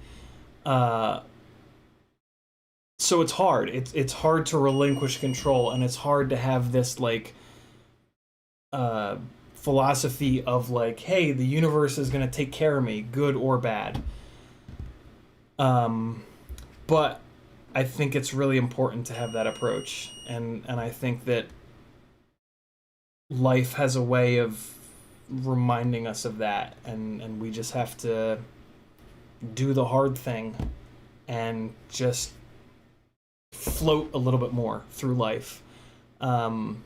So so it's hard. It's hard to relinquish control, and it's hard to have this like philosophy of like, hey, the universe is gonna take care of me, good or bad. But I think it's really important to have that approach, and I think that life has a way of reminding us of that, and we just have to do the hard thing and just float a little bit more through life. And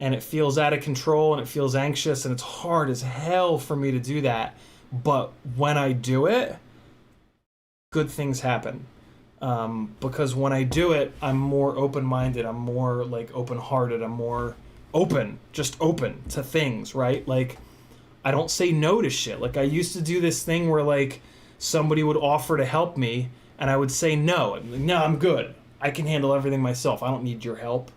it feels out of control and it feels anxious and it's hard as hell for me to do that. But when I do it, good things happen. Because when I do it, I'm more open-minded, I'm more like open-hearted, I'm more open to things, right? Like, I don't say no to shit. Like, I used to do this thing where like somebody would offer to help me and I would say no. Like, no, I'm good. I can handle everything myself. I don't need your help.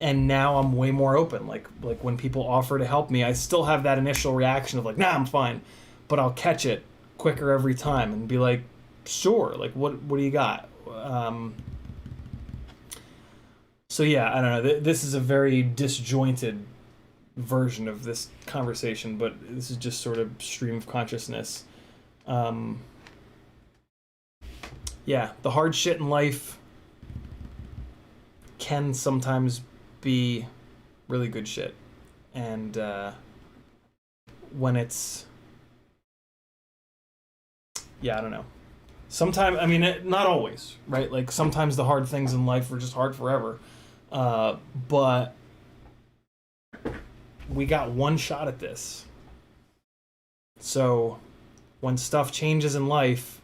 And now I'm way more open. Like when people offer to help me, I still have that initial reaction of like, nah, I'm fine. But I'll catch it quicker every time and be like, sure, like what do you got? So yeah, I don't know. This is a very disjointed version of this conversation, but this is just sort of stream of consciousness. Yeah, the hard shit in life can sometimes be really good shit. And when it's... Yeah, I don't know. Sometimes, I mean, not always, right? Like, sometimes the hard things in life are just hard forever. But we got one shot at this. So when stuff changes in life,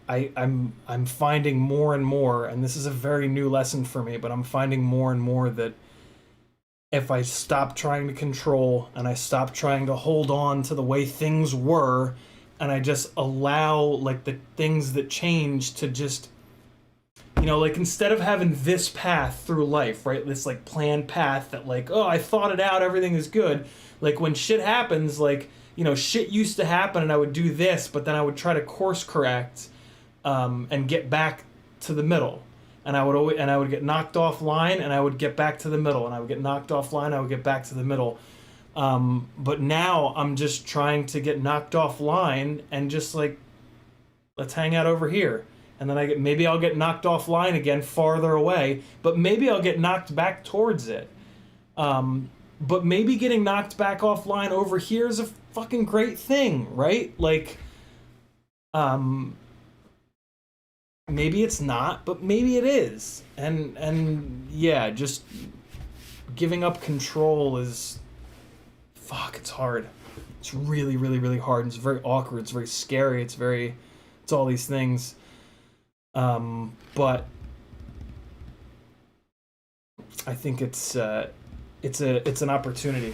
I'm finding more and more, and this is a very new lesson for me, but I'm finding more and more that if I stop trying to control and I stop trying to hold on to the way things were, and I just allow like the things that change to just, you know, like instead of having this path through life, right? This like planned path that like, oh, I thought it out, everything is good. Like when shit happens, like, you know, shit used to happen and I would do this, but then I would try to course correct and get back to the middle. And I would get knocked offline and I would get back to the middle, and I would get knocked offline, I would get back to the middle. But now I'm just trying to get knocked offline and just like, let's hang out over here. And then maybe I'll get knocked offline again farther away, but maybe I'll get knocked back towards it. But maybe getting knocked back offline over here is a fucking great thing, right? Like, maybe it's not, but maybe it is. And yeah, just giving up control is, fuck, it's hard. It's really, really, really hard. And it's very awkward. It's very scary. It's all these things. But I think it's an opportunity,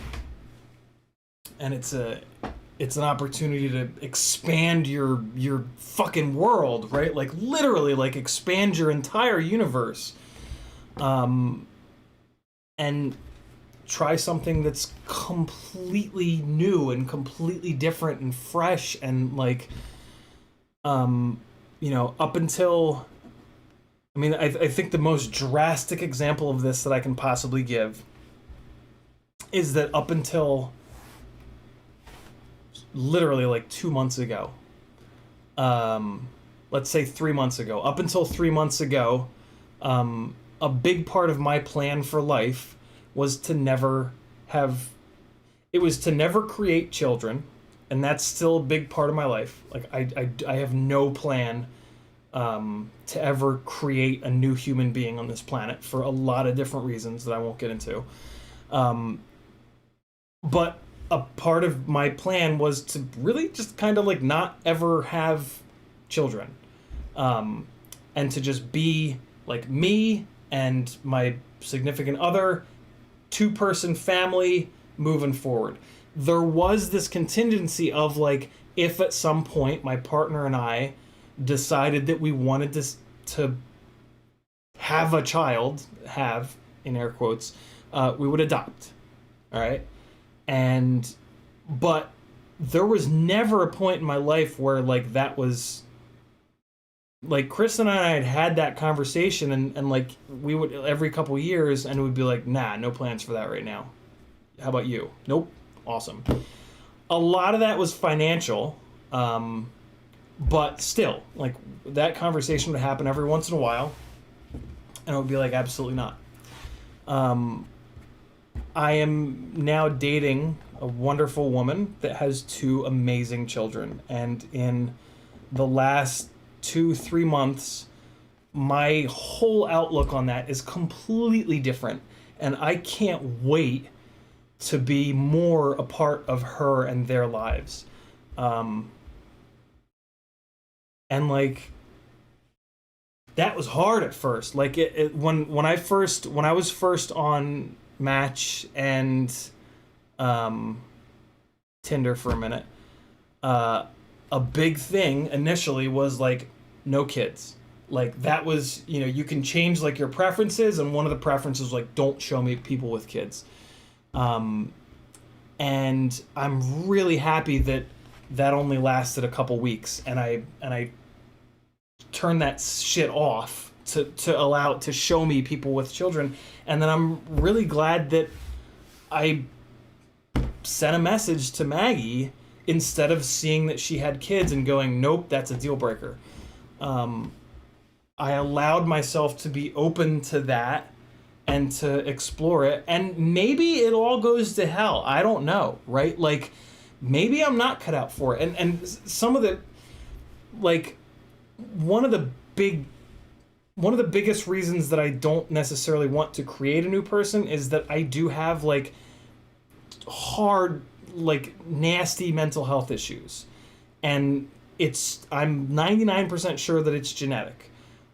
and it's an opportunity to expand your fucking world, right? Like literally, like expand your entire universe, and try something that's completely new and completely different and fresh and like, you know, up until, I mean, I think the most drastic example of this that I can possibly give is that up until literally like 2 months ago, let's say 3 months ago, up until 3 months ago, a big part of my plan for life was to never create children. And that's still a big part of my life. Like, I have no plan to ever create a new human being on this planet for a lot of different reasons that I won't get into. But a part of my plan was to really just kind of like not ever have children. And to just be like me and my significant other, 2-person family moving forward. There was this contingency of like, if at some point my partner and I decided that we wanted to have a child, have in air quotes, we would adopt. All right. But there was never a point in my life where like that was like Chris and I had that conversation, and like we would every couple years, and it would be like, nah, no plans for that right now. How about you? Nope. Awesome. A lot of that was financial, but still, like that conversation would happen every once in a while, and it would be like, absolutely not. I am now dating a wonderful woman that has two amazing children, and in the last 2-3 months, my whole outlook on that is completely different, and I can't wait to be more a part of her and their lives. And like that was hard at first. Like when I was first on Match and Tinder for a minute, a big thing initially was like no kids. Like that was, you can change like your preferences, and one of the preferences was like don't show me people with kids. And I'm really happy that that only lasted a couple weeks, and I turned that shit off to show me people with children. And then I'm really glad that I sent a message to Maggie instead of seeing that she had kids and going, nope, that's a deal breaker. I allowed myself to be open to that and to explore it, and maybe it all goes to hell. I don't know, right? Like maybe I'm not cut out for it. And some of the, like, one of the biggest reasons that I don't necessarily want to create a new person is that I do have like hard, like nasty mental health issues, and I'm 99% sure that it's genetic.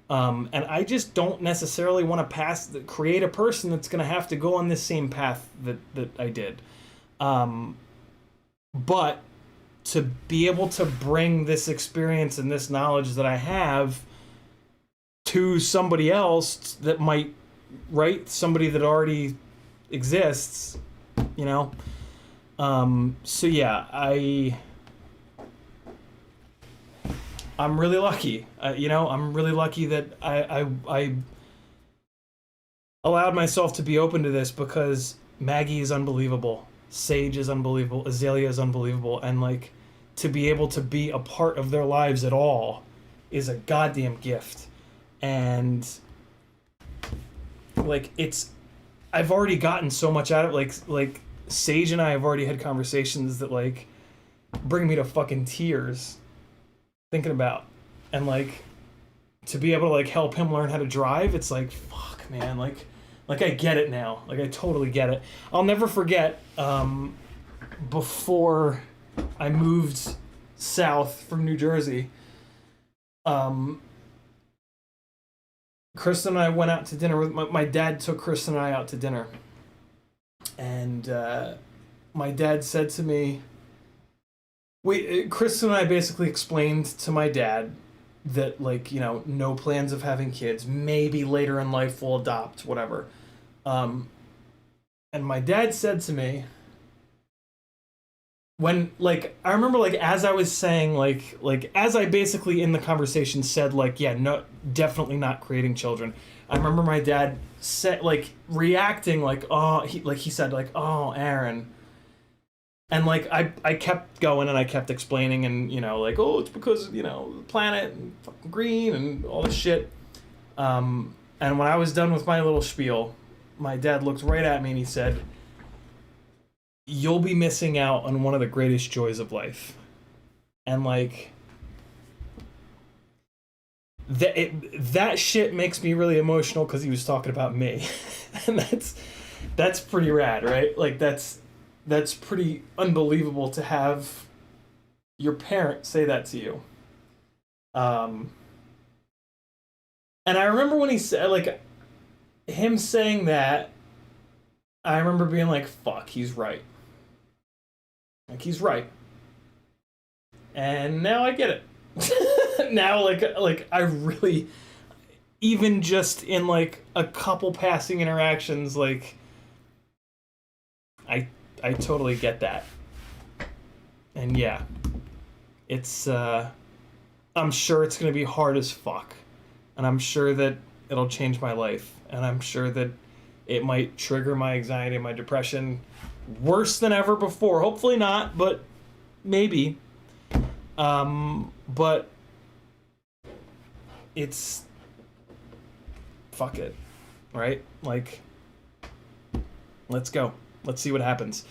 And I just don't necessarily want to create a person that's going to have to go on this same path that I did. But to be able to bring this experience and this knowledge that I have to somebody else that might, right? Somebody that already exists, So yeah, I'm really lucky. I'm really lucky that I allowed myself to be open to this, because Maggie is unbelievable. Sage is unbelievable. Azalea is unbelievable. And like to be able to be a part of their lives at all is a goddamn gift. And like I've already gotten so much out of it. Like Sage and I have already had conversations that like bring me to fucking tears thinking about, and like to be able to like help him learn how to drive, it's like fuck, man, like I get it now. Like I totally get it. I'll never forget before I moved south from New Jersey, Kristen and I went out to dinner with my dad took Kristen and I out to dinner, and my dad said to me, Kristen and I basically explained to my dad that, like, no plans of having kids. Maybe later in life we'll adopt, whatever. And my dad said to me, when, like, I remember, like, as I was saying, like, as I basically in the conversation said, like, yeah, no, definitely not creating children. I remember my dad said, like, reacting, like, oh, he said, like, oh, Aaron. And like I kept going and I kept explaining, and like, oh, it's because the planet and fucking green and all this shit. And when I was done with my little spiel, my dad looked right at me and he said, "You'll be missing out on one of the greatest joys of life." And like that shit makes me really emotional, because he was talking about me, and that's pretty rad, right? Like that's pretty unbelievable to have your parent say that to you. And I remember when he said, like, him saying that, I remember being like, fuck, he's right. Like, he's right. And now I get it. Now, like I really, even just in like a couple passing interactions, like I totally get that. And yeah, it's I'm sure it's going to be hard as fuck. And I'm sure that it'll change my life. And I'm sure that it might trigger my anxiety and my depression worse than ever before. Hopefully not, but maybe. But it's... fuck it. Right? Like, let's go. Let's see what happens.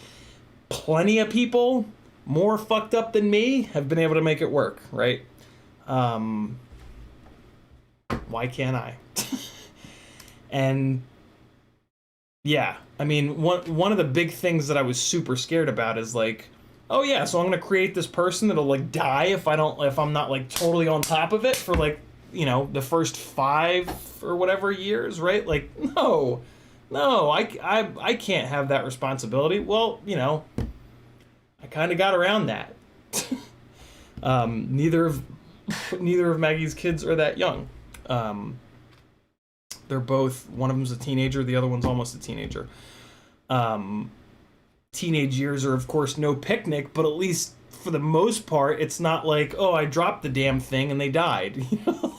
Plenty of people more fucked up than me have been able to make it work, right? Why can't I? And yeah, I mean, one of the big things that I was super scared about is like, oh yeah, so I'm gonna create this person that'll like die if I'm not like totally on top of it for like, you know, the first 5 or whatever years, right? Like, no, I can't have that responsibility. Well, you know, I kind of got around that. Neither of Maggie's kids are that young. They're both, one of them's a teenager, the other one's almost a teenager. Teenage years are, of course, no picnic, but at least for the most part, it's not like, oh, I dropped the damn thing and they died. You know?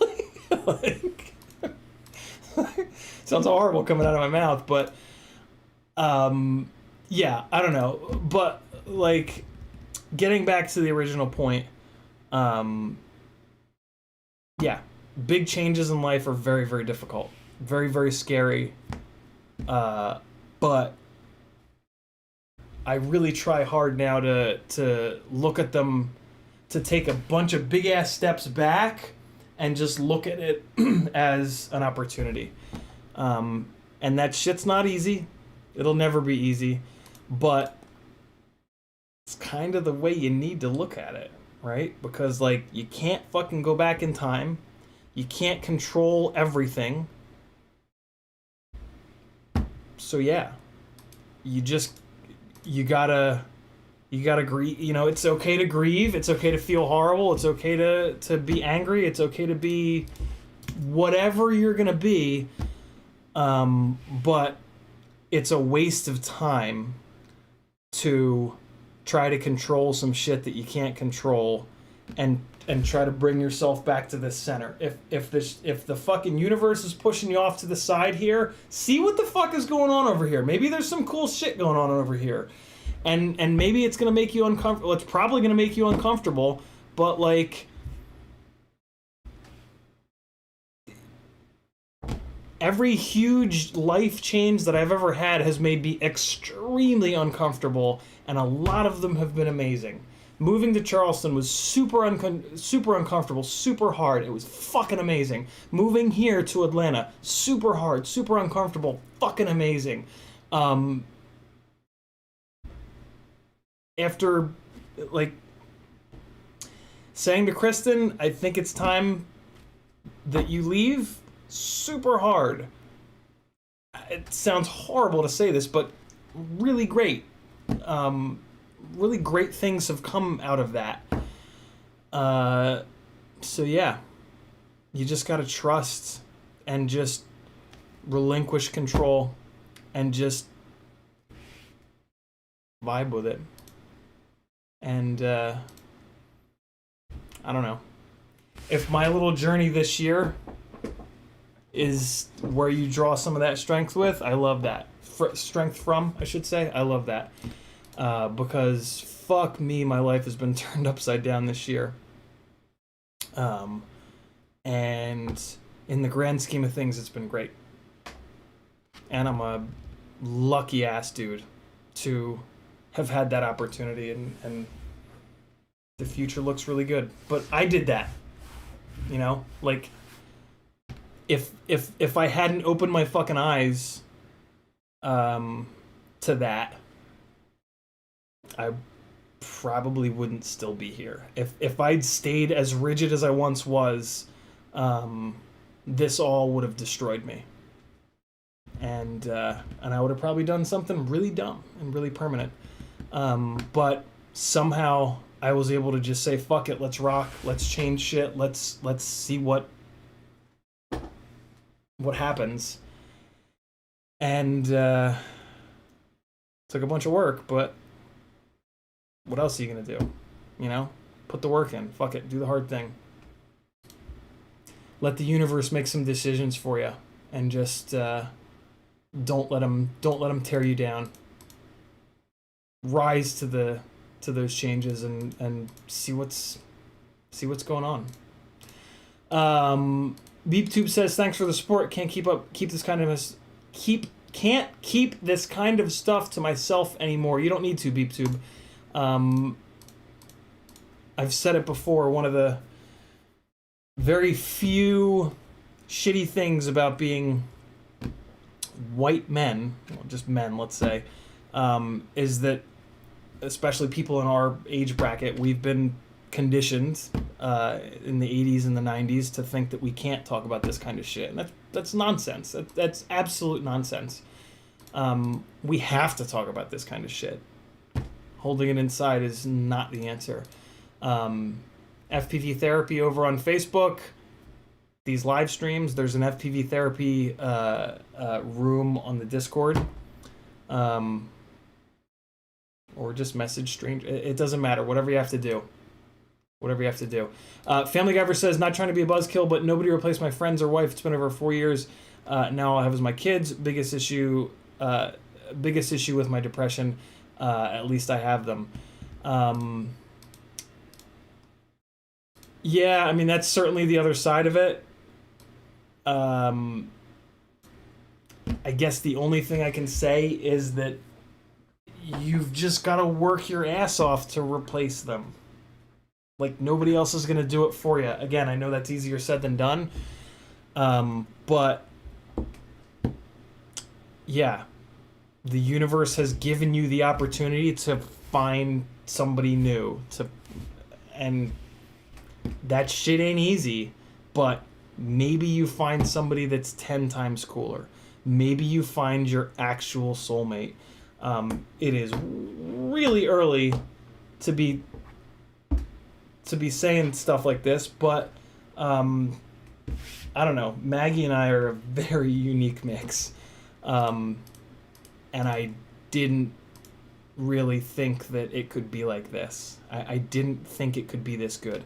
Like, sounds horrible coming out of my mouth, but yeah, I don't know. But like, getting back to the original point, yeah, big changes in life are very, very difficult. Very, very scary. But I really try hard now to look at them, to take a bunch of big ass steps back and just look at it as an opportunity. And that shit's not easy. It'll never be easy, but it's kind of the way you need to look at it, right? Because like, you can't fucking go back in time. You can't control everything. So yeah, you gotta grieve. You know, it's okay to grieve. It's okay to feel horrible. It's okay to be angry. It's okay to be whatever you're gonna be. But it's a waste of time to try to control some shit that you can't control, and try to bring yourself back to the center. If the fucking universe is pushing you off to the side here, see what the fuck is going on over here. Maybe there's some cool shit going on over here. And maybe it's gonna make you uncomfortable. It's probably gonna make you uncomfortable, but like, every huge life change that I've ever had has made me extremely uncomfortable, and a lot of them have been amazing. Moving to Charleston was super uncomfortable, super hard. It was fucking amazing. Moving here to Atlanta, super hard, super uncomfortable, fucking amazing. After, like, saying to Kristen, I think it's time that you leave, super hard. It sounds horrible to say this, but really great. Really great things have come out of that. So yeah, you just gotta trust and just relinquish control and just vibe with it. And I don't know. If my little journey this year is where you draw some of that strength with, I love that. Strength from, I should say. I love that. Because fuck me, my life has been turned upside down this year. And in the grand scheme of things, it's been great. And I'm a lucky ass dude to have had that opportunity, and the future looks really good. But I did that, you know, like, if I hadn't opened my fucking eyes to that, I probably wouldn't still be here. If I'd stayed as rigid as I once was, this all would have destroyed me. And I would have probably done something really dumb and really permanent. But somehow I was able to just say, fuck it, let's rock, let's change shit, let's see what happens. And took a bunch of work, but what else are you gonna do? You know? Put the work in. Fuck it, do the hard thing. let the universe make some decisions for you, and just don't let them tear you down. Rise to those changes and see what's going on. BeepTube says, thanks for the support. Can't keep this kind of stuff to myself anymore. You don't need to, BeepTube. I've said it before, one of the very few shitty things about being white men, well, just men, let's say, is that, especially people in our age bracket, we've been conditioned in the 80s and the 90s to think that we can't talk about this kind of shit. And that's nonsense. That's absolute nonsense. We have to talk about this kind of shit. Holding it inside is not the answer. FPV therapy over on Facebook. These live streams, there's an FPV therapy room on the Discord. Or just message strange. It doesn't matter. Whatever you have to do. Family Giver says, not trying to be a buzzkill, but nobody replaced my friends or wife. It's been over 4 years. Now all I have is my kids. Biggest issue with my depression. At least I have them. Yeah, I mean, that's certainly the other side of it. I guess the only thing I can say is that you've just got to work your ass off to replace them. Like, nobody else is going to do it for you. Again, I know that's easier said than done. But, yeah. The universe has given you the opportunity to find somebody new. And that shit ain't easy. But maybe you find somebody that's 10 times cooler. Maybe you find your actual soulmate. It is really early to be saying stuff like this, but I don't know. Maggie and I are a very unique mix, and I didn't really think that it could be like this. I didn't think it could be this good.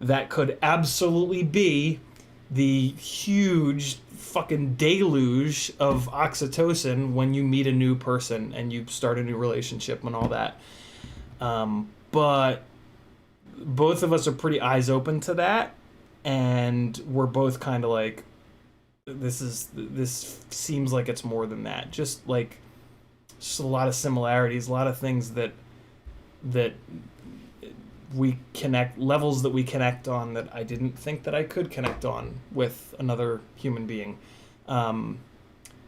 That could absolutely be the huge fucking deluge of oxytocin when you meet a new person and you start a new relationship and all that. But both of us are pretty eyes open to that, and we're both kind of like, this seems like it's more than that. Just a lot of similarities, a lot of things that we connect, levels that we connect on that I didn't think that I could connect on with another human being.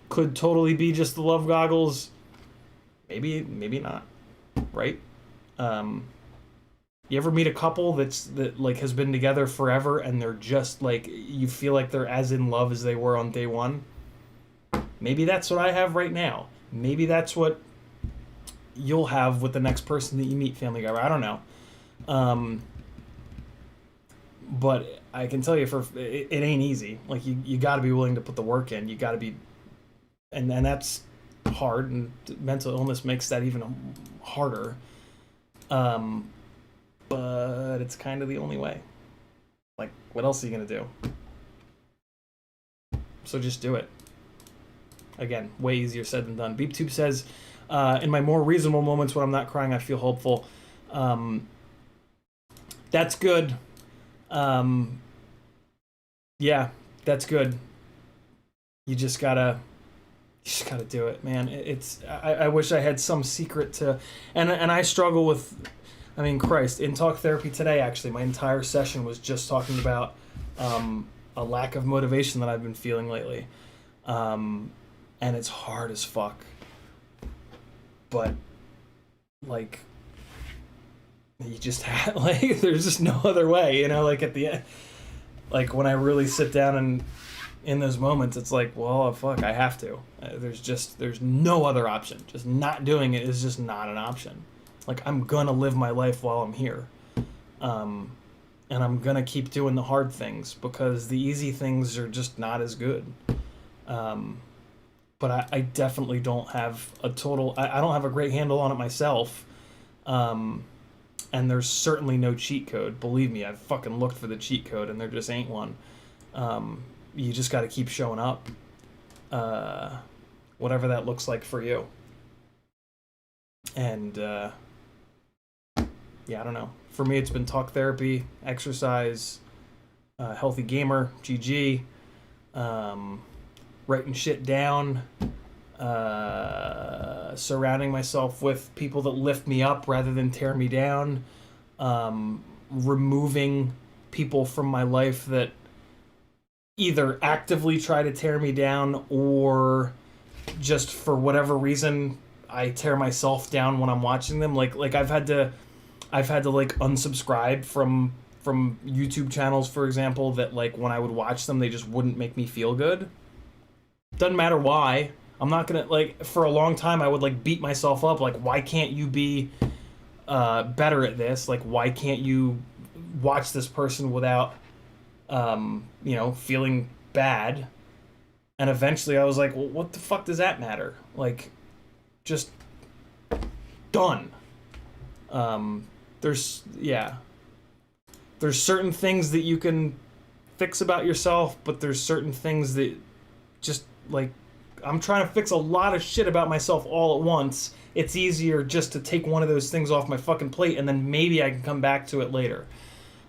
Could totally be just the love goggles. Maybe not. Right? You ever meet a couple that has been together forever and they're just like, you feel like they're as in love as they were on day one? Maybe that's what I have right now. Maybe that's what you'll have with the next person that you meet, Family Guy. I don't know. But I can tell you it ain't easy. Like, you got to be willing to put the work in. You got to be, and that's hard, and mental illness makes that even harder. But it's kind of the only way. Like, what else are you gonna do? So just do it. Again, way easier said than done. BeepTube says, in my more reasonable moments when I'm not crying, I feel hopeful. That's good. Yeah, that's good. You just gotta do it, man. I wish I had some secret to, and I struggle with, I mean, Christ, in talk therapy today, actually, my entire session was just talking about a lack of motivation that I've been feeling lately. And it's hard as fuck. But, like, you just have, like, there's just no other way, you know, like, at the end, like, when I really sit down and in those moments, it's like, well, fuck, I have to. There's no other option. Just not doing it is just not an option. Like, I'm gonna live my life while I'm here. And I'm gonna keep doing the hard things because the easy things are just not as good. But I definitely don't have a total, I don't have a great handle on it myself. And there's certainly no cheat code. Believe me, I've fucking looked for the cheat code and there just ain't one. You just got to keep showing up, whatever that looks like for you. And yeah, I don't know. For me, it's been talk therapy, exercise, healthy gamer, GG, writing shit down, surrounding myself with people that lift me up rather than tear me down, removing people from my life that either actively try to tear me down or just for whatever reason I tear myself down when I'm watching them. Like I've had to like unsubscribe from YouTube channels, for example, that like when I would watch them they just wouldn't make me feel good. Doesn't matter why. I'm not gonna, like, for a long time I would like beat myself up, like, why can't you be better at this? Like, why can't you watch this person without feeling bad? And eventually I was like, well, what the fuck does that matter? Like, just done. There's certain things that you can fix about yourself, but there's certain things that just, like, I'm trying to fix a lot of shit about myself all at once. It's easier just to take one of those things off my fucking plate and then maybe I can come back to it later.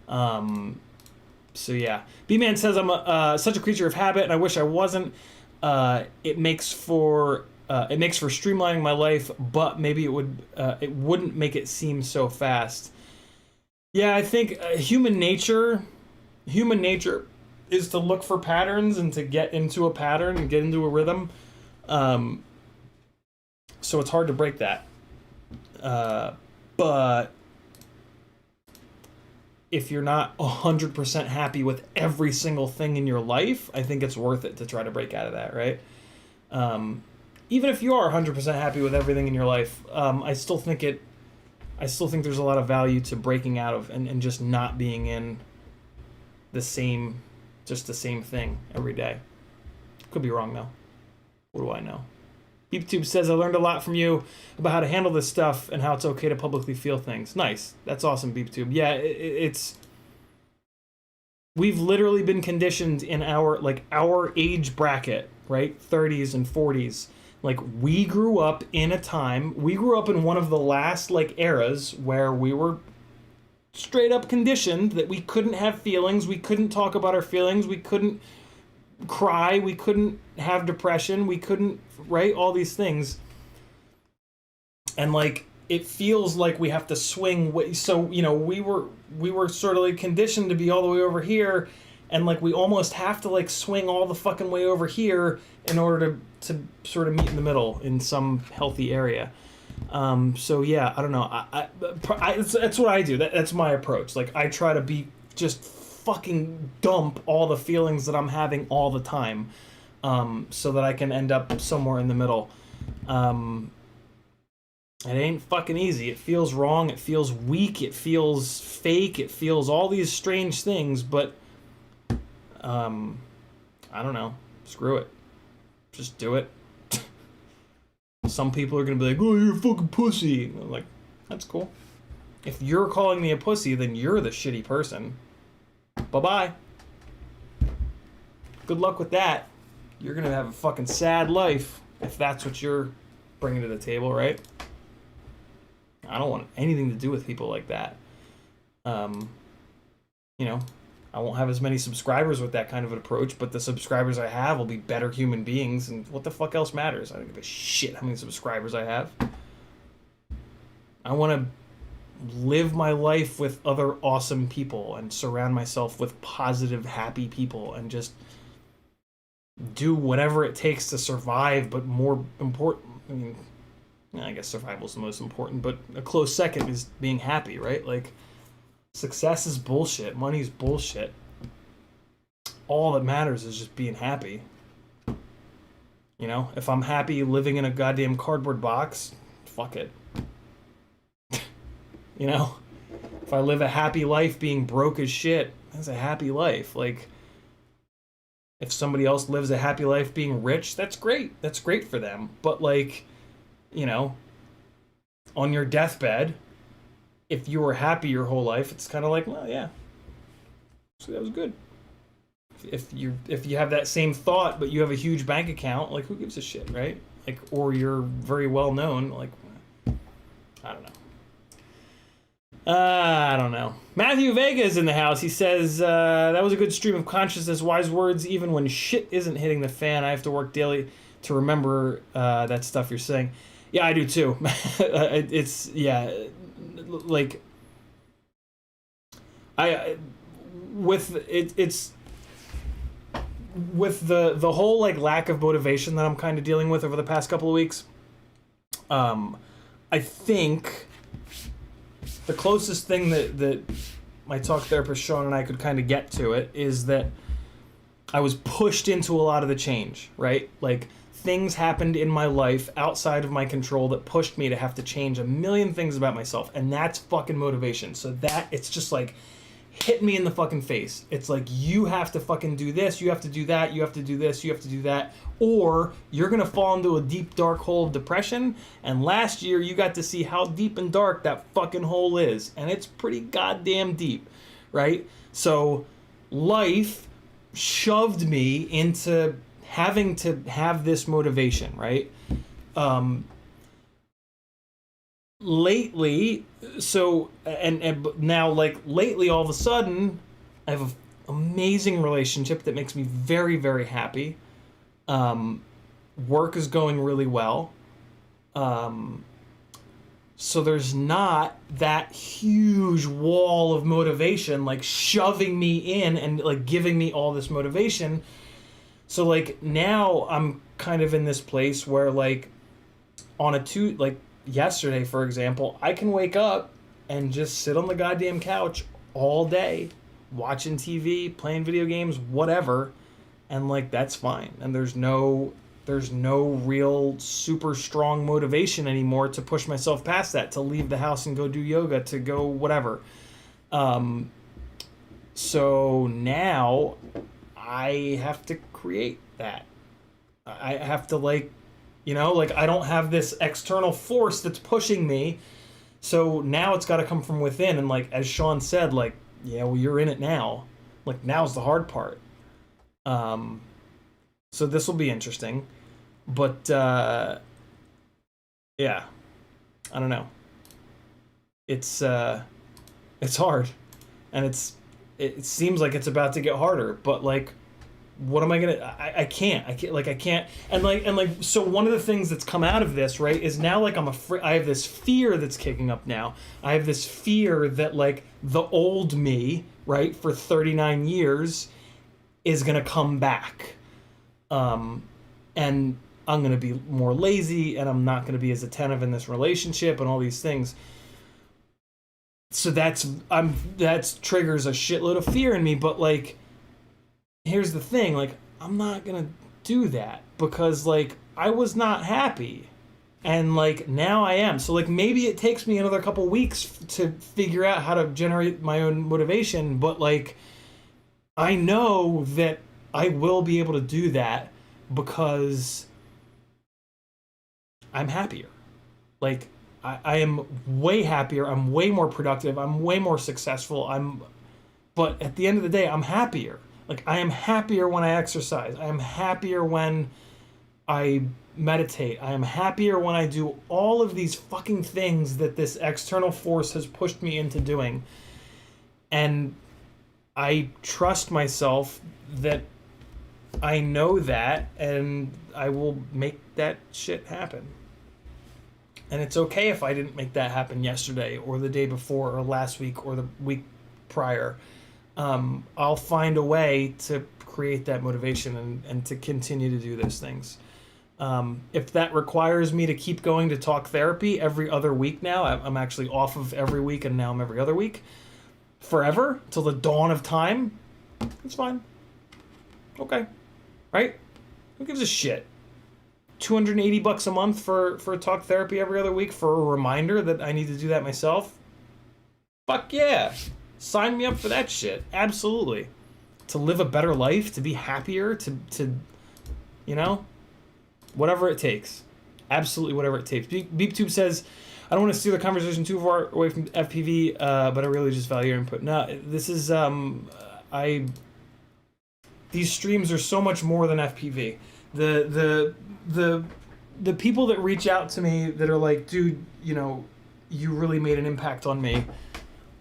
So yeah. B-Man says I'm such a creature of habit and I wish I wasn't. It makes for streamlining my life, but maybe it wouldn't make it seem so fast. Yeah, I think human nature is to look for patterns and to get into a pattern and get into a rhythm. So it's hard to break that. But if you're not 100% happy with every single thing in your life, I think it's worth it to try to break out of that, right? Even if you are 100% happy with everything in your life, I still think there's a lot of value to breaking out of and just not being in the same thing every day. Could be wrong though. What do I know? BeepTube says, I learned a lot from you about how to handle this stuff and how it's okay to publicly feel things. Nice. That's awesome, BeepTube. Yeah, we've literally been conditioned in our age bracket, right? 30s and 40s. Like, we grew up in one of the last, like, eras where we were straight up conditioned that we couldn't have feelings, we couldn't talk about our feelings, we couldn't cry, we couldn't have depression, we couldn't, right? All these things. And, like, it feels like we have to swing. So, we were sort of, like, conditioned to be all the way over here, and, like, we almost have to, like, swing all the fucking way over here in order to sort of meet in the middle in some healthy area. So yeah, I don't know. That's what I do. That's my approach. Like, I try to be just fucking dump all the feelings that I'm having all the time, so that I can end up somewhere in the middle. It ain't fucking easy. It feels wrong. It feels weak. It feels fake. It feels all these strange things. But I don't know. Screw it. Just do it. Some people are going to be like, oh, you're a fucking pussy. And I'm like, that's cool. If you're calling me a pussy, then you're the shitty person. Bye-bye. Good luck with that. You're going to have a fucking sad life if that's what you're bringing to the table, right? I don't want anything to do with people like that. I won't have as many subscribers with that kind of an approach, but the subscribers I have will be better human beings, and what the fuck else matters? I don't give a shit how many subscribers I have. I want to live my life with other awesome people and surround myself with positive, happy people and just do whatever it takes to survive, but more important, I guess survival's the most important, but a close second is being happy, right? Like, success is bullshit. Money's bullshit. All that matters is just being happy. If I'm happy living in a goddamn cardboard box, fuck it. If I live a happy life being broke as shit, that's a happy life. Like, if somebody else lives a happy life being rich, that's great. That's great for them. But, like, on your deathbed, if you were happy your whole life, it's kind of like, well, yeah, so that was good. if you have that same thought, but you have a huge bank account, like, who gives a shit, right? Like, or you're very well known, like, I don't know. I don't know. Matthew Vega is in the house. He says, that was a good stream of consciousness, wise words. Even when shit isn't hitting the fan, I have to work daily to remember that stuff you're saying. Yeah, I do too. It's, yeah, like, it's with the whole, like, lack of motivation that I'm kind of dealing with over the past couple of weeks. I think the closest thing that my talk therapist Sean and I could kind of get to it is that I was pushed into a lot of the change, right? Like, things happened in my life outside of my control that pushed me to have to change a million things about myself, and that's fucking motivation. So that, it's just like, hit me in the fucking face. It's like, you have to fucking do this, you have to do that, you have to do this, you have to do that, or you're gonna fall into a deep, dark hole of depression. And last year, you got to see how deep and dark that fucking hole is, and it's pretty goddamn deep, right? So life shoved me into having to have this motivation, right? Lately, so, and now, like, lately, all of a sudden, I have an amazing relationship that makes me very, very happy. Work is going really well. So there's not that huge wall of motivation, like, shoving me in and, like, giving me all this motivation. So, like, now I'm kind of in this place where, like, on like, yesterday, for example, I can wake up and just sit on the goddamn couch all day, watching TV, playing video games, whatever, and, like, that's fine. And there's no real super strong motivation anymore to push myself past that, to leave the house and go do yoga, to go whatever. So now I have to create that. I have to, like, you know, like, I don't have this external force that's pushing me. So now it's got to come from within. And, like, as Sean said, like, yeah, well, you're in it now. Like, now's the hard part. So this will be interesting. But, yeah, I don't know. It's hard. And it seems like it's about to get harder. But, like, what am I gonna? I can't. And so one of the things that's come out of this, right, is now, like, I'm afraid. I have this fear that's kicking up now. I have this fear that, like, the old me, right, for 39 years is gonna come back, and I'm gonna be more lazy, and I'm not gonna be as attentive in this relationship, and all these things. So that triggers a shitload of fear in me. But, like, here's the thing, like, I'm not gonna do that because, like, I was not happy, and, like, now I am. So, like, maybe it takes me another couple weeks to figure out how to generate my own motivation, but, like, I know that I will be able to do that because I'm happier. Like, I am way happier, I'm way more productive, I'm way more successful, but at the end of the day, I'm happier. Like, I am happier when I exercise. I am happier when I meditate. I am happier when I do all of these fucking things that this external force has pushed me into doing. And I trust myself that I know that, and I will make that shit happen. And it's okay if I didn't make that happen yesterday or the day before or last week or the week prior. I'll find a way to create that motivation and to continue to do those things. If that requires me to keep going to talk therapy every other week now, I'm actually off of every week and now I'm every other week, forever, till the dawn of time, it's fine. Okay. Right? Who gives a shit? $280 a month for talk therapy every other week for a reminder that I need to do that myself? Fuck yeah. Sign me up for that shit. Absolutely. To live a better life, to be happier, to you know, whatever it takes. Absolutely whatever it takes. BeepTube says, I don't want to steer the conversation too far away from FPV, but I really just value your input. No, this is, these streams are so much more than FPV. The people that reach out to me that are like, dude, you know, you really made an impact on me,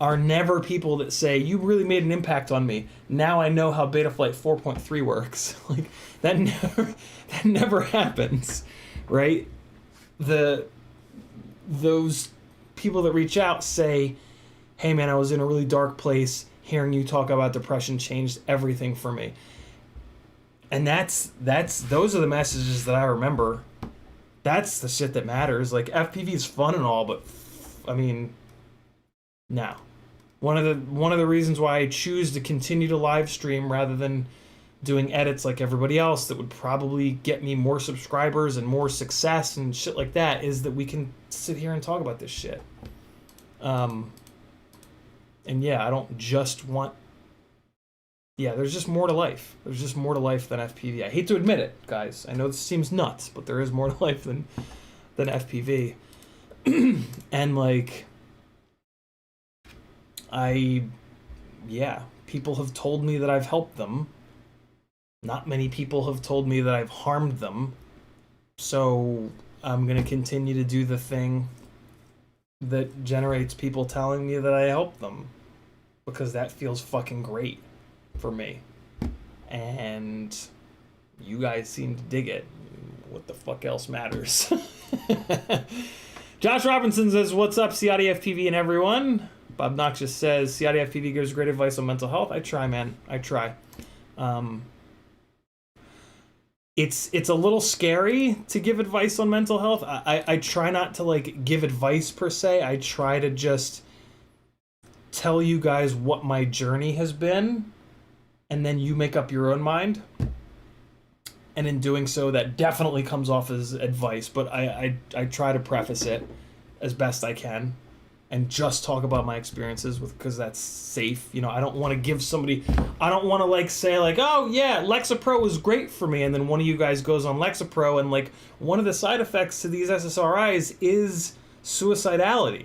are never people that say, you really made an impact on me. Now I know how Betaflight 4.3 works. Like, that never happens, right? Those people that reach out say, hey man, I was in a really dark place. Hearing you talk about depression changed everything for me. And those are the messages that I remember. That's the shit that matters. Like, FPV is fun and all, but I mean, no. One of the reasons why I choose to continue to live stream rather than doing edits like everybody else that would probably get me more subscribers and more success and shit like that is that we can sit here and talk about this shit. And yeah, I don't just want... Yeah, there's just more to life. There's just more to life than FPV. I hate to admit it, guys. I know this seems nuts, but there is more to life than FPV. And, like... people have told me that I've helped them. Not many people have told me that I've harmed them. So I'm going to continue to do the thing that generates people telling me that I helped them. Because that feels fucking great for me. And you guys seem to dig it. What the fuck else matters? Josh Robinson says, what's up, CiottiFPV and everyone? Bob Noxious says, CiottiFPV gives great advice on mental health. I try, man. I try. It's a little scary to give advice on mental health. I try not to, like, give advice per se. I try to just tell you guys what my journey has been, and then you make up your own mind. And in doing so, that definitely comes off as advice, but I try to preface it as best I can and just talk about my experiences because that's safe. You know, I don't want to give somebody, I don't want to, like, say, like, oh yeah, Lexapro was great for me, and then one of you guys goes on Lexapro and, like, one of the side effects to these SSRIs is suicidality,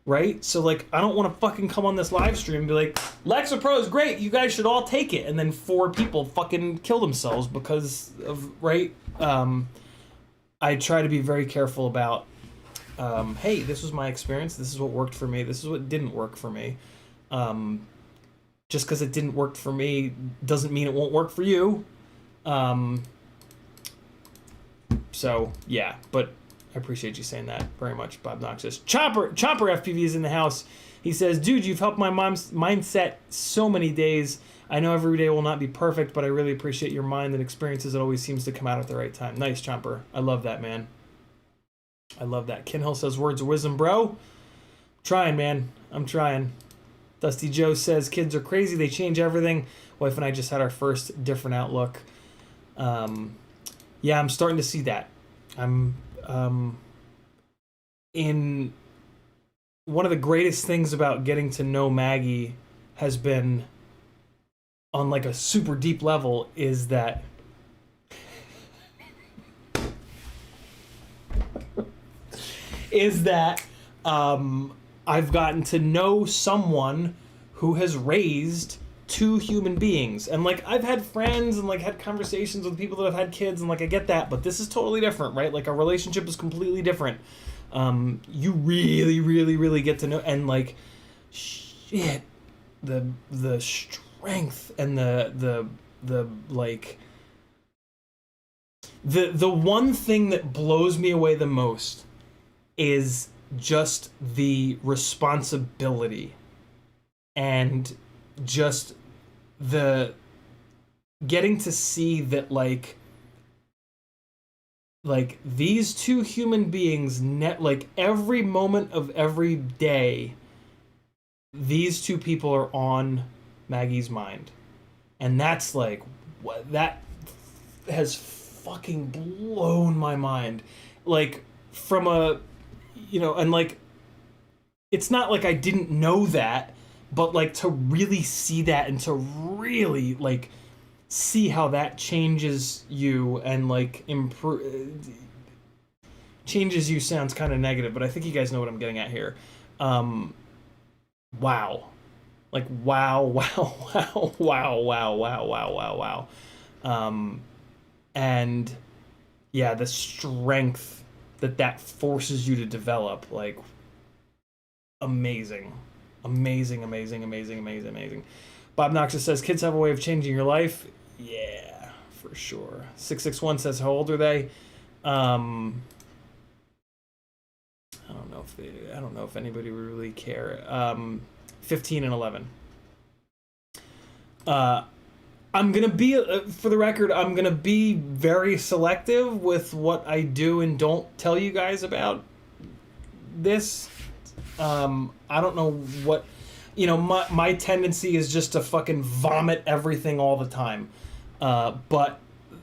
right? So, like, I don't want to fucking come on this live stream and be like, Lexapro is great, you guys should all take it, and then 4 people fucking kill themselves because of, right? I try to be very careful about, hey, this was my experience, this is what worked for me, this is what didn't work for me. Just because it didn't work for me doesn't mean it won't work for you. So, yeah, but I appreciate you saying that very much, Bob Noxious. Chopper FPV is in the house. He says, dude, you've helped my mom's mindset so many days. I know every day will not be perfect, but I really appreciate your mind and experiences. It always seems to come out at the right time. Nice, Chomper. I love that, man. I love that. Ken Hill says, words of wisdom, bro. Trying, man. I'm trying. Dusty Joe says, kids are crazy. They change everything. Wife and I just had our first different outlook. Yeah, I'm starting to see that. In one of the greatest things about getting to know Maggie has been on, like, a super deep level is that I've gotten to know someone who has raised 2 human beings. And, like, I've had friends and, like, had conversations with people that have had kids, and, like, I get that, but this is totally different, right? Like, a relationship is completely different. You really, really, really get to know, and, like, shit, the strength and the like, the one thing that blows me away the most is just the responsibility and just the getting to see that, like these 2 human beings, like, every moment of every day, these 2 people are on Maggie's mind. And that's, like, what that has fucking blown my mind. Like, from a, you know, and, like, it's not like I didn't know that, but, like, to really see that and to really, like, see how that changes you and, like, changes you sounds kind of negative, but I think you guys know what I'm getting at here. Wow. Like, wow, wow, wow, wow, wow, wow, wow, wow, wow. And yeah, the strength that forces you to develop, like, amazing. Amazing, amazing, amazing, amazing, amazing. Bob Noxus says, kids have a way of changing your life. Yeah, for sure. 661 says, how old are they? I don't know if anybody would really care. 15 and 11. I'm gonna be, for the record, I'm gonna be very selective with what I do and don't tell you guys about this. I don't know what, my tendency is just to fucking vomit everything all the time. But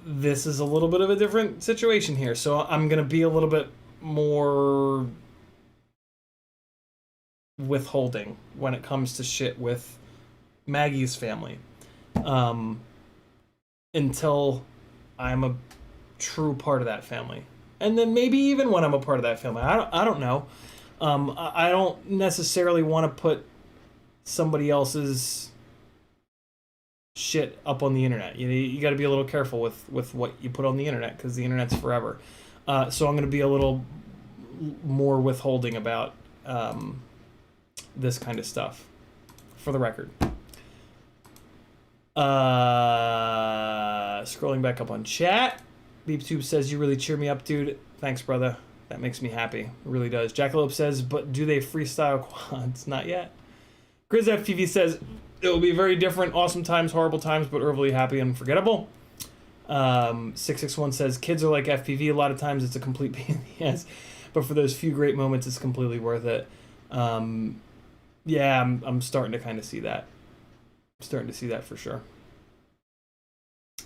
this is a little bit of a different situation here, so I'm gonna be a little bit more withholding when it comes to shit with Maggie's family. Until I'm a true part of that family. And then maybe even when I'm a part of that family. I don't know. I don't necessarily want to put somebody else's shit up on the internet. You got to be a little careful with what you put on the internet, because the internet's forever. So I'm going to be a little more withholding about this kind of stuff, for the record. Scrolling back up on chat, BeepTube says, you really cheer me up, dude. Thanks, brother. That makes me happy. It really does. Jackalope says, but do they freestyle quads? Not yet. GrizzFPV says, it will be very different. Awesome times, horrible times, but overly happy and unforgettable. 661 says, kids are like FPV. A lot of times it's a complete pain in the ass, but for those few great moments, it's completely worth it. Yeah, I'm starting to kind of see that. I'm starting to see that for sure.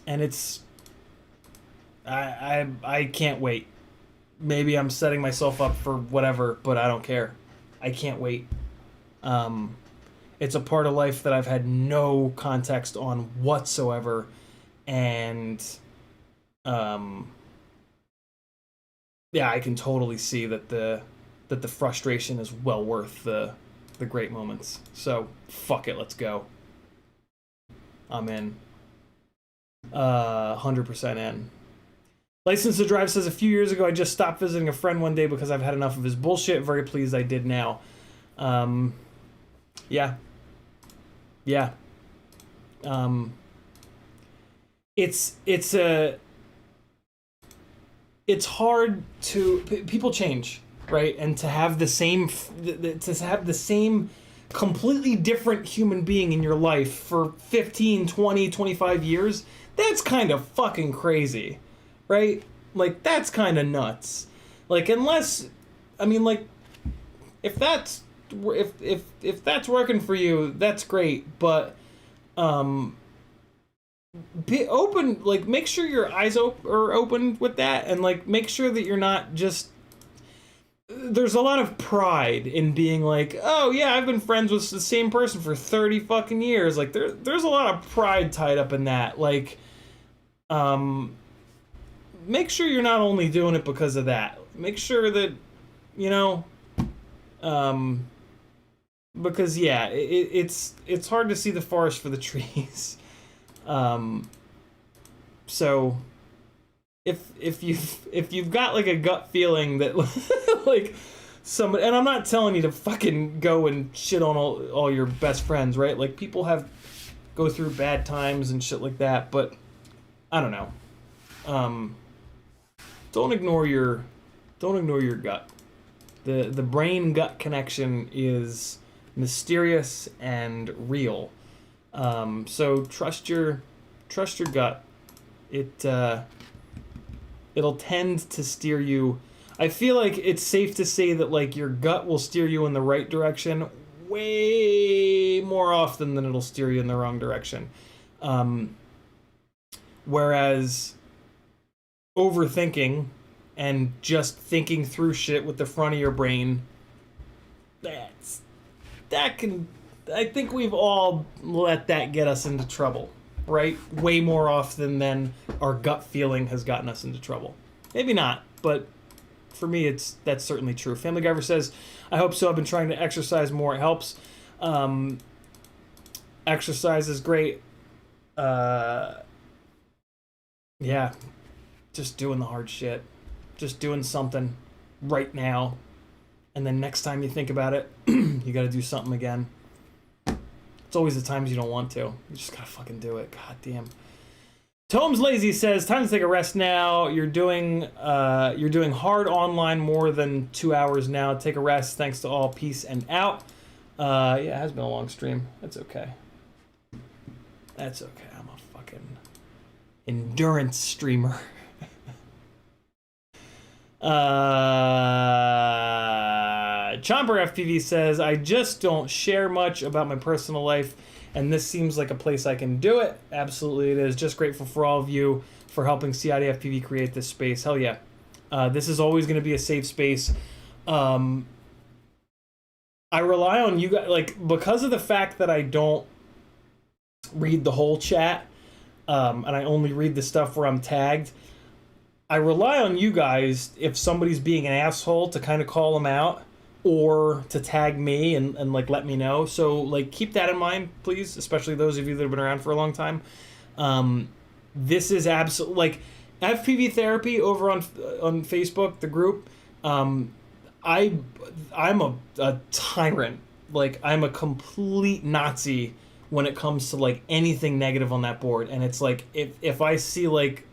And it's, I can't wait. Maybe I'm setting myself up for whatever, but I don't care. I can't wait. It's a part of life that I've had no context on whatsoever, and yeah, I can totally see that the frustration is well worth the great moments. So fuck it, let's go. I'm in. 100% in. License to Drive says, a few years ago I just stopped visiting a friend one day because I've had enough of his bullshit. Very pleased I did now. Yeah. Yeah. It's hard to, people change, right? And to have the same completely different human being in your life for 15, 20, 25 years, that's kind of fucking crazy, right? Like, that's kind of nuts. Like, unless, I mean, like, if that's working for you, that's great, but be open, like, make sure your eyes are open with that, and like make sure that you're not just, there's a lot of pride in being like, oh yeah, I've been friends with the same person for 30 fucking years. Like, there's a lot of pride tied up in that. Like, make sure you're not only doing it because of that. Make sure that, because yeah, it's hard to see the forest for the trees. So if you've got like a gut feeling that like somebody, and I'm not telling you to fucking go and shit on all your best friends, right? Like, people go through bad times and shit like that, but I don't know. Don't ignore your gut. The brain gut connection is mysterious and real. So trust your gut. It'll tend to steer you. I feel like it's safe to say that, like, your gut will steer you in the right direction way more often than it'll steer you in the wrong direction. Whereas overthinking and just thinking through shit with the front of your brain, I think we've all let that get us into trouble, right? Way more often than our gut feeling has gotten us into trouble. Maybe not, but for me, that's certainly true. Family Giver says, I hope so. I've been trying to exercise more. It helps. Exercise is great. Yeah, just doing the hard shit. Just doing something right now. And then next time you think about it, you gotta do something again. It's always the times you don't want to. You just gotta fucking do it. God damn. Tomes Lazy says, time to take a rest now. You're doing hard online more than 2 hours now. Take a rest. Thanks to all. Peace and out. Yeah, it has been a long stream. That's okay. That's okay. I'm a fucking endurance streamer. Chomper FPV says, I just don't share much about my personal life, and this seems like a place I can do it. Absolutely it is. Just grateful for all of you for helping CiottiFPV create this space. Hell yeah. This is always going to be a safe space. I rely on you guys, like, because of the fact that I don't read the whole chat, and I only read the stuff where I'm tagged, I rely on you guys, if somebody's being an asshole, to kind of call them out or to tag me and like let me know. So like keep that in mind, please, especially those of you that have been around for a long time. This is absolutely like FPV therapy over on Facebook, the group. I'm a tyrant. Like I'm a complete Nazi when it comes to like anything negative on that board. And it's like if I see like,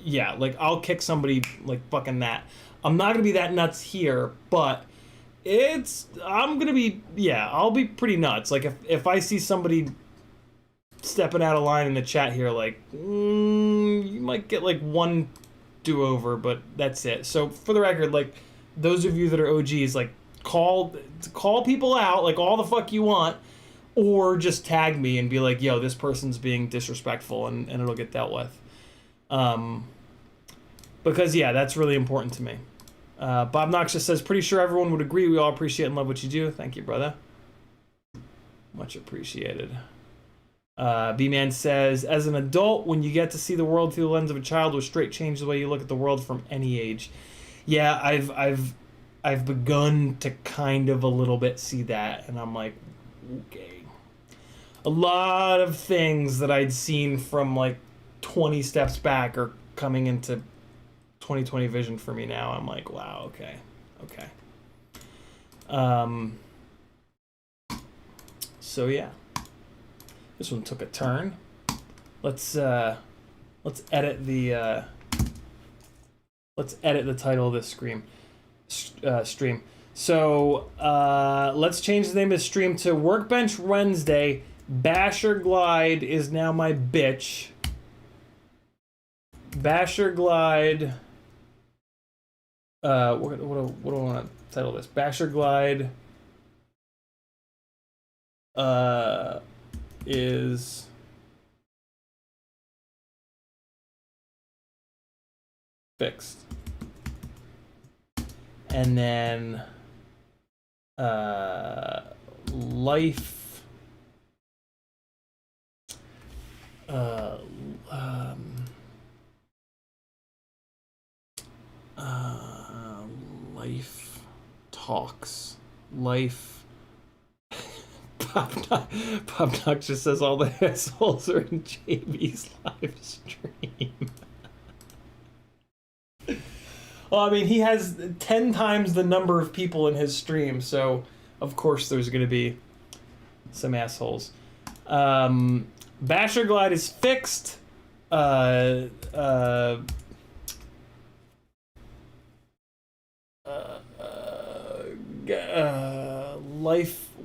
yeah, like I'll kick somebody like fucking that. I'm not gonna be that nuts here, but I'm gonna be, yeah, I'll be pretty nuts. Like if I see somebody stepping out of line in the chat here, like you might get like one do-over, but that's it. So for the record, like those of you that are OGs, like call people out like all the fuck you want, or just tag me and be like, yo, this person's being disrespectful, and it'll get dealt with. Because yeah, that's really important to me. Bob Noxious says, pretty sure everyone would agree. We all appreciate and love what you do. Thank you, brother. Much appreciated. B-Man says, as an adult, when you get to see the world through the lens of a child, will straight change the way you look at the world from any age. Yeah, I've begun to kind of a little bit see that, and I'm like, okay. A lot of things that I'd seen from like 20 steps back are coming into 2020 vision for me now. I'm like, wow, okay. So yeah, this one took a turn. Let's edit the title of this stream. So let's change the name of the stream to Workbench Wednesday. Basher Glide is now my bitch. Basher Glide. What do I want to title this? Basher Glide is fixed. And then life life talks. Life. Pop Knock just says all the assholes are in JB's live stream. Well, I mean, he has 10 times the number of people in his stream, so of course there's going to be some assholes. Basher Glide is fixed.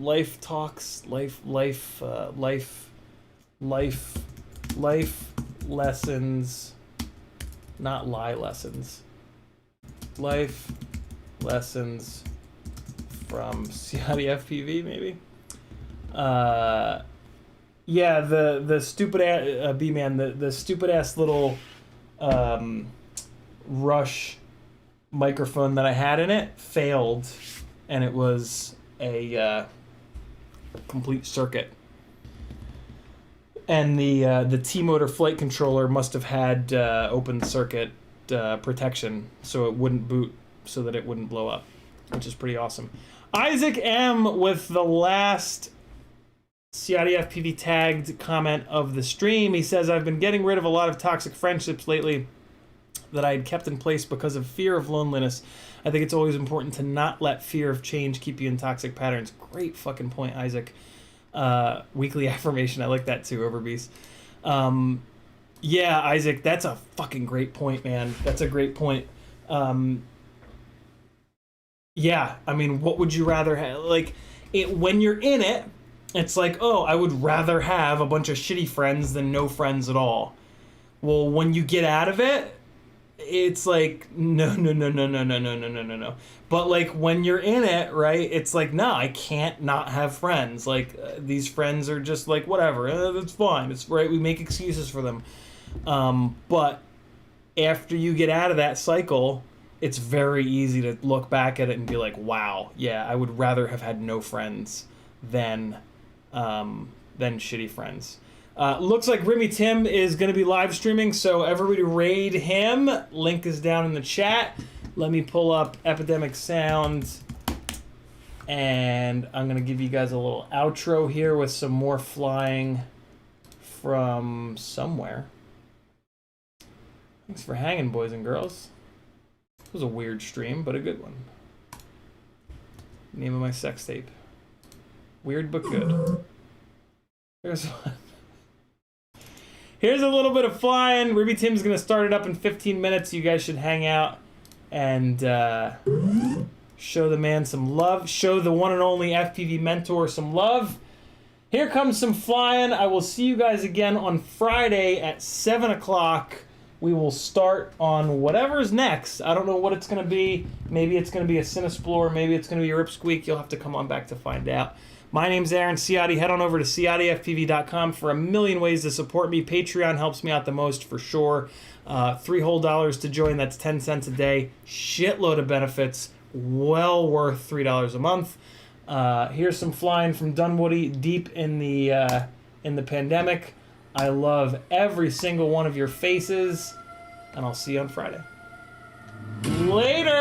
Life talks, life lessons, not lie lessons. Life lessons from CiottiFPV, maybe. Yeah, the stupid ass B-Man, the stupid ass little Rush microphone that I had in it failed, and it was a complete circuit. And the T-Motor flight controller must have had open circuit protection, so it wouldn't boot, so that it wouldn't blow up, which is pretty awesome. Isaac M with the last CiottiFPV tagged comment of the stream. He says, I've been getting rid of a lot of toxic friendships lately that I had kept in place because of fear of loneliness. I think it's always important to not let fear of change keep you in toxic patterns. Great fucking point, Isaac. Weekly affirmation. I like that too, Overbeast. Yeah, Isaac, that's a fucking great point, man. That's a great point. Yeah, I mean, what would you rather have? Like, when you're in it, it's like, oh, I would rather have a bunch of shitty friends than no friends at all. Well, when you get out of it, it's like, no. But, like, when you're in it, right, it's like, no, I can't not have friends. Like, these friends are just like, whatever, that's fine. It's right, we make excuses for them. But after you get out of that cycle, it's very easy to look back at it and be like, wow, yeah, I would rather have had no friends than shitty friends. Looks like Remy Tim is going to be live streaming, so everybody raid him. Link is down in the chat. Let me pull up Epidemic Sound, and I'm going to give you guys a little outro here with some more flying from somewhere. Thanks for hanging, boys and girls. It was a weird stream, but a good one. Name of my sex tape. Weird but good. Here's one. Here's a little bit of flying. Ruby Tim's gonna start it up in 15 minutes. You guys should hang out and show the man some love. Show the one and only FPV mentor some love. Here comes some flying. I will see you guys again on Friday at 7 o'clock. We will start on whatever's next. I don't know what it's going to be. Maybe it's going to be a Cinesplore. Maybe it's going to be a Ripsqueak. You'll have to come on back to find out. My name's Aaron Ciotti. Head on over to CiottiFPV.com for a million ways to support me. Patreon helps me out the most for sure. $3 whole to join. That's 10 cents a day. Shitload of benefits. Well worth $3 a month. Here's some flying from Dunwoody deep in the pandemic. I love every single one of your faces, and I'll see you on Friday. Later!